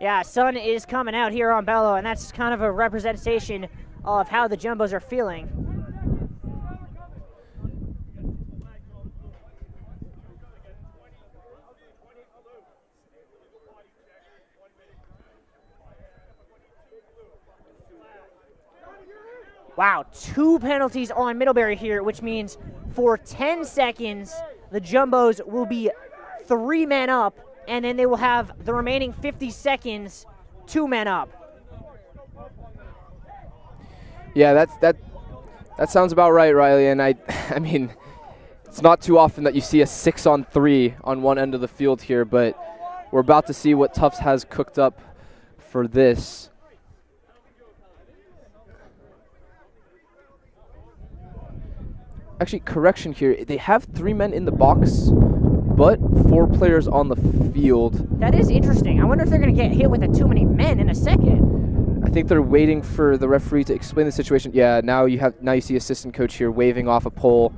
Yeah, sun is coming out here on Bello, and that's kind of a representation of how the Jumbos are feeling. Wow, 2 penalties on Middlebury here, which means for 10 seconds, the Jumbos will be 3 men up, and then they will have the remaining 50 seconds 2 men up. Yeah, that sounds about right, Riley. And I mean, it's not too often that you see a 6-on-3 on one end of the field here, but we're about to see what Tufts has cooked up for this. Actually, correction here. They have 3 men in the box, but 4 players on the field. That is interesting. I wonder if they're going to get hit with too many men in a second. I think they're waiting for the referee to explain the situation. Yeah, now you see assistant coach here waving off a pole.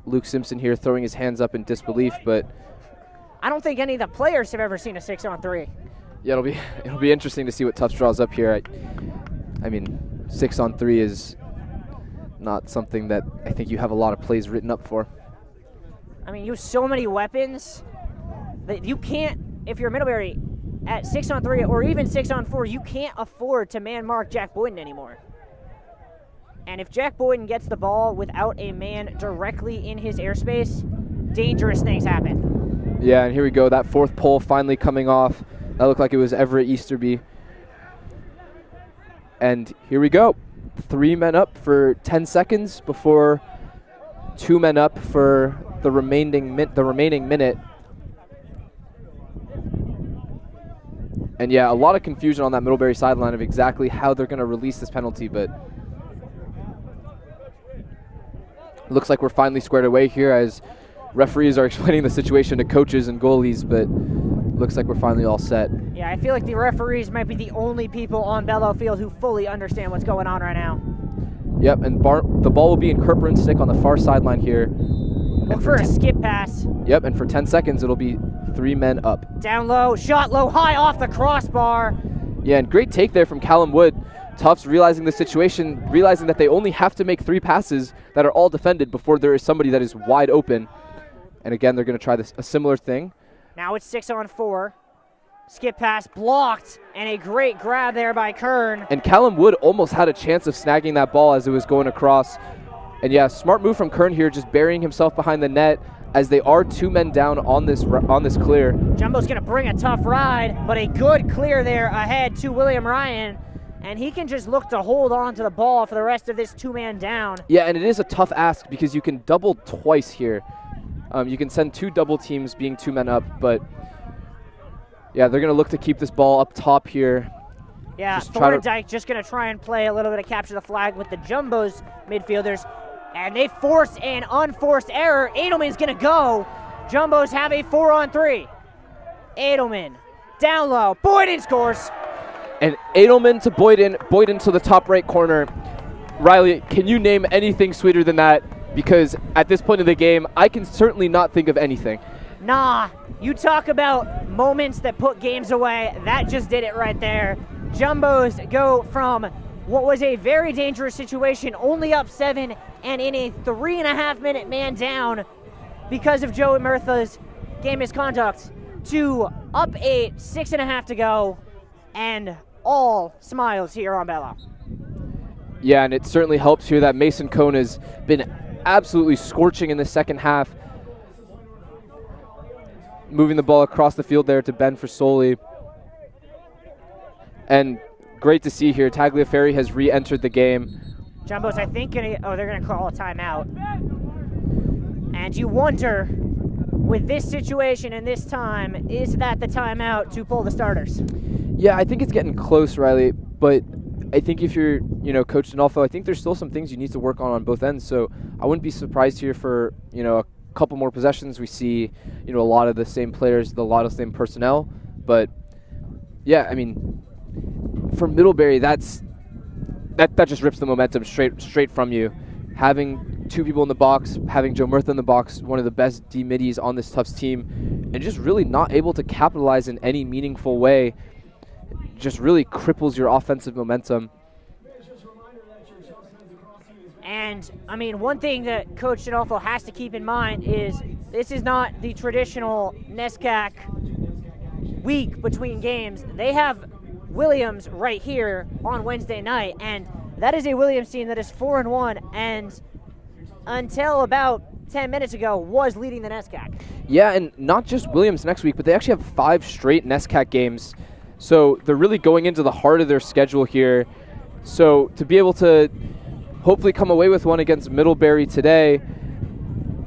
Luke Simpson here throwing his hands up in disbelief, but I don't think any of the players have ever seen a 6-on-3. Yeah, it'll be interesting to see what Tufts draws up here. I mean, 6-on-3 is not something that I think you have a lot of plays written up for. I mean, you have so many weapons that you can't, if you're Middlebury, at 6-on-3 or even 6-on-4, you can't afford to man mark Jack Boyden anymore. And if Jack Boyden gets the ball without a man directly in his airspace, dangerous things happen. Yeah, and here we go. That 4th pole finally coming off. That looked like it was Everett Easterby. And here we go. 3 men up for 10 seconds before 2 men up for the remaining minute. And yeah, a lot of confusion on that Middlebury sideline of exactly how they're going to release this penalty, but it looks like we're finally squared away here as referees are explaining the situation to coaches and goalies, but looks like we're finally all set. Yeah, I feel like the referees might be the only people on Bello Field who fully understand what's going on right now. Yep, and the ball will be in Kirkburn's stick on the far sideline here. Look for a skip pass. Yep, and for 10 seconds, it'll be 3 men up. Down low, shot low, high off the crossbar. Yeah, and great take there from Callum Wood. Tufts realizing the situation, realizing that they only have to make 3 passes that are all defended before there is somebody that is wide open. And again, they're going to try a similar thing. Now it's 6-on-4. Skip pass blocked, and a great grab there by Kern. And Callum Wood almost had a chance of snagging that ball as it was going across. And yeah, smart move from Kern here, just burying himself behind the net as they are 2 men down on this clear. Jumbo's going to bring a tough ride, but a good clear there ahead to William Ryan. And he can just look to hold on to the ball for the rest of this 2-man down. Yeah, and it is a tough ask because you can double twice here. You can send 2 double teams being 2 men up, but yeah, they're going to look to keep this ball up top here. Yeah, Thorndike just going to try and play a little bit of capture the flag with the Jumbos midfielders. And they force an unforced error. Edelman's going to go. Jumbos have a 4-on-3. Edelman down low. Boyden scores. And Edelman to Boyden. Boyden to the top right corner. Riley, can you name anything sweeter than that? Because at this point in the game, I can certainly not think of anything. Nah, you talk about moments that put games away. That just did it right there. Jumbos go from what was a very dangerous situation, only up 7, and in a 3.5-minute man down because of Joey Murtha's game misconduct, to up 8, 6.5 to go, and all smiles here on Bello. Yeah, and it certainly helps here that Mason Cone has been absolutely scorching in the second half. Moving the ball across the field there to Ben Frisoli. And great to see here, Tagliaferri has re-entered the game. Jumbo's, I think, they're going to call a timeout. And you wonder, with this situation and this time, is that the timeout to pull the starters? Yeah, I think it's getting close, Riley, but I think if you're, Coach D'Onofrio, I think there's still some things you need to work on both ends. So I wouldn't be surprised here for, a couple more possessions. We see, a lot of the same players, a lot of the same personnel. But, yeah, I mean, for Middlebury, that just rips the momentum straight from you. Having two people in the box, having Joe Murtha in the box, one of the best D-middies on this Tufts team, and just really not able to capitalize in any meaningful way, just really cripples your offensive momentum. And, I mean, one thing that Coach D'Onofrio has to keep in mind is this is not the traditional NESCAC week between games. They have Williams right here on Wednesday night, and that is a Williams team that is 4-1, and until about 10 minutes ago was leading the NESCAC. Yeah, and not just Williams next week, but they actually have 5 straight NESCAC games. So they're really going into the heart of their schedule here. So to be able to hopefully come away with one against Middlebury today,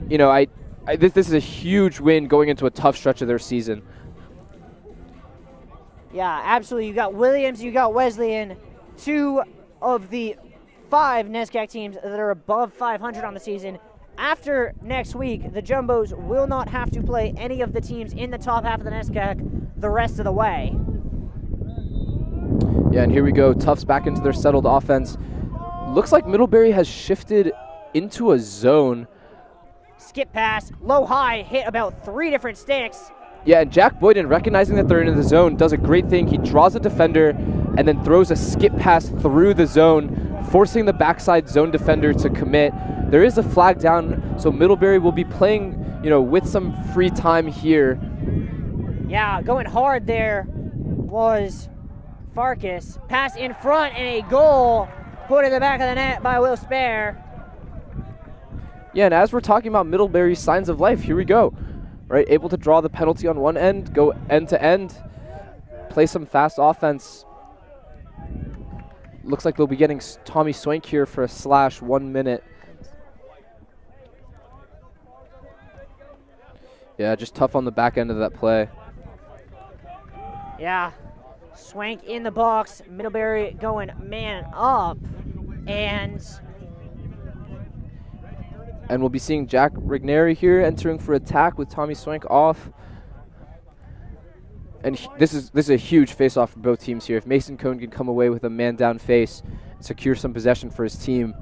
this is a huge win going into a tough stretch of their season. Yeah, absolutely. You got Williams, you got Wesleyan, 2 of the 5 NESCAC teams that are above 500 on the season. After next week, the Jumbos will not have to play any of the teams in the top half of the NESCAC the rest of the way. Yeah, and here we go. Tufts back into their settled offense. Looks like Middlebury has shifted into a zone. Skip pass, low high, hit about 3 different sticks. Yeah, and Jack Boyden, recognizing that they're in the zone, does a great thing. He draws a defender and then throws a skip pass through the zone, forcing the backside zone defender to commit. There is a flag down, so Middlebury will be playing, with some free time here. Yeah, going hard there was Farkas. Pass in front and a goal put in the back of the net by Will Spare. Yeah, and as we're talking about Middlebury's signs of life, here we go. Right, able to draw the penalty on one end, go end to end, play some fast offense. Looks like they'll be getting Tommy Swank here for a slash, 1 minute. Yeah, just tough on the back end of that play. Yeah, Swank in the box, Middlebury going man up, and we'll be seeing Jack Rigneri here entering for attack with Tommy Swank off. And this is a huge face-off for both teams here. If Mason Cohn can come away with a man-down face and secure some possession for his team,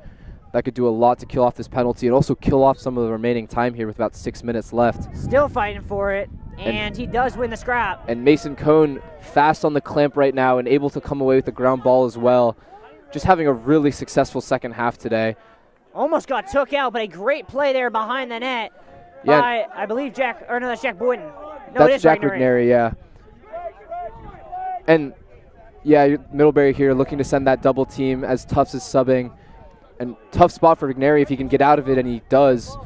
that could do a lot to kill off this penalty and also kill off some of the remaining time here with about 6 minutes left. Still fighting for it, and he does win the scrap. And Mason Cohn fast on the clamp right now and able to come away with the ground ball as well. Just having a really successful second half today. Almost got took out, but a great play there behind the net by, I believe, that's Jack Boyden. No, that's Jack Rigneri, yeah. And, yeah, Middlebury here looking to send that double team as Tufts is subbing. And tough spot for Rigneri if he can get out of it, and he does.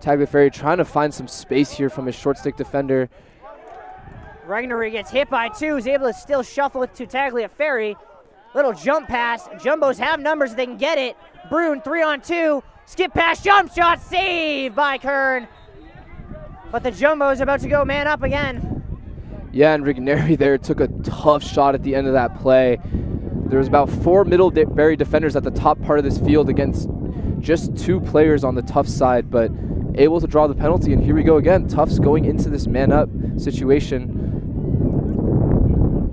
Tagliaferri trying to find some space here from his short stick defender. Rigneri gets hit by 2, is able to still shuffle it to Tagliaferri. Little jump pass. Jumbos have numbers if they can get it. Brune 3-on-2. Skip pass, jump shot, saved by Kern. But the Jumbos about to go man up again. Yeah, and Rigneri there took a tough shot at the end of that play. There was about 4 Middlebury defenders at the top part of this field against just 2 players on the Tufts side, but able to draw the penalty. And here we go again. Tufts going into this man-up situation.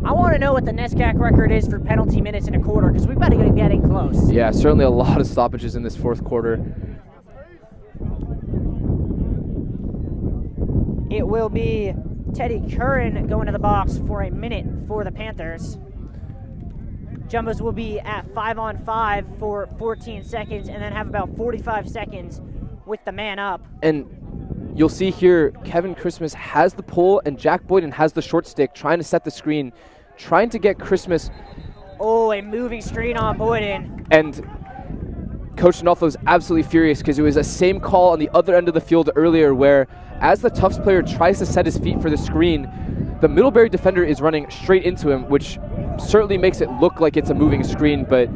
I want to know what the NESCAC record is for penalty minutes in a quarter, because we've got to get getting close. Yeah, certainly a lot of stoppages in this fourth quarter. It will be Teddy Curran going to the box for a minute for the Panthers. Jumbos will be at 5-on-5 for 14 seconds and then have about 45 seconds with the man up. And you'll see here, Kevin Christmas has the pull and Jack Boyden has the short stick trying to set the screen, trying to get Christmas. Oh, a moving screen on Boyden. And Coach D'Onofrio is absolutely furious because it was the same call on the other end of the field earlier where as the Tufts player tries to set his feet for the screen, the Middlebury defender is running straight into him, which certainly makes it look like it's a moving screen, but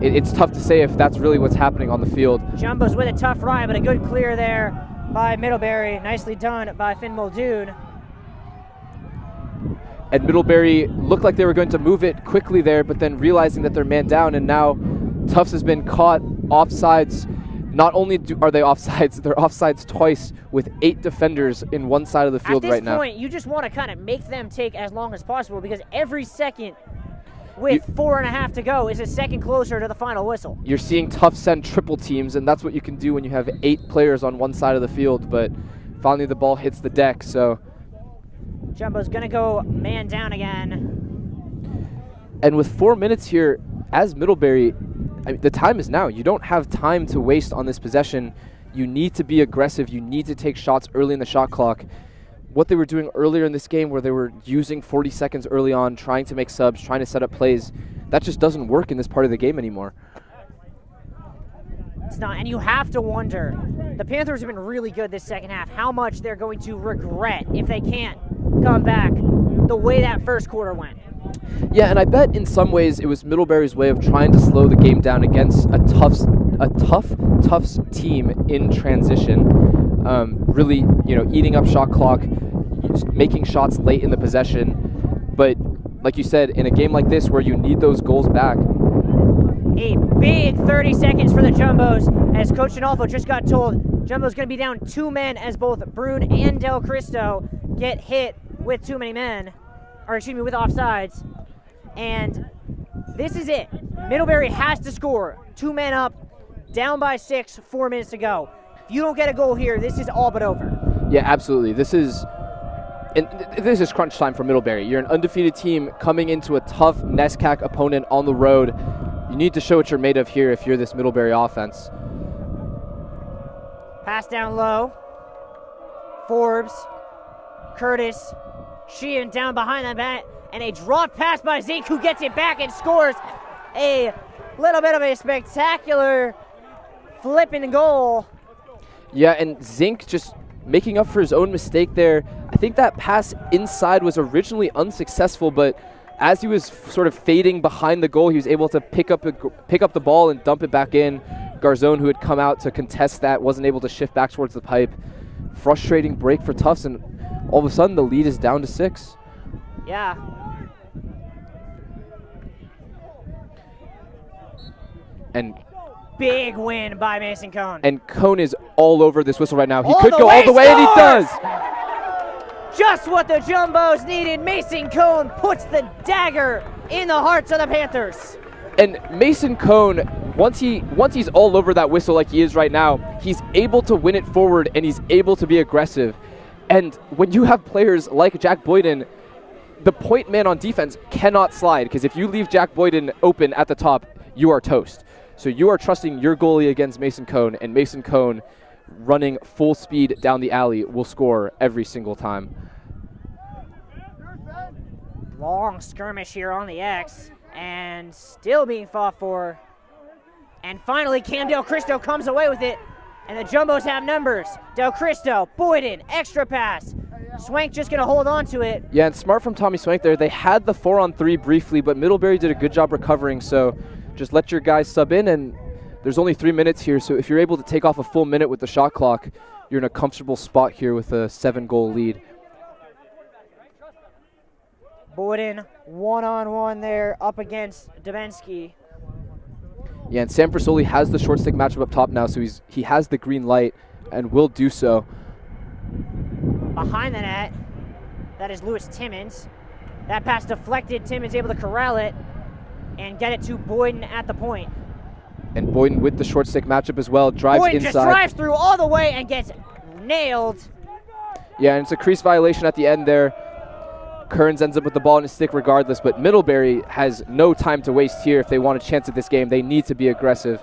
it's tough to say if that's really what's happening on the field. Jumbo's with a tough ride, but a good clear there by Middlebury. Nicely done by Finn Muldoon. And Middlebury looked like they were going to move it quickly there, but then realizing that they're man down, and now Tufts has been caught offsides. Not only are they offsides, they're offsides twice with 8 defenders in one side of the field right now. At this point, you just want to kind of make them take as long as possible, because every second with 4.5 to go is a second closer to the final whistle. You're seeing Tufts send triple teams, and that's what you can do when you have 8 players on one side of the field, but finally the ball hits the deck, so. Jumbo's going to go man down again. And with 4 minutes here, as Middlebury, I mean, the time is now. You don't have time to waste on this possession. You need to be aggressive. You need to take shots early in the shot clock. What they were doing earlier in this game, where they were using 40 seconds early on, trying to make subs, trying to set up plays, that just doesn't work in this part of the game anymore. It's not, and you have to wonder, the Panthers have been really good this second half, how much they're going to regret if they can't come back the way that first quarter went. Yeah, and I bet in some ways it was Middlebury's way of trying to slow the game down against a tough Tufts team in transition. Really, eating up shot clock, making shots late in the possession. But like you said, in a game like this where you need those goals back. A big 30 seconds for the Jumbos, as Coach Adolfo just got told Jumbo's going to be down 2 men as both Brune and Del Cristo get hit with too many men, or excuse me, with offsides. And this is it. Middlebury has to score. 2 men up, down by 6, 4 minutes to go. If you don't get a goal here, this is all but over. Yeah, absolutely. This is crunch time for Middlebury. You're an undefeated team coming into a tough NESCAC opponent on the road. You need to show what you're made of here if you're this Middlebury offense. Pass down low. Forbes, Curtis, Sheehan down behind the bat, and a drop pass by Zink, who gets it back and scores a little bit of a spectacular flipping goal. Yeah, and Zink just making up for his own mistake there. I think that pass inside was originally unsuccessful, but as he was sort of fading behind the goal, he was able to pick up the ball and dump it back in. Garzone, who had come out to contest that, wasn't able to shift back towards the pipe. Frustrating break for Tufts, and all of a sudden the lead is down to 6. Yeah. And big win by Mason Cone. And Cone is all over this whistle right now. He all could go all the way, and he does. Just what the Jumbos needed. Mason Cone puts the dagger in the hearts of the Panthers. And Mason Cone, once he's all over that whistle like he is right now, he's able to win it forward, and he's able to be aggressive. And when you have players like Jack Boyden, the point man on defense cannot slide, because if you leave Jack Boyden open at the top, you are toast. So you are trusting your goalie against Mason Cone, and Mason Cone, running full speed down the alley, will score every single time. Long skirmish here on the X, and still being fought for. And finally, Cam Del Cristo comes away with it, and the Jumbos have numbers. Del Cristo, Boyden, extra pass. Swank just going to hold on to it. Yeah, and smart from Tommy Swank there. They had the 4-on-3 briefly, but Middlebury did a good job recovering, so just let your guys sub in, and there's only 3 minutes here, so if you're able to take off a full minute with the shot clock, you're in a comfortable spot here with a 7-goal lead. Boyden, one-on-one there up against Dubensky. Yeah, and Sam Frasoli has the short stick matchup up top now, so he has the green light and will do so. Behind the net, that is Lewis Timmons. That pass deflected, Timmons able to corral it and get it to Boyden at the point. And Boyden with the short stick matchup as well, drives Boyden inside. Just drives through all the way and gets nailed. Yeah, and it's a crease violation at the end there. Kearns ends up with the ball in his stick regardless, but Middlebury has no time to waste here if they want a chance at this game. They need to be aggressive.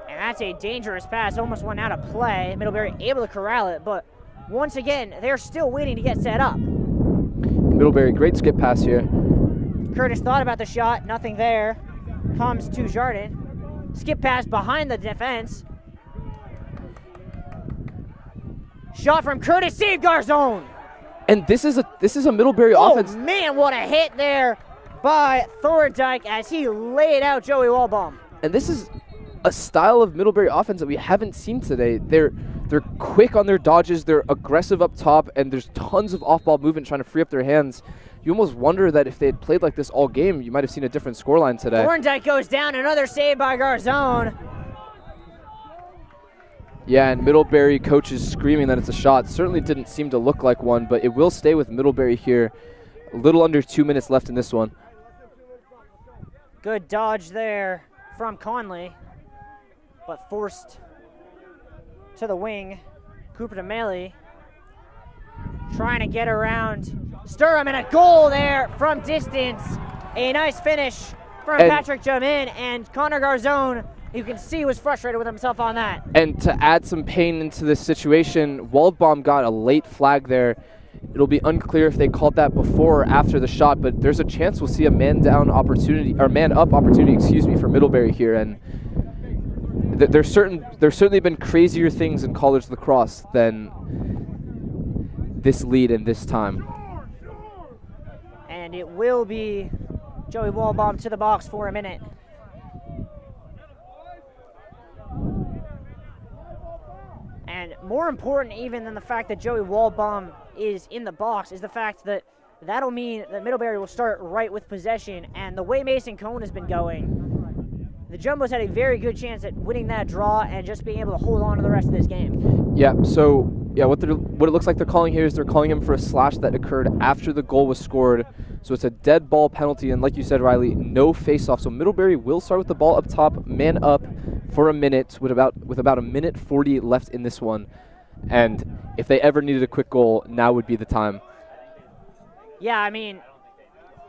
And that's a dangerous pass, almost went out of play. Middlebury able to corral it, but once again, they're still waiting to get set up. Middlebury, great skip pass here. Curtis thought about the shot, nothing there. Comes to Jardin. Skip pass behind the defense. Shot from Curtis, save Garzone. And this is a Middlebury offense. Oh man, what a hit there by Thorndike as he laid out Joey Walbaum. And this is a style of Middlebury offense that we haven't seen today. They're quick on their dodges, they're aggressive up top, and there's tons of off-ball movement trying to free up their hands. You almost wonder that if they had played like this all game, you might have seen a different scoreline today. Thorndike goes down, another save by Garzone. Yeah, and Middlebury coach is screaming that it's a shot. Certainly didn't seem to look like one, but it will stay with Middlebury here. A little under 2 minutes left in this one. Good dodge there from Conley, but forced to the wing. Cooper DeMailey trying to get around Sturham, and a goal there from distance. A nice finish from Patrick Jamin, and Connor Garzone, you can see, was frustrated with himself on that. And to add some pain into this situation, Waldbaum got a late flag there. It'll be unclear if they called that before or after the shot, but there's a chance we'll see a man-down opportunity, or man-up opportunity, for Middlebury here. And there's certainly been crazier things in college lacrosse than this lead and this time. And it will be Joey Walbaum to the box for a minute. And more important even than the fact that Joey Walbaum is in the box is the fact that that'll mean that Middlebury will start right with possession. And the way Mason Cone has been going, the Jumbos had a very good chance at winning that draw and just being able to hold on to the rest of this game. Yeah, so what it looks like they're calling here is they're calling him for a slash that occurred after the goal was scored. So it's a dead ball penalty, and like you said, Riley, no face-off. So Middlebury will start with the ball up top, man up for a minute with about a minute 40 left in this one. And if they ever needed a quick goal, now would be the time. Yeah, I mean,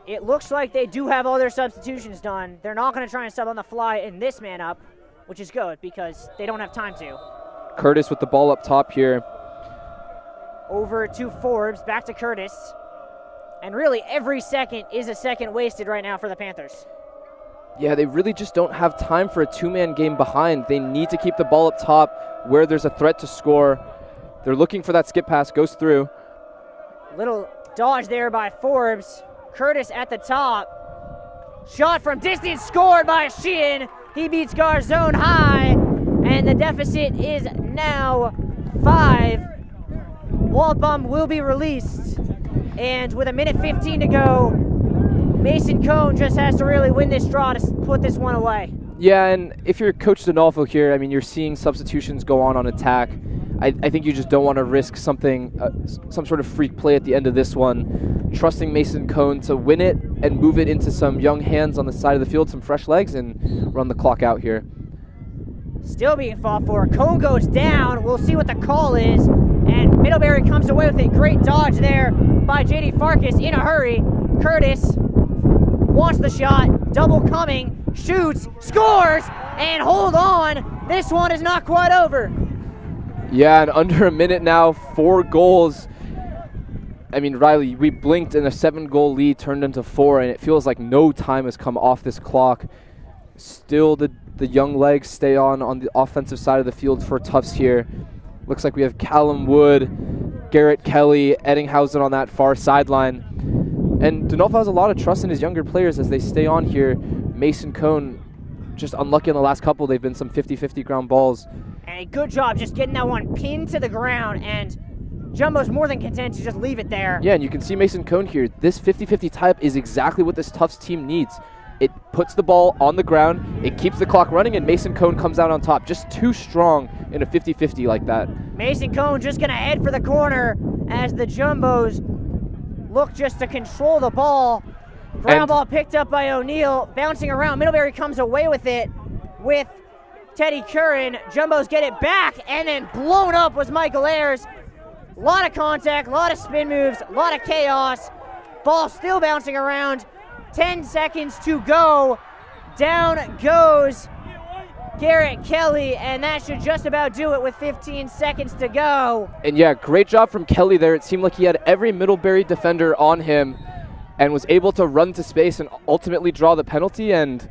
it looks like they do have all their substitutions done. They're not going to try and sub on the fly in this man up, which is good because they don't have time to. Curtis with the ball up top here. Over to Forbes, back to Curtis. And really every second is a second wasted right now for the Panthers. Yeah, they really just don't have time for a two-man game behind. They need to keep the ball up top where there's a threat to score. They're looking for that skip pass, goes through. Little dodge there by Forbes. Curtis at the top. Shot from distance, scored by Sheehan. He beats Garzone high, and the deficit is now 5. Waldbaum will be released, and with a minute 15 to go, Mason Cone just has to really win this draw to put this one away. Yeah, and if you're Coach D'Onofrio here, I mean, you're seeing substitutions go on attack. I think you just don't want to risk something, some sort of freak play at the end of this one. Trusting Mason Cone to win it and move it into some young hands on the side of the field, some fresh legs, and run the clock out here. Still being fought for. Cone goes down. We'll see what the call is. And Middlebury comes away with a great dodge there by J.D. Farkas in a hurry. Curtis wants the shot. Double coming. Shoots. Scores. And hold on. This one is not quite over. Yeah, and under a minute now, 4 goals. I mean, Riley, we blinked and a 7-goal lead turned into 4, and it feels like no time has come off this clock. Still the young legs stay on the offensive side of the field for Tufts here. Looks like we have Callum Wood, Garrett Kelly, Eddinghausen on that far sideline. And D'Onofrio has a lot of trust in his younger players as they stay on here. Mason Cone just unlucky in the last couple. They've been some 50-50 ground balls. And a good job just getting that one pinned to the ground, and Jumbo's more than content to just leave it there. Yeah, and you can see Mason Cone here. This 50-50 tie-up is exactly what this Tufts team needs. It puts the ball on the ground, it keeps the clock running, and Mason Cone comes out on top. Just too strong in a 50-50 like that. Mason Cone just going to head for the corner as the Jumbos look just to control the ball. Ground ball picked up by O'Neill, bouncing around. Middlebury comes away with it with Teddy Curran. Jumbos get it back, and then blown up was Michael Ayers. A lot of contact, a lot of spin moves, a lot of chaos. Ball still bouncing around. 10 seconds to go. Down goes Garrett Kelly, and that should just about do it with 15 seconds to go. And yeah, great job from Kelly there. It seemed like he had every Middlebury defender on him and was able to run to space and ultimately draw the penalty. And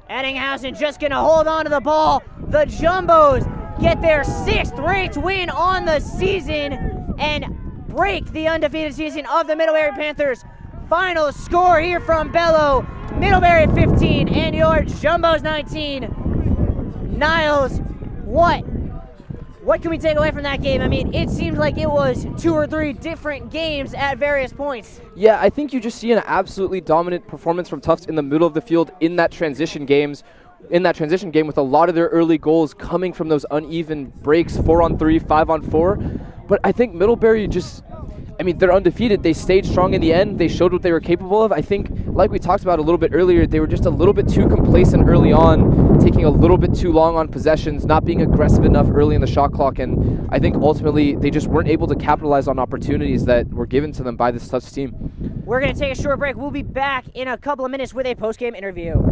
Eddinghausen just going to hold on to the ball. The Jumbos get their 6th ranked win on the season and break the undefeated season of the Middlebury Panthers. Final score here from Bello, Middlebury 15 and your Jumbos 19. Niles, what can we take away from that game? I mean, it seemed like it was 2 or 3 different games at various points. Yeah, I think you just see an absolutely dominant performance from Tufts in the middle of the field in that transition game with a lot of their early goals coming from those uneven breaks, 4-on-3, 5-on-4. But I think Middlebury they're undefeated. They stayed strong in the end. They showed what they were capable of. I think, like we talked about a little bit earlier, they were just a little bit too complacent early on, taking a little bit too long on possessions, not being aggressive enough early in the shot clock, and I think ultimately they just weren't able to capitalize on opportunities that were given to them by this Tufts team. We're going to take a short break. We'll be back in a couple of minutes with a post-game interview.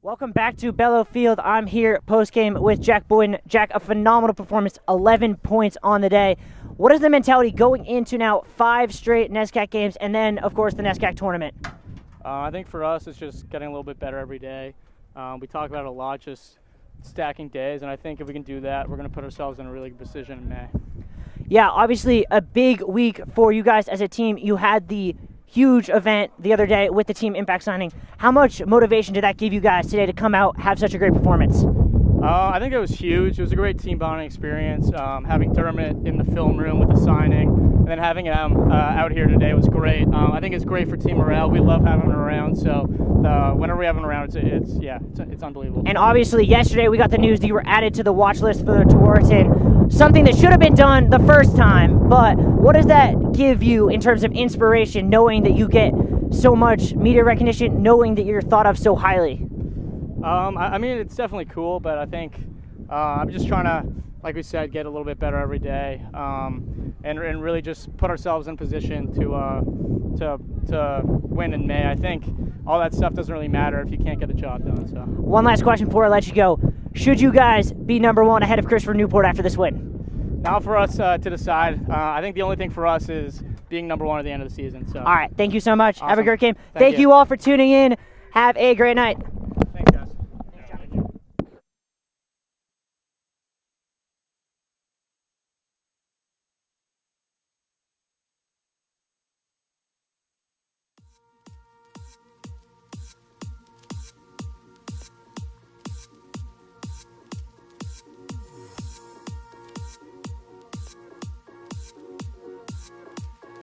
Welcome back to Bellow Field. I'm here post-game with Jack Boyden. Jack, a phenomenal performance, 11 points on the day. What is the mentality going into now 5 straight NESCAC games and then, of course, the NESCAC tournament? I think for us, it's just getting a little bit better every day. We talk about it a lot, just stacking days, and I think if we can do that, we're going to put ourselves in a really good position in May. Yeah, obviously a big week for you guys as a team. You had the huge event the other day with the team impact signing. How much motivation did that give you guys today to come out, have such a great performance? I think it was huge. It was a great team bonding experience. Having Dermot in the film room with the signing, and then having him out here today was great. I think it's great for team morale. We love having him around. So whenever we have him around, it's unbelievable. And obviously, yesterday we got the news that you were added to the watch list for the Tewaaraton. Something that should have been done the first time. But what does that give you in terms of inspiration, knowing that you get so much media recognition, knowing that you're thought of so highly? I mean, it's definitely cool, but I think I'm just trying to, like we said, get a little bit better every day, and really just put ourselves in position to win in May. I think all that stuff doesn't really matter if you can't get the job done. So. One last question before I let you go. Should you guys be #1 ahead of Christopher Newport after this win? Now for us to decide. I think the only thing for us is being #1 at the end of the season. So. All right, thank you so much. Awesome. Have a great game. Thank you all for tuning in. Have a great night.